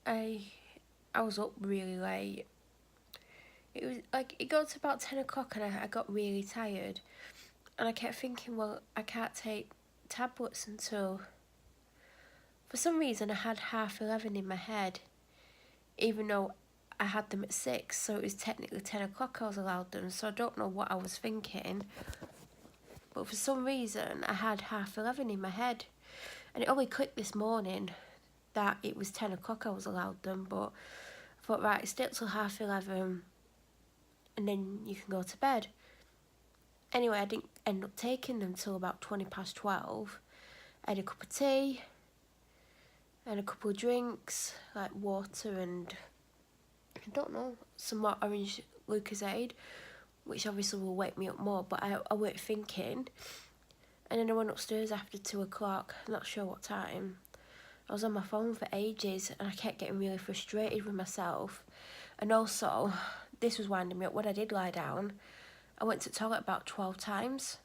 I was up really late. It was like, it got to about 10 o'clock and I got really tired. And I kept thinking, well, I can't take tablets until... For some reason, I had 11:30 in my head, even though I had them at 6, so it was technically 10 o'clock I was allowed them, so I don't know what I was thinking. But for some reason, I had 11:30 in my head. And it only clicked this morning that it was 10 o'clock I was allowed them, but I thought, right, stay up till 11:30, and then you can go to bed. Anyway, I didn't end up taking them till about 12:20. I had a cup of tea and a couple of drinks, like water and, I don't know, some more orange Lucozade, which obviously will wake me up more, but I weren't thinking. And then I went upstairs after 2 o'clock, not sure what time. I was on my phone for ages and I kept getting really frustrated with myself. And also, this was winding me up, when I did lie down, I went to the toilet about 12 times.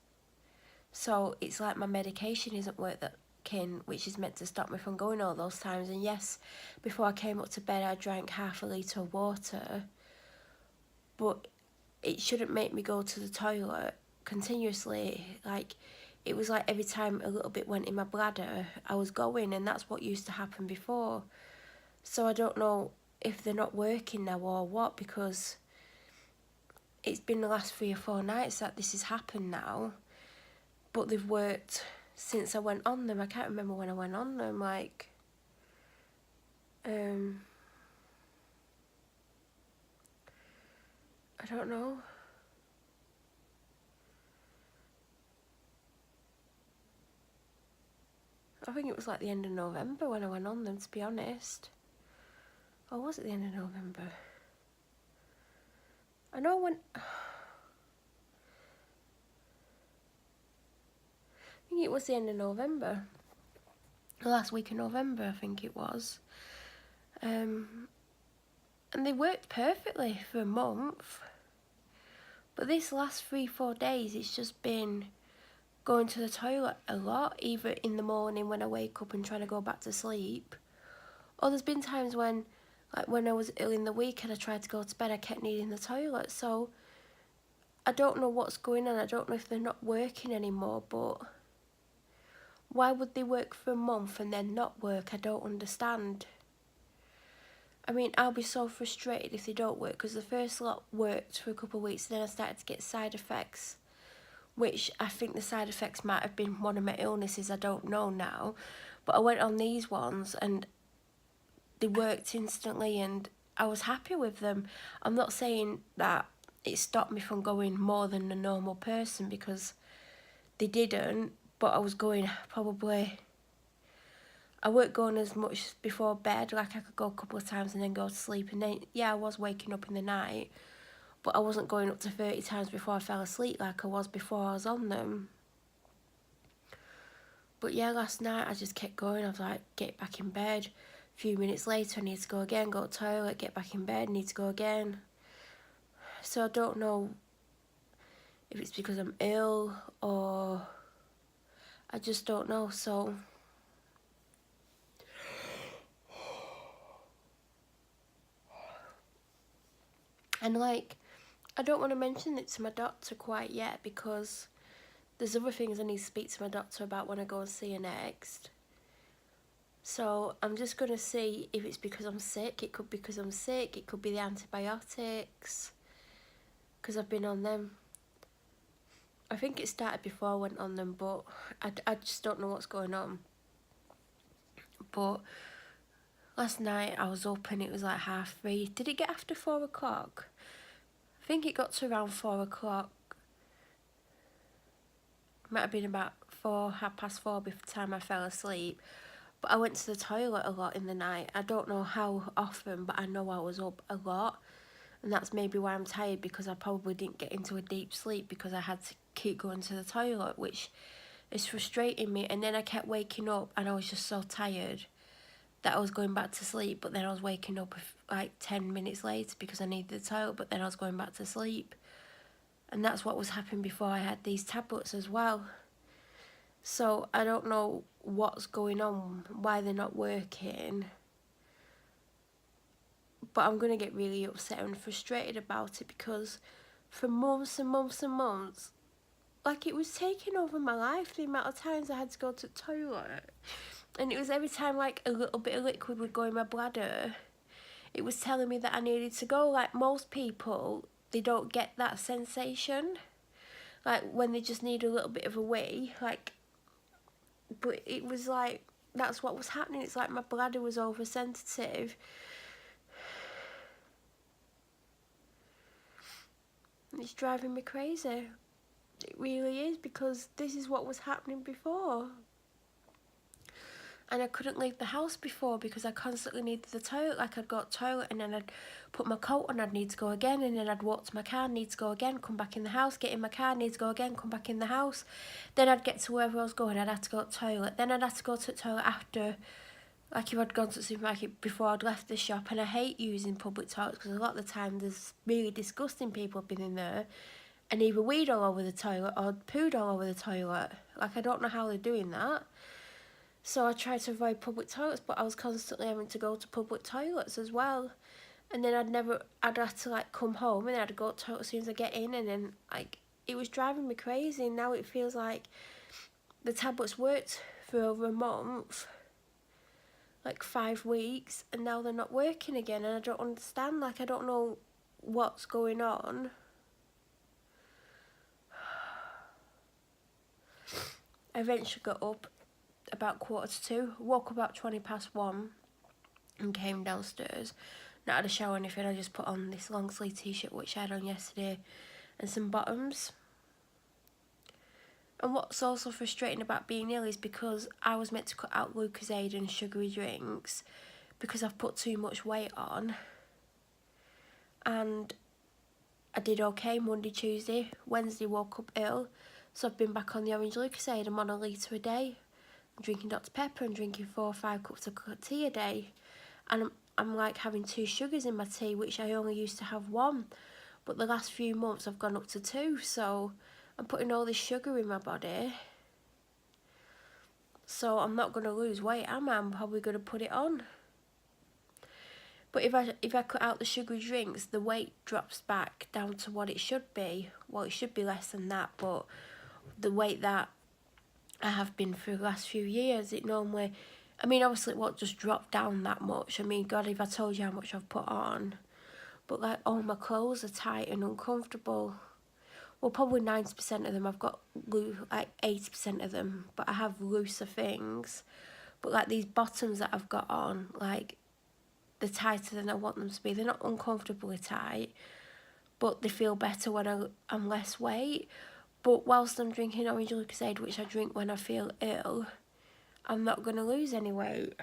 So it's like my medication isn't working, which is meant to stop me from going all those times. And yes, before I came up to bed, I drank 1/2 litre of water. But it shouldn't make me go to the toilet continuously. Like, it was like every time a little bit went in my bladder, I was going, and that's what used to happen before. So I don't know if they're not working now or what, because it's been the last 3 or 4 nights that this has happened now. But they've worked since I went on them. I can't remember when I went on them, like, I don't know. I think it was like the end of November when I went on them, to be honest. Or was it the end of November? I know when... I think it was the end of November. The last week of November, I think it was. And they worked perfectly for a month. But this last 3-4 days, it's just been going to the toilet a lot, either in the morning when I wake up and trying to go back to sleep. Or there's been times when, like when I was ill in the week and I tried to go to bed, I kept needing the toilet. So I don't know what's going on. I don't know if they're not working anymore, but why would they work for a month and then not work? I don't understand. I mean, I'll be so frustrated if they don't work, because the first lot worked for a couple of weeks, and then I started to get side effects, which I think the side effects might have been one of my illnesses, I don't know now. But I went on these ones and they worked instantly and I was happy with them. I'm not saying that it stopped me from going more than a normal person, because they didn't, but I was going probably... I weren't going as much before bed, like I could go a couple of times and then go to sleep, and then, yeah, I was waking up in the night, but I wasn't going up to 30 times before I fell asleep like I was before I was on them. But yeah, last night I just kept going. I was like, get back in bed. A few minutes later, I need to go again, go to the toilet, get back in bed, need to go again. So I don't know if it's because I'm ill or... I just don't know, so... And like, I don't want to mention it to my doctor quite yet, because there's other things I need to speak to my doctor about when I go and see her next. So I'm just going to see if it's because I'm sick. It could be because I'm sick. It could be the antibiotics, because I've been on them. I think it started before I went on them, but I just don't know what's going on. But last night I was up and it was like 3:30. Did it get after 4 o'clock? I think it got to around 4 o'clock. Might have been about 4:30 by the time I fell asleep. But I went to the toilet a lot in the night. I don't know how often, but I know I was up a lot. And that's maybe why I'm tired, because I probably didn't get into a deep sleep because I had to keep going to the toilet, which is frustrating me. And then I kept waking up and I was just so tired that I was going back to sleep, but then I was waking up like 10 minutes later because I needed the toilet, but then I was going back to sleep. And that's what was happening before I had these tablets as well. So I don't know what's going on, why they're not working. But I'm going to get really upset and frustrated about it, because for months and months and months, like, it was taking over my life, the amount of times I had to go to the toilet. And it was every time like a little bit of liquid would go in my bladder, it was telling me that I needed to go. Like most people, they don't get that sensation, like when they just need a little bit of a wee, like, but it was like, that's what was happening. It's like my bladder was oversensitive. It's driving me crazy. It really is, because this is what was happening before. And I couldn't leave the house before because I constantly needed the toilet. Like, I'd go to the toilet and then I'd put my coat on, I'd need to go again, and then I'd walk to my car, need to go again, come back in the house, get in my car, need to go again, come back in the house. Then I'd get to wherever I was going, I'd have to go to the toilet. Then I'd have to go to the toilet after, like if I'd gone to the supermarket before I'd left the shop. And I hate using public toilets because a lot of the time there's really disgusting people have been in there and either weed all over the toilet or pooed all over the toilet. Like, I don't know how they're doing that. So I tried to avoid public toilets, but I was constantly having to go to public toilets as well. And then I'd have to like come home and then I'd go to the toilet as soon as I get in, and then like, it was driving me crazy. And now it feels like the tablets worked for over a month, like 5 weeks, and now they're not working again, and I don't understand. Like, I don't know what's going on. I eventually got up about 1:45, woke up about 1:20 and came downstairs. Not had a shower or anything, I just put on this long sleeve t-shirt which I had on yesterday and some bottoms. And what's also frustrating about being ill is because I was meant to cut out Lucozade and sugary drinks because I've put too much weight on. And I did okay Monday, Tuesday. Wednesday woke up ill. So I've been back on the orange Lucozade. I'm on a litre a day. I'm drinking Dr Pepper and drinking 4 or 5 cups of tea a day. And I'm like having 2 sugars in my tea, which I only used to have 1. But the last few months I've gone up to 2. So I'm putting all this sugar in my body. So I'm not going to lose weight, am I? I'm probably going to put it on. But if I cut out the sugary drinks, the weight drops back down to what it should be. Well, it should be less than that, but the weight that I have been for the last few years, it normally... I mean, obviously it won't just drop down that much. I mean, God, if I told you how much I've put on. But, like, all my clothes are tight and uncomfortable. Well, probably 90% of them. I've got, like, 80% of them. But I have looser things. But, like, these bottoms that I've got on, like... they're tighter than I want them to be. They're not uncomfortably tight, but they feel better when I'm less weight. But whilst I'm drinking orange Lucozade, which I drink when I feel ill, I'm not going to lose any weight.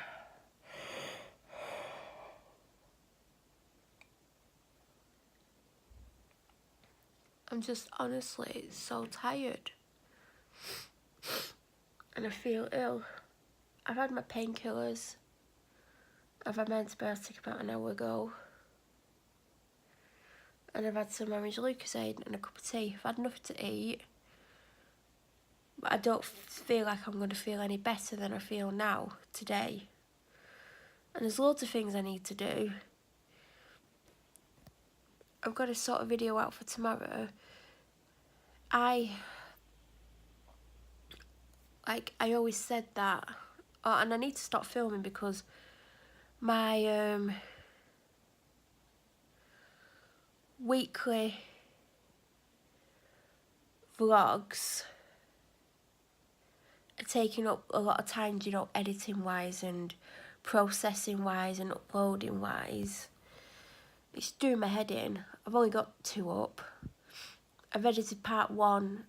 I'm just honestly so tired. And I feel ill. I've had my painkillers. I've had my antibiotic about an hour ago. And I've had some orange Lucozade and a cup of tea. I've had nothing to eat. But I don't feel like I'm going to feel any better than I feel now, today. And there's loads of things I need to do. I've got to sort a video out for tomorrow. I always said that. Oh, and I need to stop filming because my weekly vlogs are taking up a lot of time, you know, editing wise and processing wise and uploading wise. It's doing my head in. I've only got 2 up. I've edited part 1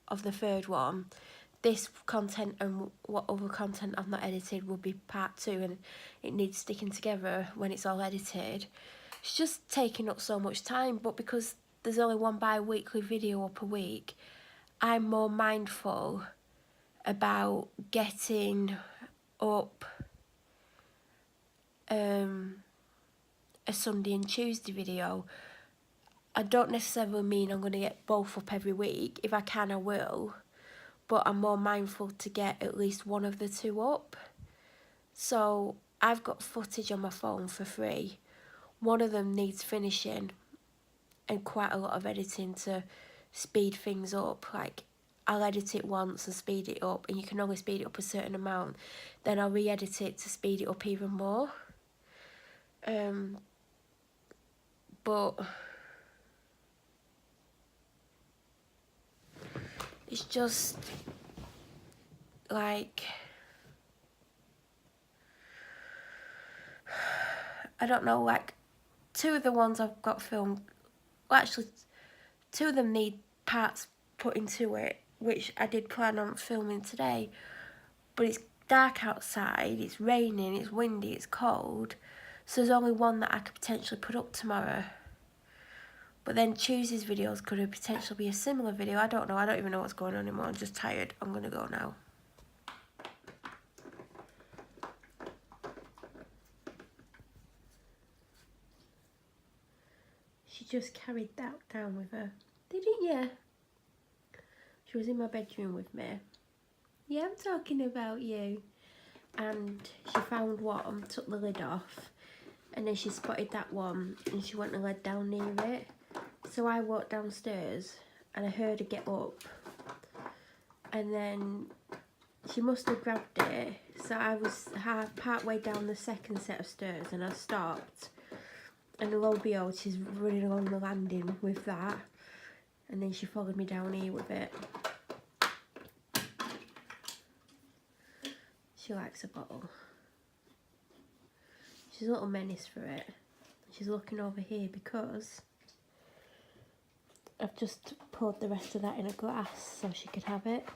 of the 3rd one. This content and what other content I've not edited will be part 2, and it needs sticking together when it's all edited. It's just taking up so much time, but because there's only 1 bi-weekly video up a week, I'm more mindful about getting up a Sunday and Tuesday video. I don't necessarily mean I'm going to get both up every week. If I can, I will. But I'm more mindful to get at least one of the 2 up. So I've got footage on my phone for free. One of them needs finishing and quite a lot of editing to speed things up. Like, I'll edit it once and speed it up, and you can only speed it up a certain amount. Then I'll re-edit it to speed it up even more. But it's just like, I don't know, like 2 of the ones I've got filmed, well, actually 2 of them need parts put into it, which I did plan on filming today, but it's dark outside, it's raining, it's windy, it's cold, so there's only one that I could potentially put up tomorrow. But then Tuesday's videos could potentially be a similar video. I don't know. I don't even know what's going on anymore. I'm just tired. I'm going to go now. She just carried that down with her. Didn't you? She was in my bedroom with me. Yeah, I'm talking about you. And she found one, took the lid off, and then she spotted that one, and she went and laid down near it. So I walked downstairs and I heard her get up, and then she must have grabbed it. So I was part way down the 2nd set of stairs and I stopped, and lo and behold, she's running along the landing with that, and then she followed me down here with it. She likes a bottle. She's a little menace for it. She's looking over here because I've just poured the rest of that in a glass so she could have it.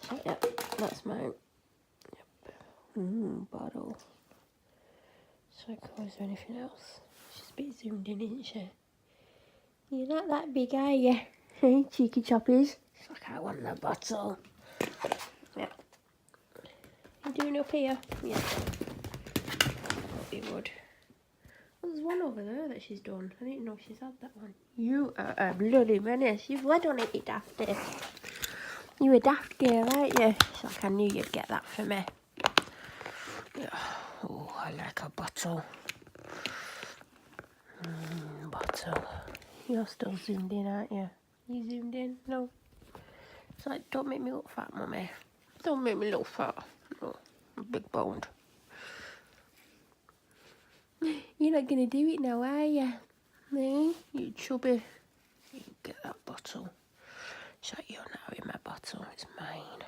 So, yep, that's mine. Yep. Bottle. So cool. Is there anything else? She's a bit zoomed in, isn't she? You're not that big, are you? Hey, cheeky choppies. It's like I want the bottle. Yep. You doing up here? Yeah. Thought you would. Well, there's one over there that she's done. I didn't know she's had that one. You are a bloody menace. You've led on it, you dafty. You a daft girl, aren't you? It's like I knew you'd get that for me. Oh, I like a bottle. Bottle. You're still zoomed in, aren't you? You zoomed in? No. It's like, don't make me look fat, mummy. Don't make me look fat. No, I'm big boned. You're not going to do it now, are you? No, you chubby. You get that bottle. It's like, you're now in my bottle. It's mine.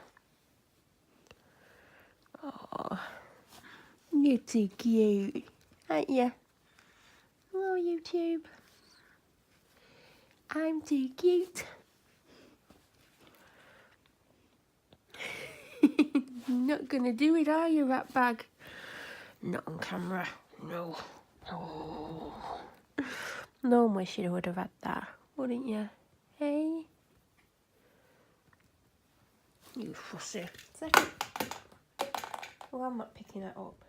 Oh, you're too cute, aren't you? Hello, YouTube. I'm too cute. Not gonna do it, are you, rat bag? Not on camera. No. Oh. No one wish you would have had that, wouldn't you? Hey? You fussy. Second. Well, I'm not picking that up.